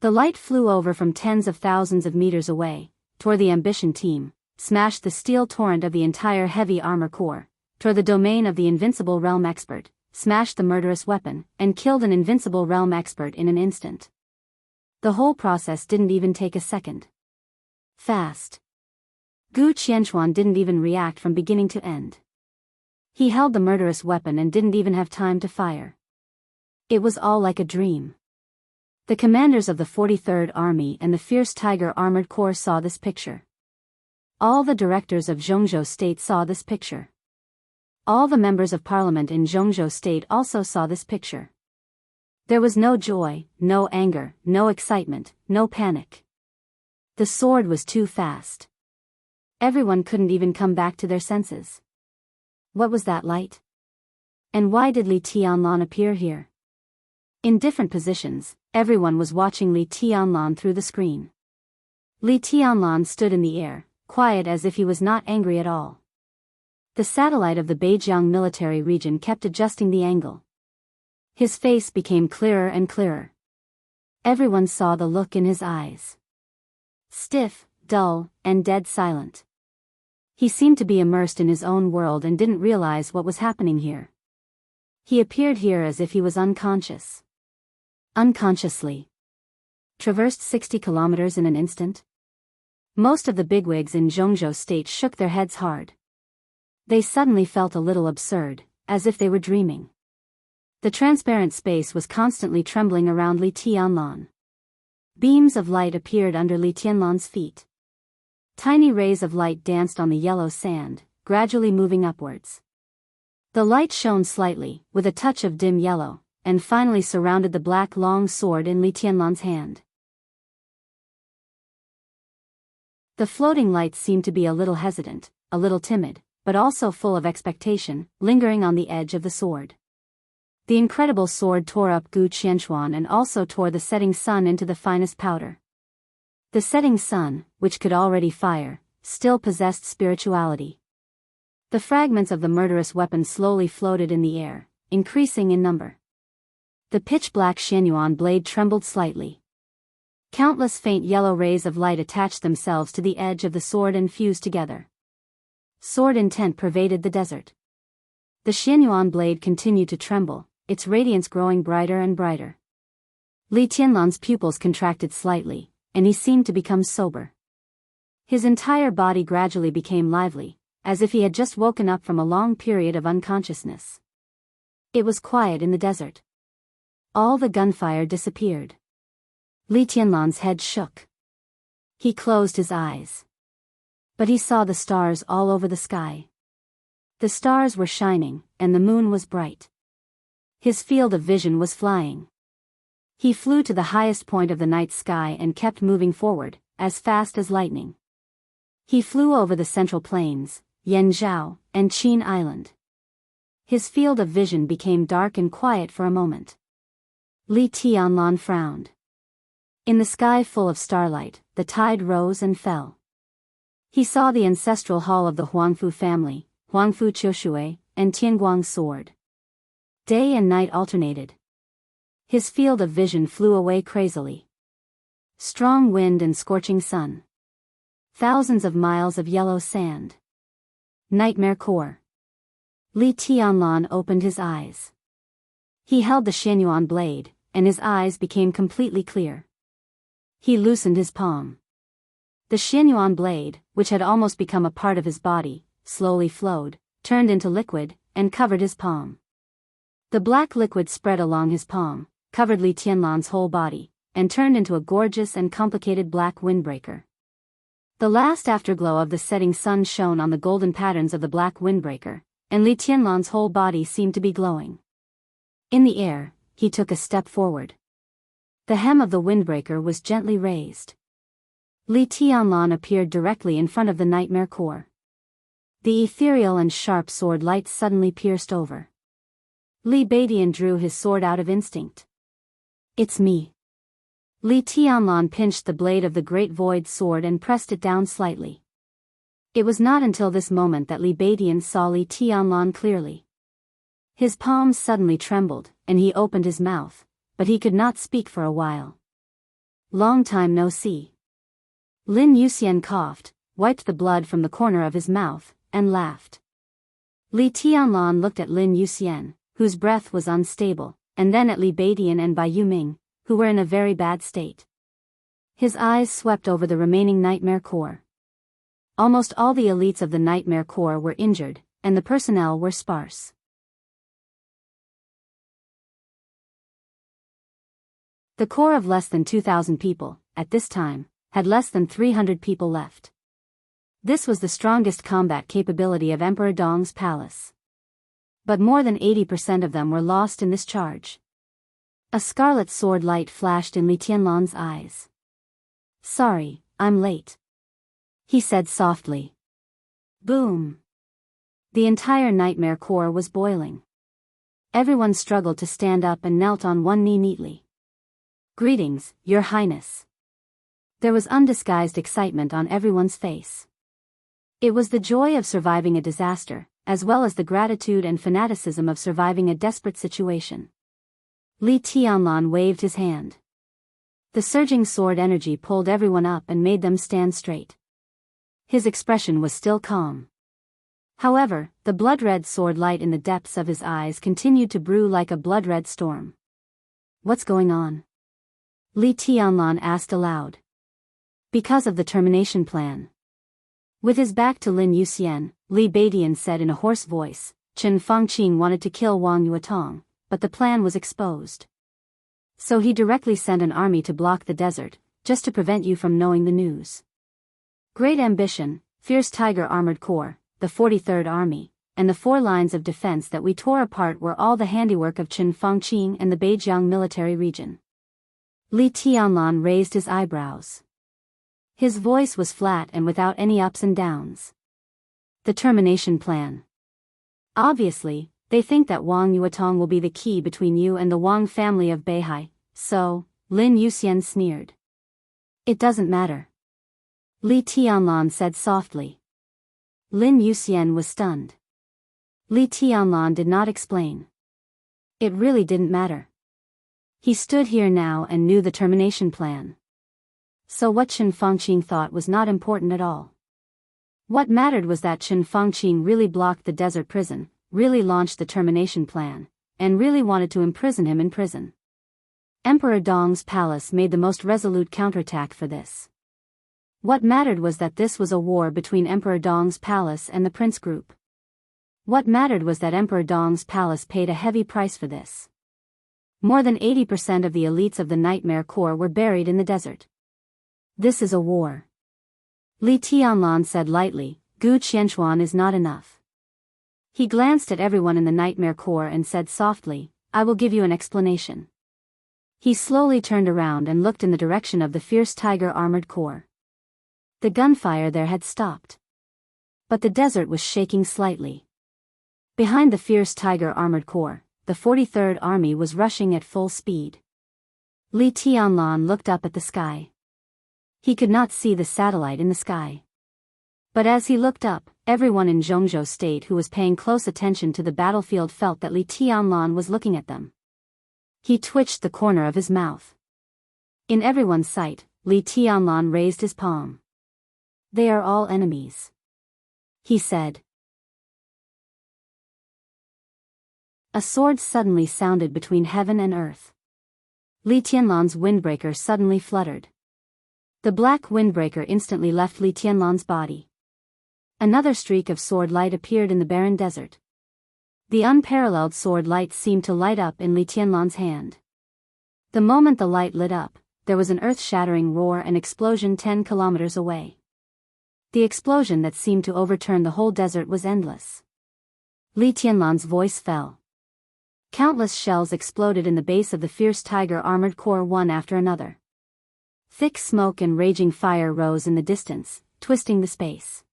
The light flew over from tens of thousands of meters away, tore the ambition team, smashed the steel torrent of the entire heavy armor corps, tore the domain of the Invincible Realm expert, smashed the murderous weapon, and killed an Invincible Realm expert in an instant. The whole process didn't even take a second. Fast. Gu Qianxuan didn't even react from beginning to end. He held the murderous weapon and didn't even have time to fire. It was all like a dream. The commanders of the 43rd Army and the fierce Tiger Armored Corps saw this picture. All the directors of Jianghu State saw this picture. All the members of parliament in Jianghu State also saw this picture. There was no joy, no anger, no excitement, no panic. The sword was too fast. Everyone couldn't even come back to their senses. What was that light? And why did Li Tianlan appear here? In different positions, everyone was watching Li Tianlan through the screen. Li Tianlan stood in the air, quiet as if he was not angry at all. The satellite of the Beijiang military region kept adjusting the angle. His face became clearer and clearer. Everyone saw the look in his eyes. Stiff, dull, and dead silent. He seemed to be immersed in his own world and didn't realize what was happening here. He appeared here as if he was unconscious. Unconsciously. Traversed 60 kilometers in an instant? Most of the bigwigs in Jianghu state shook their heads hard. They suddenly felt a little absurd, as if they were dreaming. The transparent space was constantly trembling around Li Tianlan. Beams of light appeared under Li Tianlan's feet. Tiny rays of light danced on the yellow sand, gradually moving upwards. The light shone slightly, with a touch of dim yellow, and finally surrounded the black long sword in Li Tianlan's hand. The floating light seemed to be a little hesitant, a little timid, but also full of expectation, lingering on the edge of the sword. The incredible sword tore up Gu Qianxuan and also tore the setting sun into the finest powder. The setting sun, which could already fire, still possessed spirituality. The fragments of the murderous weapon slowly floated in the air, increasing in number. The pitch-black Xianyuan blade trembled slightly. Countless faint yellow rays of light attached themselves to the edge of the sword and fused together. Sword intent pervaded the desert. The Xianyuan blade continued to tremble, its radiance growing brighter and brighter. Li Tianlan's pupils contracted slightly, and he seemed to become sober. His entire body gradually became lively, as if he had just woken up from a long period of unconsciousness. It was quiet in the desert. All the gunfire disappeared. Li Tianlan's head shook. He closed his eyes. But he saw the stars all over the sky. The stars were shining, and the moon was bright. His field of vision was flying. He flew to the highest point of the night sky and kept moving forward, as fast as lightning. He flew over the central plains, Yanzhou, and Qin Island. His field of vision became dark and quiet for a moment. Li Tianlan frowned. In the sky full of starlight, the tide rose and fell. He saw the ancestral hall of the Huangfu family, Huangfu Qiushui, and Tianguang's sword. Day and night alternated. His field of vision flew away crazily. Strong wind and scorching sun. Thousands of miles of yellow sand. Nightmare core. Li Tianlan opened his eyes. He held the Xianyuan blade, and his eyes became completely clear. He loosened his palm. The Xianyuan blade, which had almost become a part of his body, slowly flowed, turned into liquid, and covered his palm. The black liquid spread along his palm, covered Li Tianlan's whole body, and turned into a gorgeous and complicated black windbreaker. The last afterglow of the setting sun shone on the golden patterns of the black windbreaker, and Li Tianlan's whole body seemed to be glowing. In the air, he took a step forward. The hem of the windbreaker was gently raised. Li Tianlan appeared directly in front of the nightmare core. The ethereal and sharp sword light suddenly pierced over. Li Badian drew his sword out of instinct. "It's me." Li Tianlan pinched the blade of the great void sword and pressed it down slightly. It was not until this moment that Li Badian saw Li Tianlan clearly. His palms suddenly trembled, and he opened his mouth, but he could not speak for a while. "Long time no see." Lin Yuxian coughed, wiped the blood from the corner of his mouth, and laughed. Li Tianlan looked at Lin Yuxian, whose breath was unstable, and then at Li Badian and Bai Yuming, who were in a very bad state. His eyes swept over the remaining Nightmare Corps. Almost all the elites of the Nightmare Corps were injured, and the personnel were sparse. The corps of less than 2,000 people, at this time, had less than 300 people left. This was the strongest combat capability of Emperor Dong's palace. But more than 80% of them were lost in this charge. A scarlet sword light flashed in Li Tianlan's eyes. "Sorry, I'm late," he said softly. Boom! The entire Nightmare Corps was boiling. Everyone struggled to stand up and knelt on one knee neatly. "Greetings, Your Highness." There was undisguised excitement on everyone's face. It was the joy of surviving a disaster, as well as the gratitude and fanaticism of surviving a desperate situation. Li Tianlan waved his hand. The surging sword energy pulled everyone up and made them stand straight. His expression was still calm. However, the blood-red sword light in the depths of his eyes continued to brew like a blood-red storm. "What's going on?" Li Tianlan asked aloud. Because of the termination plan. With his back to Lin Yuxian, Li Beidian said in a hoarse voice, Chen Fangqing wanted to kill Wang Yuetong, but the plan was exposed. So he directly sent an army to block the desert, just to prevent you from knowing the news. Great ambition, fierce tiger armored corps, the 43rd Army, and the 4 lines of defense that we tore apart were all the handiwork of Chen Fangqing and the Beijiang military region. Li Tianlan raised his eyebrows. His voice was flat and without any ups and downs. The termination plan. Obviously, they think that Wang Yuetong will be the key between you and the Wang family of Beihai, so, Lin Yuxian sneered. It doesn't matter. Li Tianlan said softly. Lin Yuxian was stunned. Li Tianlan did not explain. It really didn't matter. He stood here now and knew the termination plan. So what Chen Fangqing thought was not important at all. What mattered was that Chen Fangqing really blocked the desert prison, really launched the termination plan, and really wanted to imprison him in prison. Emperor Dong's palace made the most resolute counterattack for this. What mattered was that this was a war between Emperor Dong's palace and the prince group. What mattered was that Emperor Dong's palace paid a heavy price for this. More than 80% of the elites of the Nightmare Corps were buried in the desert. This is a war. Li Tianlan said lightly, Gu Qianchuan is not enough. He glanced at everyone in the Nightmare Corps and said softly, I will give you an explanation. He slowly turned around and looked in the direction of the fierce tiger armored corps. The gunfire there had stopped. But the desert was shaking slightly. Behind the fierce tiger armored corps, the 43rd Army was rushing at full speed. Li Tianlan looked up at the sky. He could not see the satellite in the sky. But as he looked up, everyone in Zhongzhou State who was paying close attention to the battlefield felt that Li Tianlan was looking at them. He twitched the corner of his mouth. In everyone's sight, Li Tianlan raised his palm. They are all enemies. He said. A sword suddenly sounded between heaven and earth. Li Tianlan's windbreaker suddenly fluttered. The black windbreaker instantly left Li Tianlan's body. Another streak of sword light appeared in the barren desert. The unparalleled sword light seemed to light up in Li Tianlan's hand. The moment the light lit up, there was an earth-shattering roar and explosion 10 kilometers away. The explosion that seemed to overturn the whole desert was endless. Li Tianlan's voice fell. Countless shells exploded in the base of the fierce tiger armored corps one after another. Thick smoke and raging fire rose in the distance, twisting the space.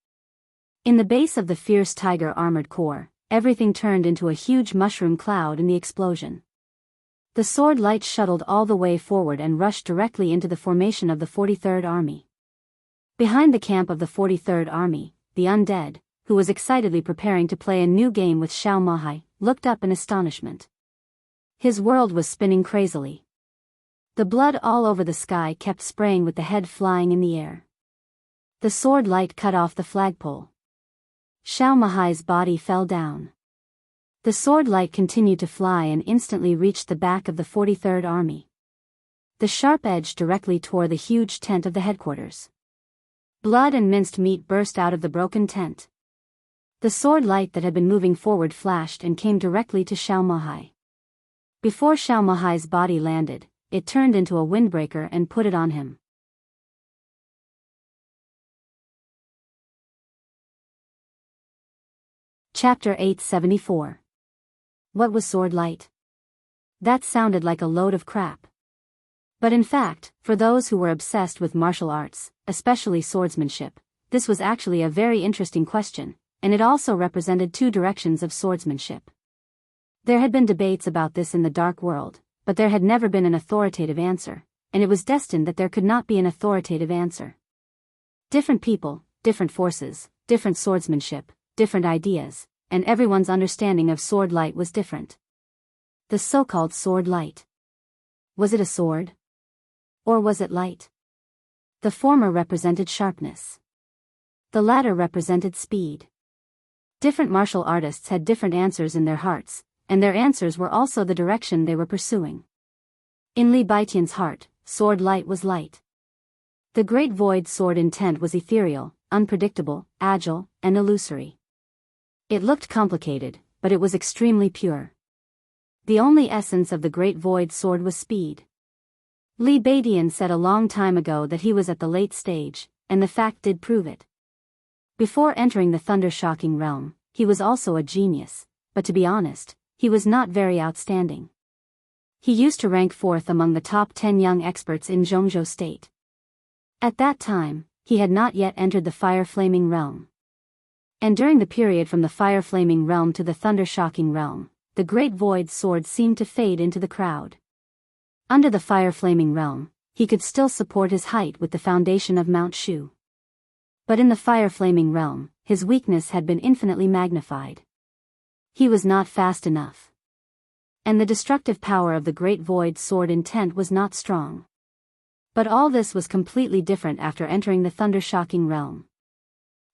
In the base of the fierce tiger armored corps, everything turned into a huge mushroom cloud in the explosion. The sword light shuttled all the way forward and rushed directly into the formation of the 43rd Army. Behind the camp of the 43rd Army, the undead, who was excitedly preparing to play a new game with Xiao Mahai, looked up in astonishment. His world was spinning crazily. The blood all over the sky kept spraying with the head flying in the air. The sword light cut off the flagpole. Xiao Mahai's body fell down. The sword light continued to fly and instantly reached the back of the 43rd Army. The sharp edge directly tore the huge tent of the headquarters. Blood and minced meat burst out of the broken tent. The sword light that had been moving forward flashed and came directly to Xiao Mahai. Before Xiao Mahai's body landed, it turned into a windbreaker and put it on him. Chapter 874. What was sword light? That sounded like a load of crap. But in fact, for those who were obsessed with martial arts, especially swordsmanship, this was actually a very interesting question, and it also represented 2 directions of swordsmanship. There had been debates about this in the dark world, but there had never been an authoritative answer, and it was destined that there could not be an authoritative answer. Different people, different forces, different swordsmanship, different ideas, and everyone's understanding of sword light was different. The so-called sword light. Was it a sword? Or was it light? The former represented sharpness. The latter represented speed. Different martial artists had different answers in their hearts, and their answers were also the direction they were pursuing. In Li Baitian's heart, sword light was light. The Great Void Sword intent was ethereal, unpredictable, agile, and illusory. It looked complicated, but it was extremely pure. The only essence of the Great Void Sword was speed. Li Beidian said a long time ago that he was at the late stage, and the fact did prove it. Before entering the thunder-shocking realm, he was also a genius, but to be honest, he was not very outstanding. He used to rank 4th among the top 10 young experts in Jianghu state. At that time, he had not yet entered the fire-flaming realm. And during the period from the fire-flaming realm to the thunder-shocking realm, the Great Void Sword seemed to fade into the crowd. Under the fire-flaming realm, he could still support his height with the foundation of Mount Shu. But in the fire-flaming realm, his weakness had been infinitely magnified. He was not fast enough. And the destructive power of the Great Void Sword intent was not strong. But all this was completely different after entering the thunder-shocking realm.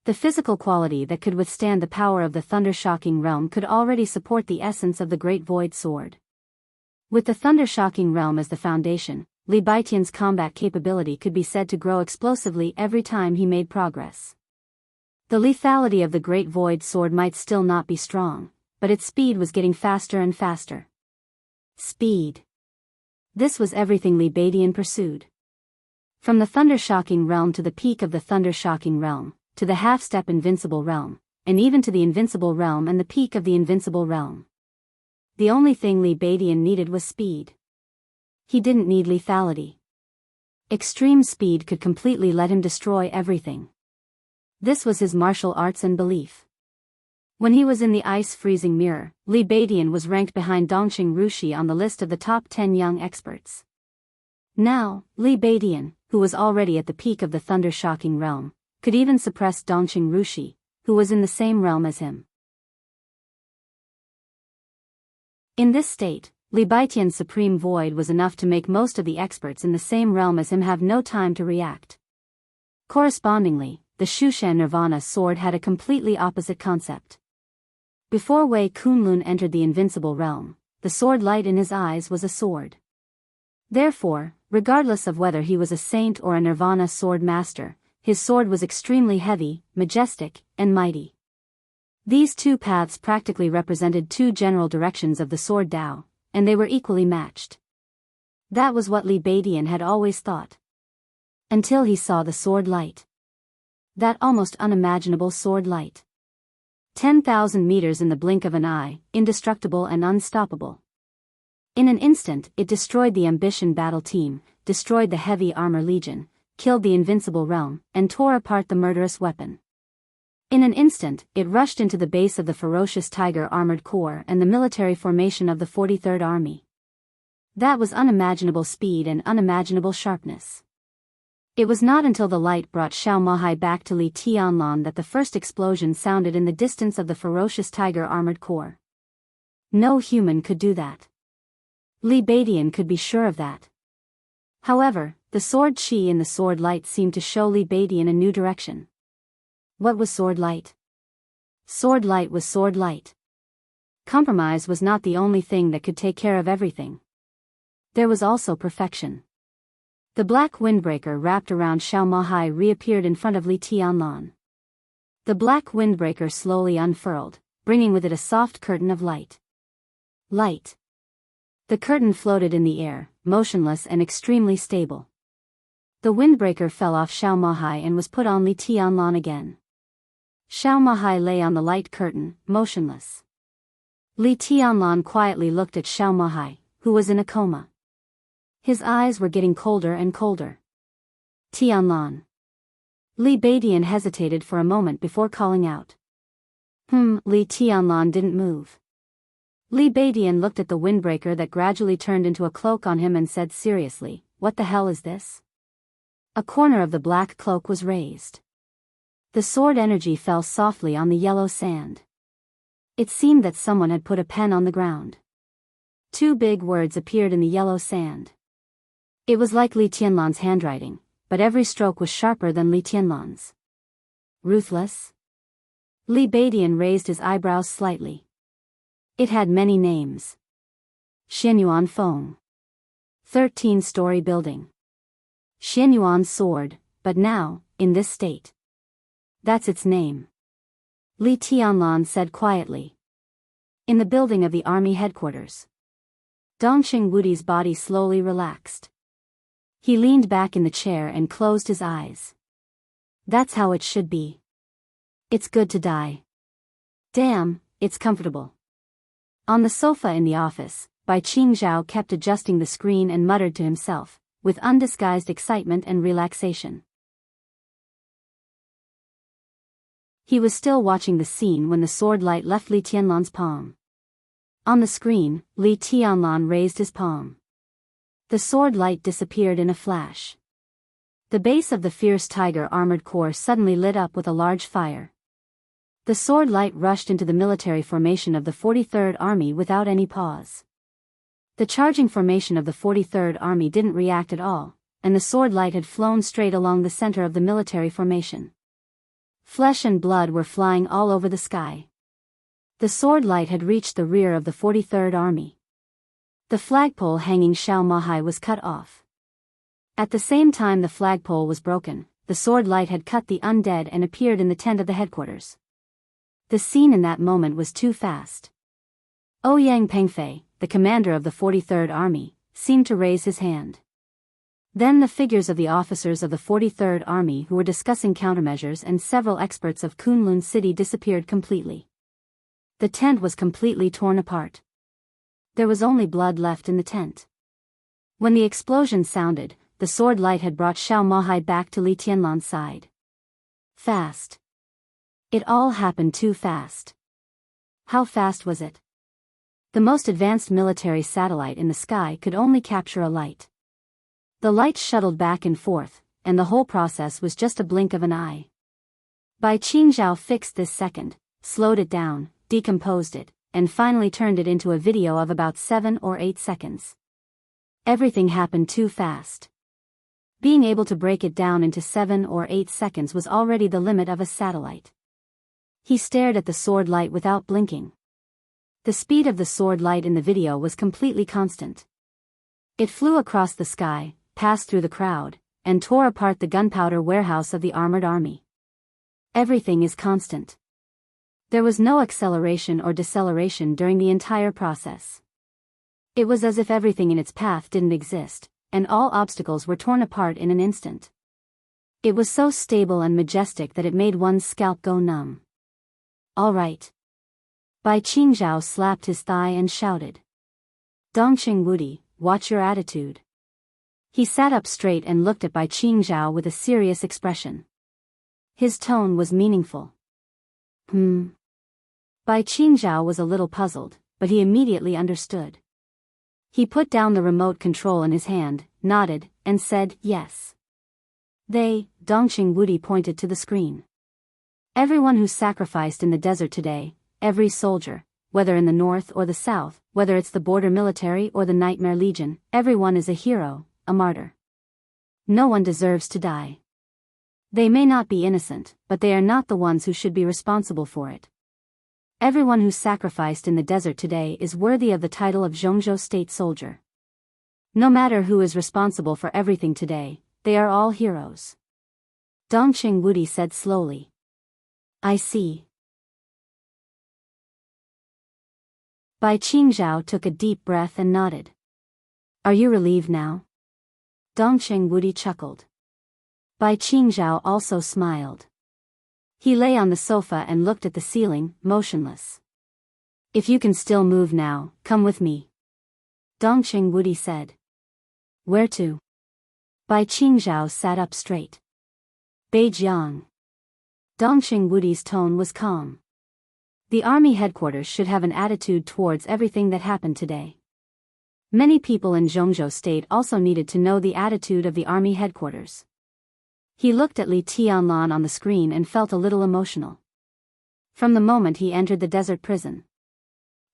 The physical quality that could withstand the power of the thunder-shocking realm could already support the essence of the Great Void Sword. With the thunder-shocking realm as the foundation, Li Beidian's combat capability could be said to grow explosively every time he made progress. The lethality of the Great Void Sword might still not be strong, but its speed was getting faster and faster. Speed. This was everything Li Beidian pursued. From the thunder-shocking realm to the peak of the thunder-shocking realm, to the half-step invincible realm, and even to the invincible realm and the peak of the invincible realm. The only thing Li Beidian needed was speed. He didn't need lethality. Extreme speed could completely let him destroy everything. This was his martial arts and belief. When he was in the ice-freezing mirror, Li Beidian was ranked behind Dongqing Rushi on the list of the top 10 young experts. Now, Li Beidian, who was already at the peak of the thunder-shocking realm, could even suppress Dongqing Rushi, who was in the same realm as him. In this state, Li Beidian's supreme void was enough to make most of the experts in the same realm as him have no time to react. Correspondingly, the Shushan Nirvana sword had a completely opposite concept. Before Wei Kunlun entered the invincible realm, the sword light in his eyes was a sword. Therefore, regardless of whether he was a saint or a Nirvana sword master, his sword was extremely heavy, majestic, and mighty. These two paths practically represented two general directions of the sword Dao, and they were equally matched. That was what Li Beidian had always thought. Until he saw the sword light. That almost unimaginable sword light. 10,000 meters in the blink of an eye, indestructible and unstoppable. In an instant, it destroyed the Ambition battle team, destroyed the Heavy Armor Legion, killed the Invincible Realm, and tore apart the murderous weapon. In an instant, it rushed into the base of the Ferocious Tiger Armored Corps and the military formation of the 43rd Army. That was unimaginable speed and unimaginable sharpness. It was not until the light brought Xiao Mahai back to Li Tianlan that the first explosion sounded in the distance of the Ferocious Tiger Armored Corps. No human could do that. Li Beidian could be sure of that. However, the sword chi and the sword light seemed to show Li Beidian a new direction. What was sword light? Sword light was sword light. Compromise was not the only thing that could take care of everything. There was also perfection. The black windbreaker wrapped around Xiao Mahai reappeared in front of Li Tianlan. The black windbreaker slowly unfurled, bringing with it a soft curtain of light. Light. The curtain floated in the air, motionless and extremely stable. The windbreaker fell off Xiao Mahai and was put on Li Tianlan again. Xiao Mahai lay on the light curtain, motionless. Li Tianlan quietly looked at Xiao Mahai, who was in a coma. His eyes were getting colder and colder. Tianlan. Li Beidian hesitated for a moment before calling out. Li Tianlan didn't move. Li Beidian looked at the windbreaker that gradually turned into a cloak on him and said seriously, "What the hell is this?" A corner of the black cloak was raised. The sword energy fell softly on the yellow sand. It seemed that someone had put a pen on the ground. Two big words appeared in the yellow sand. It was like Li Tianlan's handwriting, but every stroke was sharper than Li Tianlan's. Ruthless? Li Beidian raised his eyebrows slightly. It had many names. Xianyuan Feng. 13-story building. Xianyuan sword, but now, in this state. That's its name. Li Tianlan said quietly. In the building of the army headquarters. Dongqing Wudi's body slowly relaxed. He leaned back in the chair and closed his eyes. That's how it should be. It's good to die. Damn, it's comfortable. On the sofa in the office, Bai Qingzhao kept adjusting the screen and muttered to himself, with undisguised excitement and relaxation. He was still watching the scene when the sword light left Li Tianlan's palm. On the screen, Li Tianlan raised his palm. The sword light disappeared in a flash. The base of the fierce tiger armored core suddenly lit up with a large fire. The sword light rushed into the military formation of the 43rd Army without any pause. The charging formation of the 43rd Army didn't react at all, and the sword light had flown straight along the center of the military formation. Flesh and blood were flying all over the sky. The sword light had reached the rear of the 43rd Army. The flagpole hanging Xiao Mahai was cut off. At the same time the flagpole was broken, the sword light had cut the undead and appeared in the tent of the headquarters. The scene in that moment was too fast. Ouyang Pengfei, the commander of the 43rd Army, seemed to raise his hand. Then the figures of the officers of the 43rd Army who were discussing countermeasures and several experts of Kunlun City disappeared completely. The tent was completely torn apart. There was only blood left in the tent. When the explosion sounded, the sword light had brought Xiao Mahai back to Li Tianlan's side. Fast. It all happened too fast. How fast was it? The most advanced military satellite in the sky could only capture a light. The light shuttled back and forth, and the whole process was just a blink of an eye. Bai Qingzhao fixed this second, slowed it down, decomposed it, and finally turned it into a video of about 7 or 8 seconds. Everything happened too fast. Being able to break it down into 7 or 8 seconds was already the limit of a satellite. He stared at the sword light without blinking. The speed of the sword light in the video was completely constant. It flew across the sky, passed through the crowd, and tore apart the gunpowder warehouse of the armored army. Everything is constant. There was no acceleration or deceleration during the entire process. It was as if everything in its path didn't exist, and all obstacles were torn apart in an instant. It was so stable and majestic that it made one's scalp go numb. All right. Bai Qingzhao slapped his thigh and shouted. Dongqing Wudi, watch your attitude. He sat up straight and looked at Bai Qingzhao with a serious expression. His tone was meaningful. Bai Qingzhao was a little puzzled, but he immediately understood. He put down the remote control in his hand, nodded, and said, yes. Dongqing Wudi pointed to the screen. Everyone who sacrificed in the desert today, every soldier, whether in the north or the south, whether it's the border military or the Nightmare Legion, everyone is a hero, a martyr. No one deserves to die. They may not be innocent, but they are not the ones who should be responsible for it. Everyone who sacrificed in the desert today is worthy of the title of Jianghu State Soldier. No matter who is responsible for everything today, they are all heroes. Dongqing Wudi said slowly. I see. Bai Qingzhao took a deep breath and nodded. Are you relieved now? Dongqing Wudi chuckled. Bai Qingzhao also smiled. He lay on the sofa and looked at the ceiling, motionless. If you can still move now, come with me. Dongqing Wudi said. Where to? Bai Qingzhao sat up straight. Beijiang. Dongqing Wudi's tone was calm. The army headquarters should have an attitude towards everything that happened today. Many people in Jianghu State also needed to know the attitude of the army headquarters. He looked at Li Tianlan on the screen and felt a little emotional. From the moment he entered the desert prison,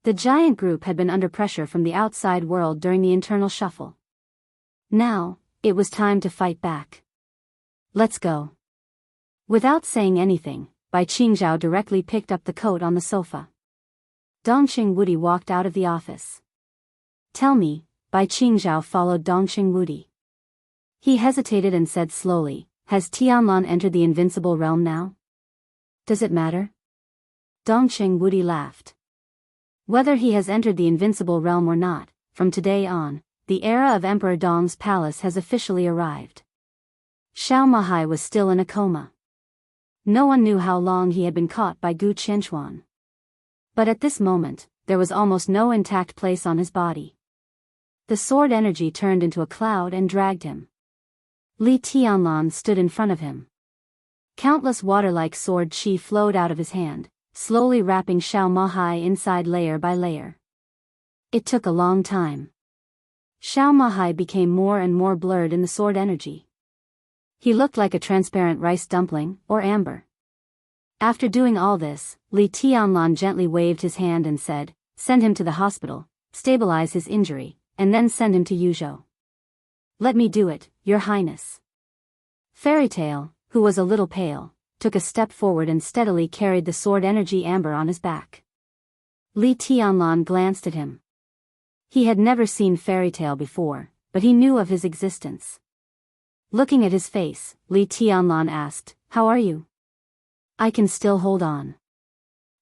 the giant group had been under pressure from the outside world during the internal shuffle. Now, it was time to fight back. Let's go. Without saying anything, Bai Qingzhao directly picked up the coat on the sofa. Dongqing Wudi walked out of the office. Tell me, Bai Qingzhao followed Dongqing Wudi. He hesitated and said slowly, Has Tianlan entered the invincible realm now? Does it matter? Dongqing Wudi laughed. Whether he has entered the invincible realm or not, from today on, the era of Emperor Dong's palace has officially arrived. Xiao Mahai was still in a coma. No one knew how long he had been caught by Gu Qianchuan. But at this moment, there was almost no intact place on his body. The sword energy turned into a cloud and dragged him. Li Tianlan stood in front of him. Countless water-like sword chi flowed out of his hand, slowly wrapping Xiao Mahai inside layer by layer. It took a long time. Xiao Mahai became more and more blurred in the sword energy. He looked like a transparent rice dumpling, or amber. After doing all this, Li Tianlan gently waved his hand and said, "Send him to the hospital, stabilize his injury, and then send him to Yuzhou." "Let me do it, Your Highness." Fairytale, who was a little pale, took a step forward and steadily carried the sword energy amber on his back. Li Tianlan glanced at him. He had never seen Fairytale before, but he knew of his existence. Looking at his face, Li Tianlan asked, "How are you?" "I can still hold on.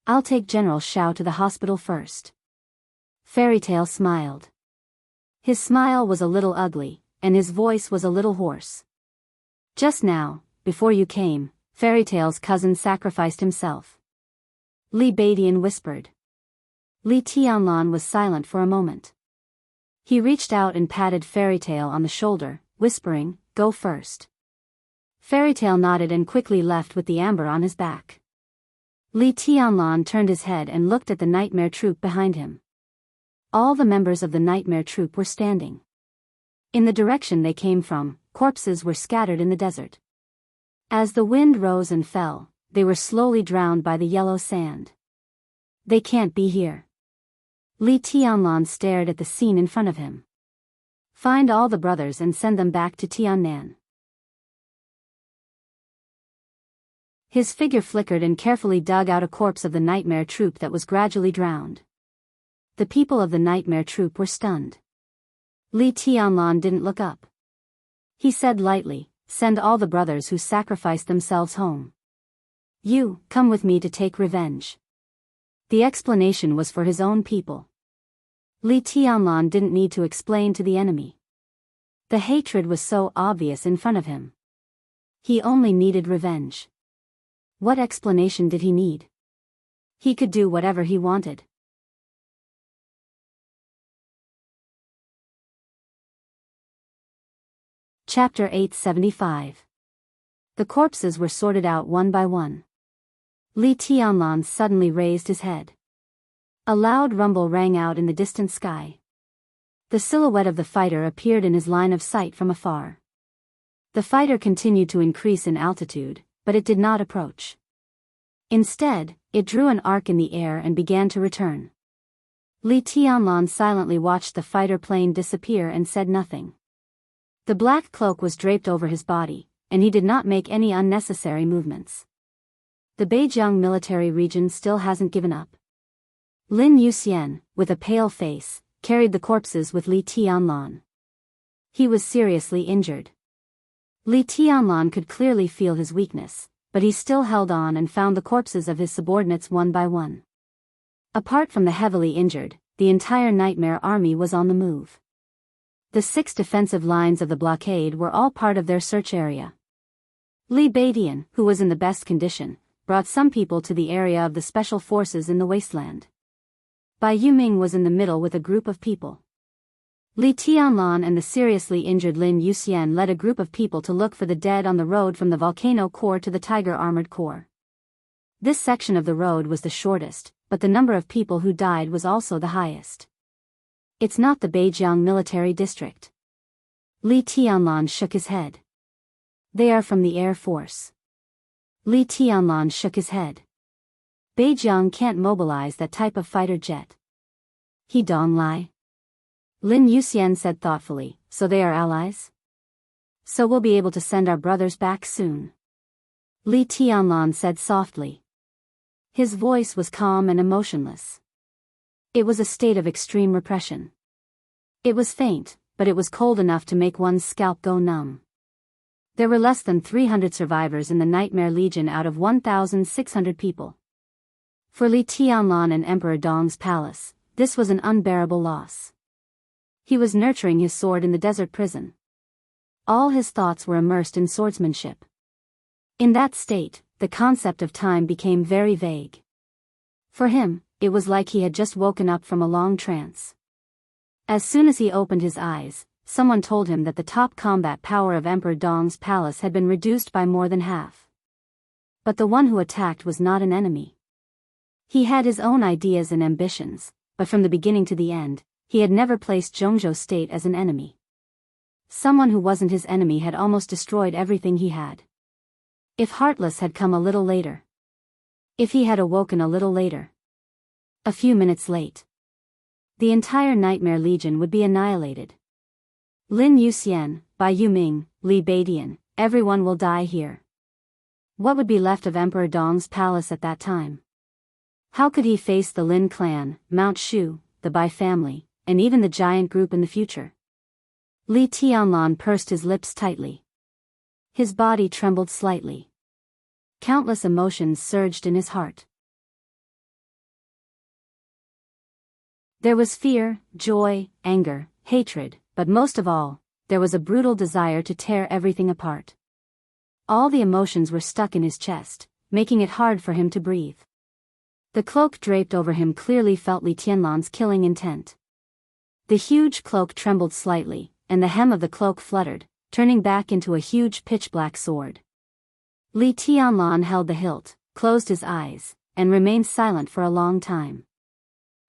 I'll take General Xiao to the hospital first." Fairytale smiled. His smile was a little ugly, and his voice was a little hoarse. "Just now, before you came, Fairytale's cousin sacrificed himself." Li Badian whispered. Li Tianlan was silent for a moment. He reached out and patted Fairytale on the shoulder, whispering, "Go first." Fairytale nodded and quickly left with the amber on his back. Li Tianlan turned his head and looked at the nightmare troop behind him. All the members of the nightmare troop were standing. In the direction they came from, corpses were scattered in the desert. As the wind rose and fell, they were slowly drowned by the yellow sand. "They can't be here." Li Tianlan stared at the scene in front of him. "Find all the brothers and send them back to Tiannan." His figure flickered and carefully dug out a corpse of the nightmare troop that was gradually drowned. The people of the nightmare troop were stunned. Li Tianlan didn't look up. He said lightly, "Send all the brothers who sacrificed themselves home. You, come with me to take revenge." The explanation was for his own people. Li Tianlan didn't need to explain to the enemy. The hatred was so obvious in front of him. He only needed revenge. What explanation did he need? He could do whatever he wanted. Chapter 875. The corpses were sorted out one by one. Li Tianlan suddenly raised his head. A loud rumble rang out in the distant sky. The silhouette of the fighter appeared in his line of sight from afar. The fighter continued to increase in altitude, but it did not approach. Instead, it drew an arc in the air and began to return. Li Tianlan silently watched the fighter plane disappear and said nothing. The black cloak was draped over his body, and he did not make any unnecessary movements. The Beijiang military region still hasn't given up. Lin Yuxian, with a pale face, carried the corpses with Li Tianlan. He was seriously injured. Li Tianlan could clearly feel his weakness, but he still held on and found the corpses of his subordinates one by one. Apart from the heavily injured, the entire nightmare army was on the move. The 6 defensive lines of the blockade were all part of their search area. Li Badian, who was in the best condition, brought some people to the area of the special forces in the wasteland. Bai Yuming was in the middle with a group of people. Li Tianlan and the seriously injured Lin Yuxian led a group of people to look for the dead on the road from the volcano core to the tiger armored core. This section of the road was the shortest, but the number of people who died was also the highest. "It's not the Beijiang military district." Li Tianlan shook his head. "They are from the Air Force." Li Tianlan shook his head. "Beijiang can't mobilize that type of fighter jet." "He don't lie." Lin Yuxian said thoughtfully, "So they are allies? So we'll be able to send our brothers back soon." Li Tianlan said softly. His voice was calm and emotionless. It was a state of extreme repression. It was faint, but it was cold enough to make one's scalp go numb. There were less than 300 survivors in the Nightmare Legion out of 1,600 people. For Li Tianlan and Emperor Dong's palace, this was an unbearable loss. He was nurturing his sword in the desert prison. All his thoughts were immersed in swordsmanship. In that state, the concept of time became very vague. For him, it was like he had just woken up from a long trance. As soon as he opened his eyes, someone told him that the top combat power of Emperor Dong's palace had been reduced by more than half. But the one who attacked was not an enemy. He had his own ideas and ambitions, but from the beginning to the end, he had never placed Jianghu state as an enemy. Someone who wasn't his enemy had almost destroyed everything he had. If Heartless had come a little later. If he had awoken a little later. A few minutes late. The entire Nightmare Legion would be annihilated. Lin Yuxian, Bai Yuming, Li Beidian, everyone will die here. What would be left of Emperor Dong's palace at that time? How could he face the Lin clan, Mount Shu, the Bai family, and even the giant group in the future? Li Tianlan pursed his lips tightly. His body trembled slightly. Countless emotions surged in his heart. There was fear, joy, anger, hatred, but most of all, there was a brutal desire to tear everything apart. All the emotions were stuck in his chest, making it hard for him to breathe. The cloak draped over him clearly felt Li Tianlan's killing intent. The huge cloak trembled slightly, and the hem of the cloak fluttered, turning back into a huge pitch-black sword. Li Tianlan held the hilt, closed his eyes, and remained silent for a long time.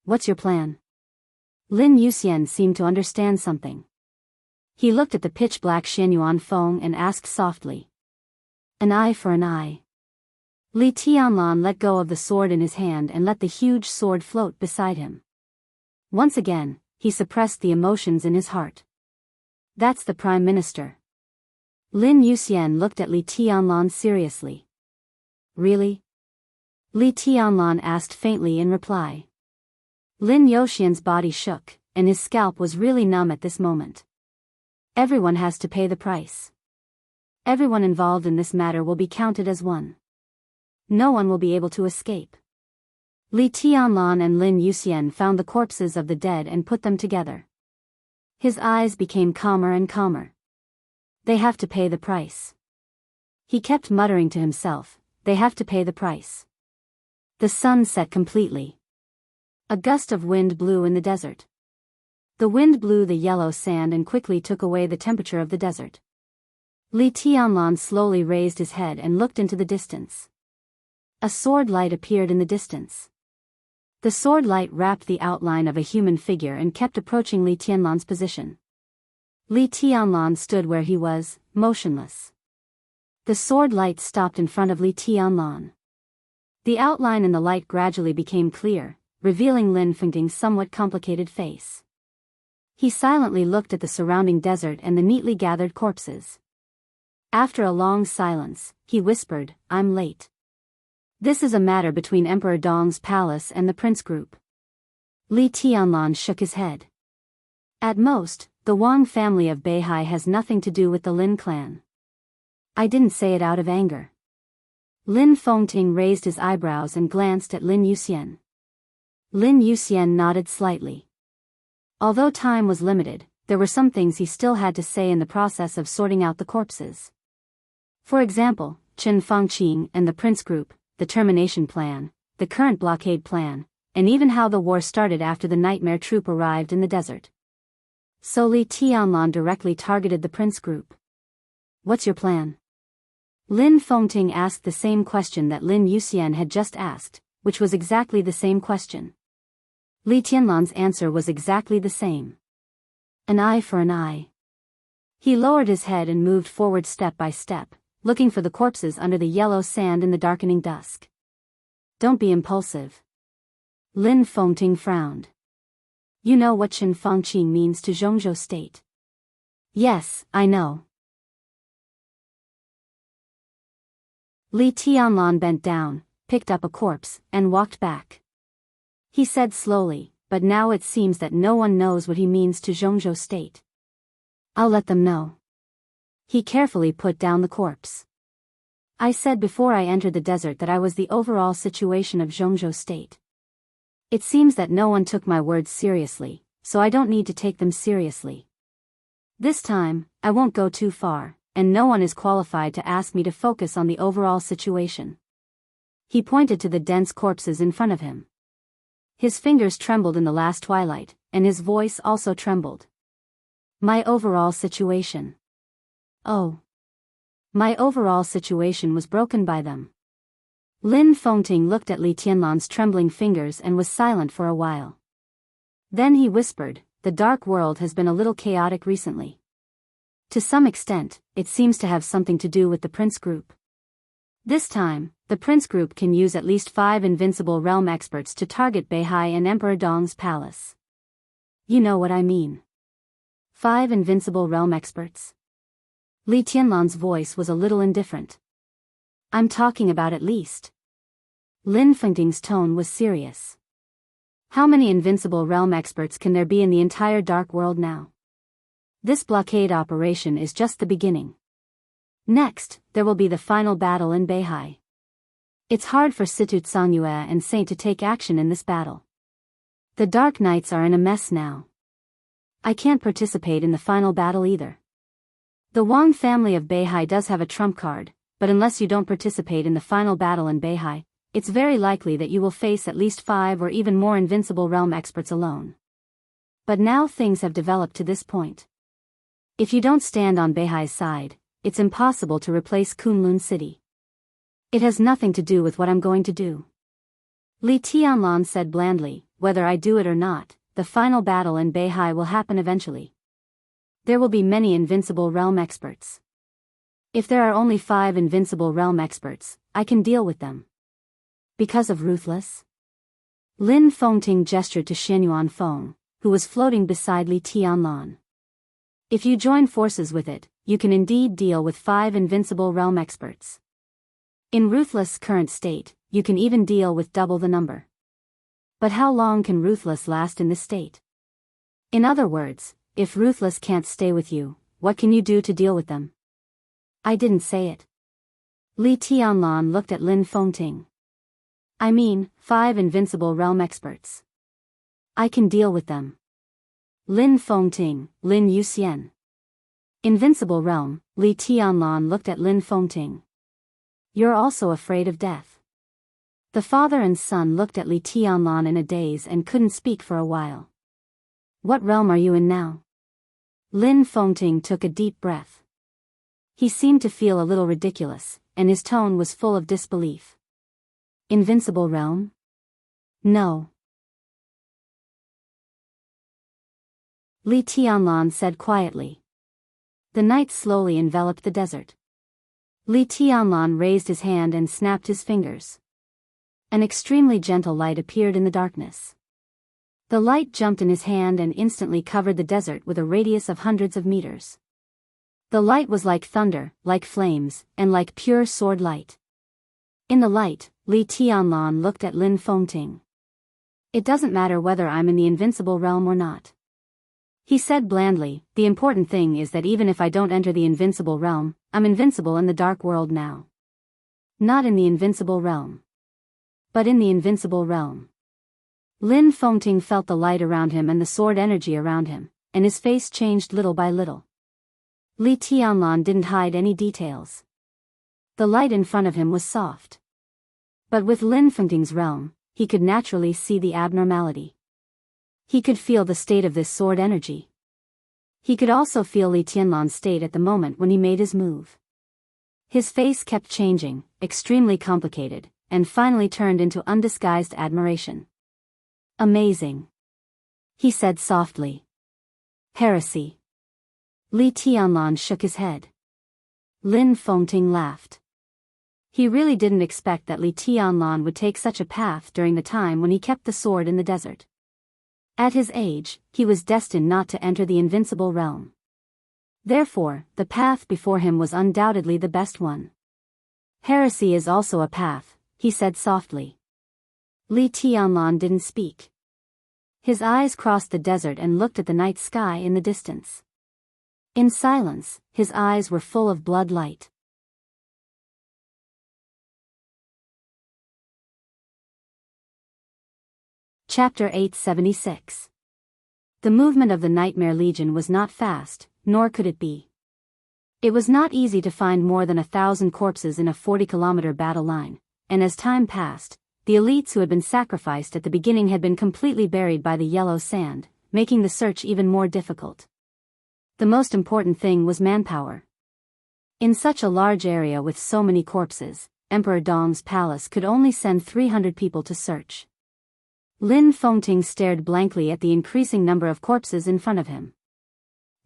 What's your plan? Lin Yuxian seemed to understand something. He looked at the pitch-black Xianyuan Feng and asked softly. An eye for an eye. Li Tianlan let go of the sword in his hand and let the huge sword float beside him. Once again, he suppressed the emotions in his heart. That's the Prime Minister. Lin Yuxian looked at Li Tianlan seriously. Really? Li Tianlan asked faintly in reply. Lin Yuxian's body shook, and his scalp was really numb at this moment. Everyone has to pay the price. Everyone involved in this matter will be counted as one. No one will be able to escape. Li Tianlan and Lin Yuxian found the corpses of the dead and put them together. His eyes became calmer and calmer. They have to pay the price. He kept muttering to himself, they have to pay the price. The sun set completely. A gust of wind blew in the desert. The wind blew the yellow sand and quickly took away the temperature of the desert. Li Tianlan slowly raised his head and looked into the distance. A sword light appeared in the distance. The sword light wrapped the outline of a human figure and kept approaching Li Tianlan's position. Li Tianlan stood where he was, motionless. The sword light stopped in front of Li Tianlan. The outline in the light gradually became clear, revealing Lin Fengting's somewhat complicated face. He silently looked at the surrounding desert and the neatly gathered corpses. After a long silence, he whispered, I'm late. This is a matter between Emperor Dong's palace and the prince group. Li Tianlan shook his head. At most, the Wang family of Beihai has nothing to do with the Lin clan. I didn't say it out of anger. Lin Fengting raised his eyebrows and glanced at Lin Yuxian. Lin Yuxian nodded slightly. Although time was limited, there were some things he still had to say in the process of sorting out the corpses. For example, Chen Fangqing and the prince group, the termination plan, the current blockade plan, and even how the war started after the nightmare troop arrived in the desert. So Li Tianlan directly targeted the prince group. What's your plan? Lin Fengting asked the same question that Lin Yuxian had just asked, which was exactly the same question. Li Tianlan's answer was exactly the same. An eye for an eye. He lowered his head and moved forward step by step, looking for the corpses under the yellow sand in the darkening dusk. Don't be impulsive. Lin Fengting frowned. You know what Chen Fangqing means to Jianghu state. Yes, I know. Li Tianlan bent down, picked up a corpse, and walked back. He said slowly, but now it seems that no one knows what he means to Jianghu state. I'll let them know. He carefully put down the corpse. I said before I entered the desert that I was the overall situation of Jianghu state. It seems that no one took my words seriously, so I don't need to take them seriously. This time, I won't go too far, and no one is qualified to ask me to focus on the overall situation. He pointed to the dense corpses in front of him. His fingers trembled in the last twilight, and his voice also trembled. My overall situation. Oh. My overall situation was broken by them. Lin Fengting looked at Li Tianlan's trembling fingers and was silent for a while. Then he whispered, "The dark world has been a little chaotic recently. To some extent, it seems to have something to do with the Prince Group. This time, the Prince Group can use at least 5 invincible realm experts to target Beihai and Emperor Dong's palace. You know what I mean. 5 invincible realm experts?" Li Tianlan's voice was a little indifferent. "I'm talking about at least." Lin Fengting's tone was serious. "How many invincible realm experts can there be in the entire dark world now? This blockade operation is just the beginning. Next, there will be the final battle in Beihai. It's hard for Situ Tsangyue and Saint to take action in this battle. The Dark Knights are in a mess now. I can't participate in the final battle either. The Wang family of Beihai does have a trump card, but unless you don't participate in the final battle in Beihai, it's very likely that you will face at least 5 or even more invincible realm experts alone. But now things have developed to this point. If you don't stand on Beihai's side, it's impossible to replace Kunlun City. It has nothing to do with what I'm going to do." Li Tianlan said blandly, "Whether I do it or not, the final battle in Beihai will happen eventually. There will be many invincible realm experts. If there are only 5 invincible realm experts, I can deal with them." Because of Ruthless? Lin Fengting gestured to Xianyuan Feng, who was floating beside Li Tianlan. "If you join forces with it, you can indeed deal with 5 invincible realm experts. In Ruthless' current state, you can even deal with double the number. But how long can Ruthless last in this state? In other words, if Ruthless can't stay with you, what can you do to deal with them?" "I didn't say it." Li Tianlan looked at Lin Fengting. "I mean, 5 invincible realm experts. I can deal with them." Lin Fengting, Lin Yuxian. Invincible realm, Li Tianlan looked at Lin Fengting. "You're also afraid of death." The father and son looked at Li Tianlan in a daze and couldn't speak for a while. "What realm are you in now?" Lin Fengting took a deep breath. He seemed to feel a little ridiculous, and his tone was full of disbelief. "Invincible realm? No." Li Tianlan said quietly. The night slowly enveloped the desert. Li Tianlan raised his hand and snapped his fingers. An extremely gentle light appeared in the darkness. The light jumped in his hand and instantly covered the desert with a radius of hundreds of meters. The light was like thunder, like flames, and like pure sword light. In the light, Li Tianlan looked at Lin Fengting. "It doesn't matter whether I'm in the invincible realm or not," he said blandly. "The important thing is that even if I don't enter the invincible realm, I'm invincible in the dark world now. Not in the invincible realm, but in the invincible realm." Lin Fengting felt the light around him and the sword energy around him, and his face changed little by little. Li Tianlan didn't hide any details. The light in front of him was soft. But with Lin Fengting's realm, he could naturally see the abnormality. He could feel the state of this sword energy. He could also feel Li Tianlan's state at the moment when he made his move. His face kept changing, extremely complicated, and finally turned into undisguised admiration. "Amazing," he said softly. "Heresy." Li Tianlan shook his head. Lin Fengting laughed. He really didn't expect that Li Tianlan would take such a path during the time when he kept the sword in the desert. At his age, he was destined not to enter the invincible realm. Therefore, the path before him was undoubtedly the best one. "Heresy is also a path," he said softly. Li Tianlan didn't speak. His eyes crossed the desert and looked at the night sky in the distance. In silence, his eyes were full of blood light. Chapter 876. The movement of the Nightmare Legion was not fast, nor could it be. It was not easy to find more than 1,000 corpses in a 40-kilometer battle line, and as time passed, the elites who had been sacrificed at the beginning had been completely buried by the yellow sand, making the search even more difficult. The most important thing was manpower. In such a large area with so many corpses, Emperor Dong's palace could only send 300 people to search. Lin Fengting stared blankly at the increasing number of corpses in front of him.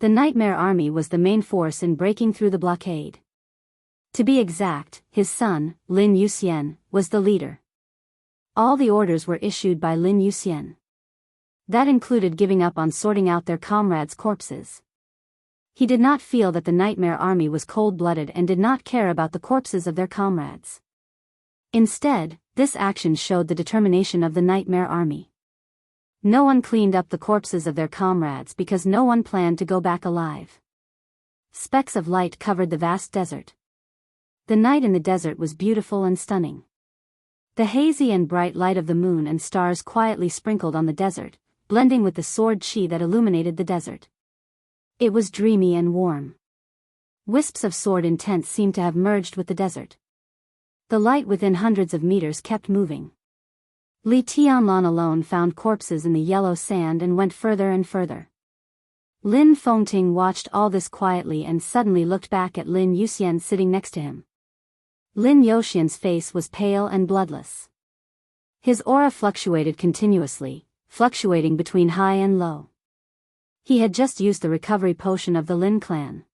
The Nightmare Army was the main force in breaking through the blockade. To be exact, his son, Lin Yuxian, was the leader. All the orders were issued by Lin Yuxian. That included giving up on sorting out their comrades' corpses. He did not feel that the Nightmare Army was cold-blooded and did not care about the corpses of their comrades. Instead, this action showed the determination of the Nightmare Army. No one cleaned up the corpses of their comrades because no one planned to go back alive. Specks of light covered the vast desert. The night in the desert was beautiful and stunning. The hazy and bright light of the moon and stars quietly sprinkled on the desert, blending with the sword chi that illuminated the desert. It was dreamy and warm. Wisps of sword intent seemed to have merged with the desert. The light within hundreds of meters kept moving. Li Tianlan alone found corpses in the yellow sand and went further and further. Lin Fengting watched all this quietly and suddenly looked back at Lin Yuxian sitting next to him. Lin Yuxian's face was pale and bloodless. His aura fluctuated continuously, fluctuating between high and low. He had just used the recovery potion of the Lin clan.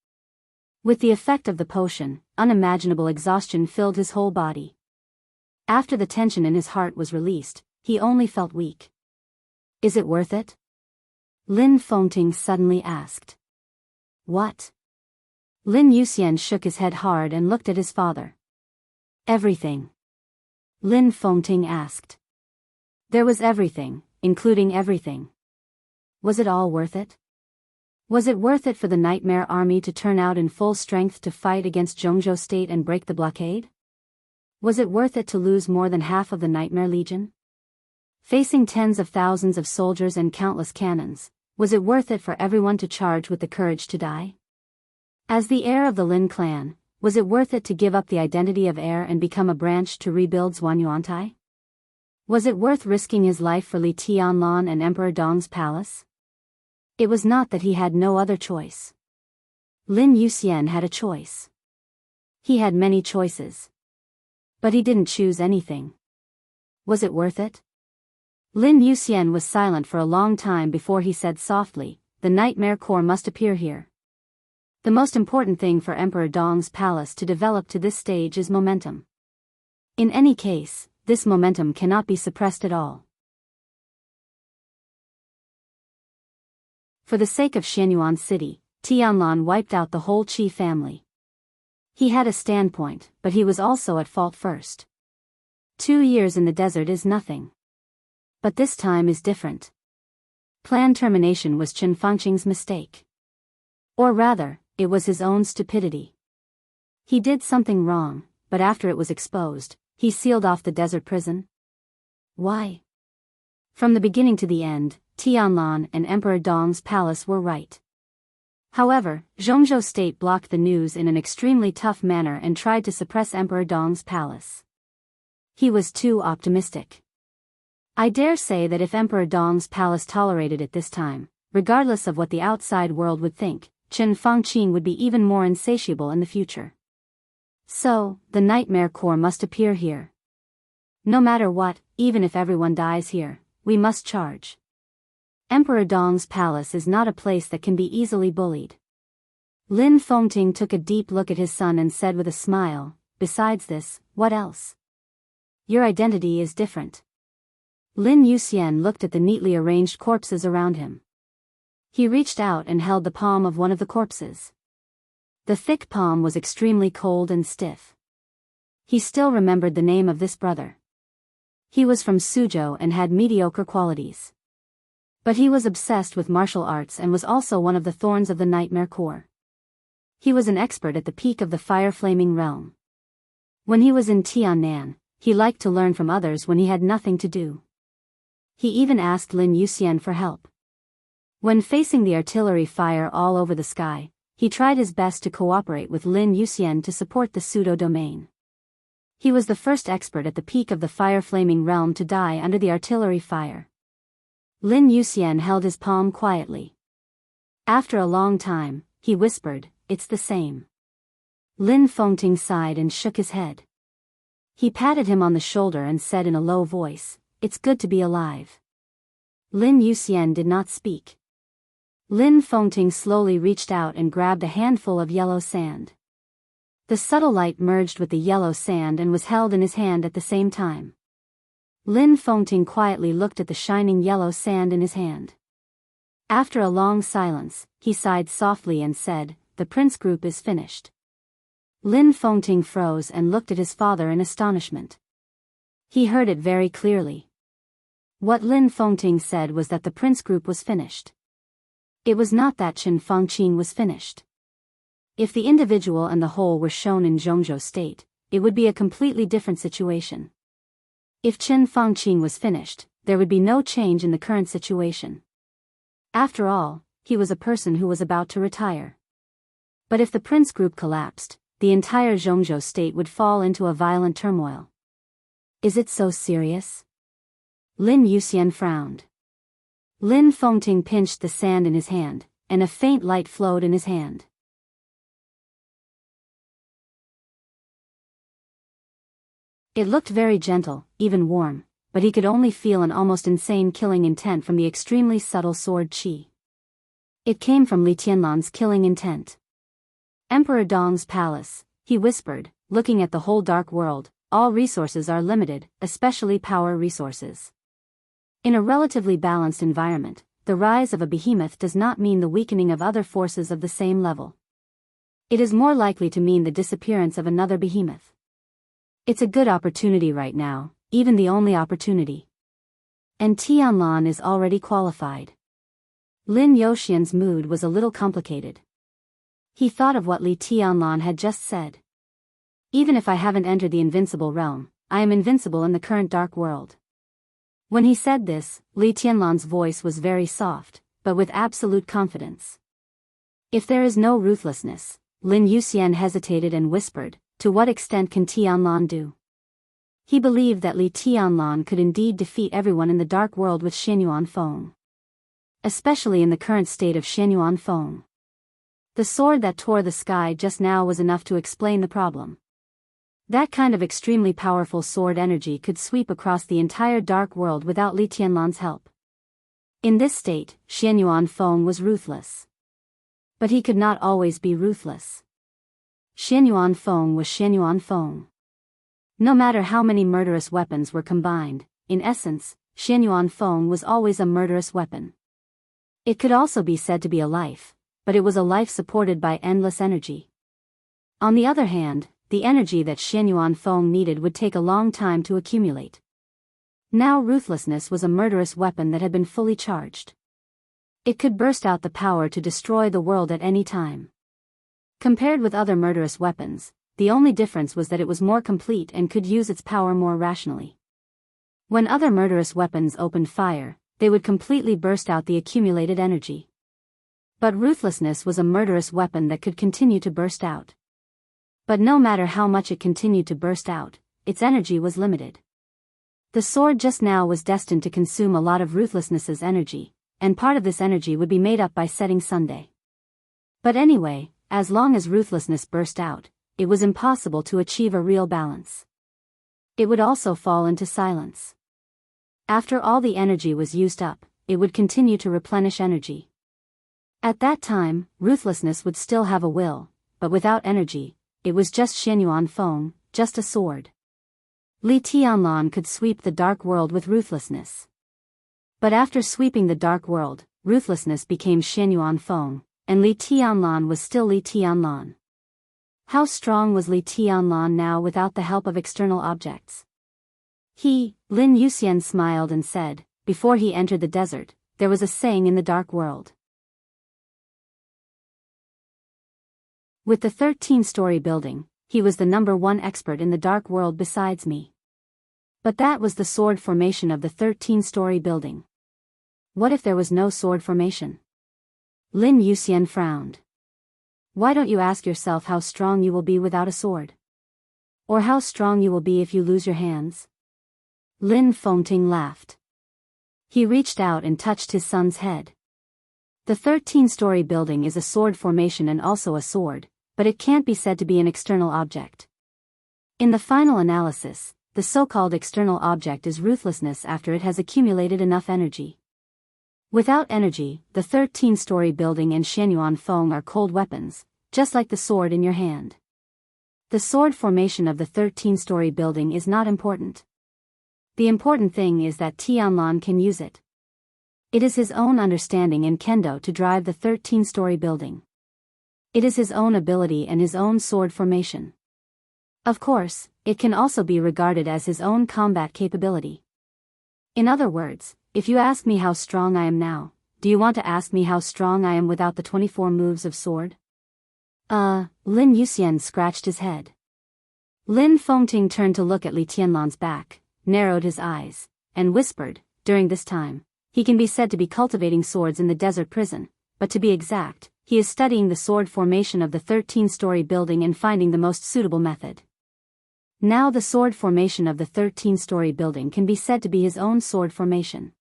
With the effect of the potion, unimaginable exhaustion filled his whole body. After the tension in his heart was released, he only felt weak. Is it worth it? Lin Fengting suddenly asked. What? Lin Yuxian shook his head hard and looked at his father. Everything. Lin Fengting asked. There was everything, including everything. Was it all worth it? Was it worth it for the Nightmare Army to turn out in full strength to fight against Jianghu State and break the blockade? Was it worth it to lose more than half of the Nightmare Legion? Facing tens of thousands of soldiers and countless cannons, was it worth it for everyone to charge with the courage to die? As the heir of the Lin clan, was it worth it to give up the identity of heir and become a branch to rebuild Zhuanyuantai? Was it worth risking his life for Li Tianlan and Emperor Dong's palace? It was not that he had no other choice. Lin Yuxian had a choice. He had many choices. But he didn't choose anything. Was it worth it? Lin Yuxian was silent for a long time before he said softly, the Nightmare Corps must appear here. The most important thing for Emperor Dong's palace to develop to this stage is momentum. In any case, this momentum cannot be suppressed at all. For the sake of Xianyuan City, Tianlan wiped out the whole Qi family. He had a standpoint, but he was also at fault first. 2 years in the desert is nothing. But this time is different. Planned termination was Chen Fengqing's mistake. Or rather, it was his own stupidity. He did something wrong, but after it was exposed, he sealed off the desert prison. Why? From the beginning to the end, Tianlan and Emperor Dong's palace were right. However, Jianghu State blocked the news in an extremely tough manner and tried to suppress Emperor Dong's palace. He was too optimistic. I dare say that if Emperor Dong's palace tolerated it this time, regardless of what the outside world would think, Chen Fengqing would be even more insatiable in the future. So, the Nightmare Corps must appear here. No matter what, even if everyone dies here, we must charge. Emperor Dong's palace is not a place that can be easily bullied. Lin Fengting took a deep look at his son and said with a smile, besides this, what else? Your identity is different. Lin Yuxian looked at the neatly arranged corpses around him. He reached out and held the palm of one of the corpses. The thick palm was extremely cold and stiff. He still remembered the name of this brother. He was from Suzhou and had mediocre qualities. But he was obsessed with martial arts and was also one of the thorns of the Nightmare Corps. He was an expert at the peak of the fire-flaming realm. When he was in Tiannan, he liked to learn from others when he had nothing to do. He even asked Lin Yuxian for help. When facing the artillery fire all over the sky, he tried his best to cooperate with Lin Yuxian to support the pseudo-domain. He was the first expert at the peak of the fire-flaming realm to die under the artillery fire. Lin Yuxian held his palm quietly. After a long time, he whispered, "It's the same." Lin Fengting sighed and shook his head. He patted him on the shoulder and said in a low voice, "It's good to be alive." Lin Yuxian did not speak. Lin Fengting slowly reached out and grabbed a handful of yellow sand. The subtle light merged with the yellow sand and was held in his hand at the same time. Lin Fengting quietly looked at the shining yellow sand in his hand. After a long silence, he sighed softly and said, "The prince group is finished." Lin Fengting froze and looked at his father in astonishment. He heard it very clearly. What Lin Fengting said was that the prince group was finished. It was not that Qin Fangqing was finished. If the individual and the whole were shown in Zhongzhou state, it would be a completely different situation. If Qin Fangqing was finished, there would be no change in the current situation. After all, he was a person who was about to retire. But if the prince group collapsed, the entire Zhongzhou state would fall into a violent turmoil. Is it so serious? Lin Yuxian frowned. Lin Fengting pinched the sand in his hand, and a faint light flowed in his hand. It looked very gentle, even warm, but he could only feel an almost insane killing intent from the extremely subtle sword qi. It came from Li Tianlan's killing intent. Emperor Dong's palace, he whispered, looking at the whole dark world, all resources are limited, especially power resources. In a relatively balanced environment, the rise of a behemoth does not mean the weakening of other forces of the same level. It is more likely to mean the disappearance of another behemoth. It's a good opportunity right now, even the only opportunity. And Tianlan is already qualified. Lin Yuxian's mood was a little complicated. He thought of what Li Tianlan had just said. Even if I haven't entered the invincible realm, I am invincible in the current dark world. When he said this, Li Tianlan's voice was very soft, but with absolute confidence. If there is no ruthlessness, Lin Yuxian hesitated and whispered, to what extent can Tianlan do? He believed that Li Tianlan could indeed defeat everyone in the dark world with Xianyuan Feng. Especially in the current state of Xianyuan Feng. The sword that tore the sky just now was enough to explain the problem. That kind of extremely powerful sword energy could sweep across the entire dark world without Li Tianlan's help. In this state, Xianyuan Feng was ruthless. But he could not always be ruthless. Xianyuan Feng was Xianyuan Feng. No matter how many murderous weapons were combined, in essence, Xianyuan Feng was always a murderous weapon. It could also be said to be a life, but it was a life supported by endless energy. On the other hand, the energy that Xianyuan Feng needed would take a long time to accumulate. Now ruthlessness was a murderous weapon that had been fully charged. It could burst out the power to destroy the world at any time. Compared with other murderous weapons, the only difference was that it was more complete and could use its power more rationally. When other murderous weapons opened fire, they would completely burst out the accumulated energy. But ruthlessness was a murderous weapon that could continue to burst out. But no matter how much it continued to burst out, its energy was limited. The sword just now was destined to consume a lot of ruthlessness's energy, and part of this energy would be made up by setting Sunday. But anyway, as long as ruthlessness burst out, it was impossible to achieve a real balance. It would also fall into silence. After all the energy was used up, it would continue to replenish energy. At that time, ruthlessness would still have a will, but without energy, it was just Xianyuan Feng, just a sword. Li Tianlan could sweep the dark world with ruthlessness. But after sweeping the dark world, ruthlessness became Xianyuan Feng, and Li Tianlan was still Li Tianlan. How strong was Li Tianlan now without the help of external objects? Lin Yuxian smiled and said, before he entered the desert, there was a saying in the dark world. With the 13-story building, he was the #1 expert in the dark world besides me. But that was the sword formation of the 13-story building. What if there was no sword formation? Lin Yuxian frowned. Why don't you ask yourself how strong you will be without a sword? Or how strong you will be if you lose your hands? Lin Fengting laughed. He reached out and touched his son's head. The 13-story building is a sword formation and also a sword, but it can't be said to be an external object. In the final analysis, the so-called external object is ruthlessness after it has accumulated enough energy. Without energy, the 13-story building and Xianyuan Feng are cold weapons, just like the sword in your hand. The sword formation of the 13-story building is not important. The important thing is that Tianlan can use it. It is his own understanding in Kendo to drive the 13-story building. It is his own ability and his own sword formation. Of course, it can also be regarded as his own combat capability. In other words, if you ask me how strong I am now, do you want to ask me how strong I am without the 24 moves of sword? Lin Yuxian scratched his head. Lin Fengting turned to look at Li Tianlan's back, narrowed his eyes, and whispered, during this time, he can be said to be cultivating swords in the desert prison, but to be exact, he is studying the sword formation of the 13-story building and finding the most suitable method. Now the sword formation of the 13-story building can be said to be his own sword formation.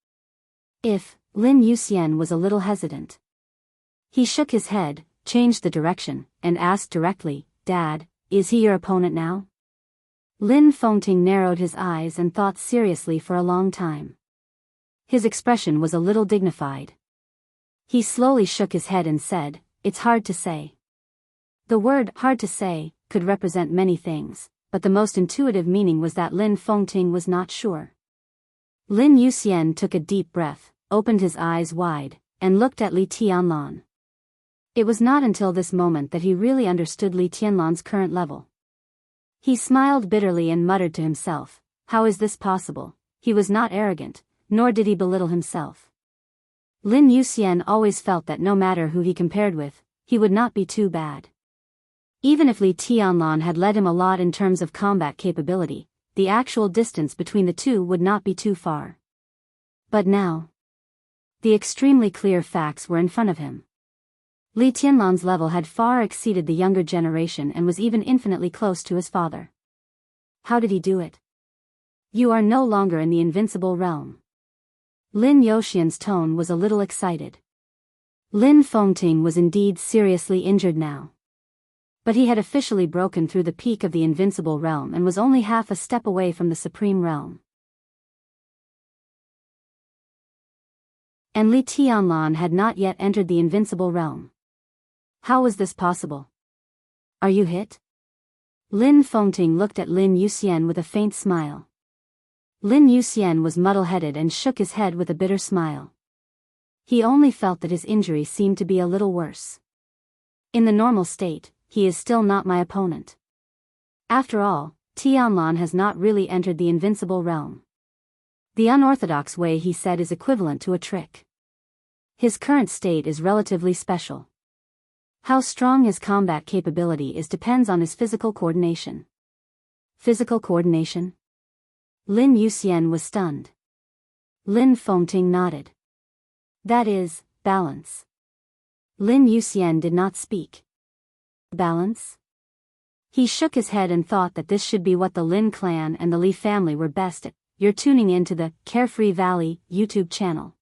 If, Lin Yuxian was a little hesitant. He shook his head, changed the direction, and asked directly, Dad, is he your opponent now? Lin Fengting narrowed his eyes and thought seriously for a long time. His expression was a little dignified. He slowly shook his head and said, it's hard to say. The word hard to say could represent many things, but the most intuitive meaning was that Lin Fengting was not sure. Lin Yuxian took a deep breath, opened his eyes wide, and looked at Li Tianlan. It was not until this moment that he really understood Li Tianlan's current level. He smiled bitterly and muttered to himself, how is this possible? He was not arrogant, nor did he belittle himself. Lin Yuxian always felt that no matter who he compared with, he would not be too bad. Even if Li Tianlan had led him a lot in terms of combat capability, the actual distance between the two would not be too far. But now, the extremely clear facts were in front of him. Li Tianlan's level had far exceeded the younger generation and was even infinitely close to his father. How did he do it? You are no longer in the invincible realm. Lin Yuxian's tone was a little excited. Lin Fengting was indeed seriously injured now. But he had officially broken through the peak of the invincible realm and was only half a step away from the supreme realm. And Li Tianlan had not yet entered the invincible realm. How was this possible? Are you hit? Lin Fengting looked at Lin Yuxian with a faint smile. Lin Yuxian was muddle-headed and shook his head with a bitter smile. He only felt that his injury seemed to be a little worse. In the normal state, he is still not my opponent. After all, Tianlan has not really entered the invincible realm. The unorthodox way he said is equivalent to a trick. His current state is relatively special. How strong his combat capability is depends on his physical coordination. Physical coordination? Lin Yuxian was stunned. Lin Fengting nodded. That is, balance. Lin Yuxian did not speak. Balance? He shook his head and thought that this should be what the Lin clan and the Li family were best at. You're tuning in to the Carefree Valley YouTube channel.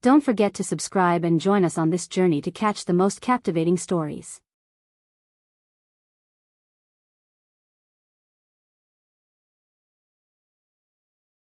Don't forget to subscribe and join us on this journey to catch the most captivating stories.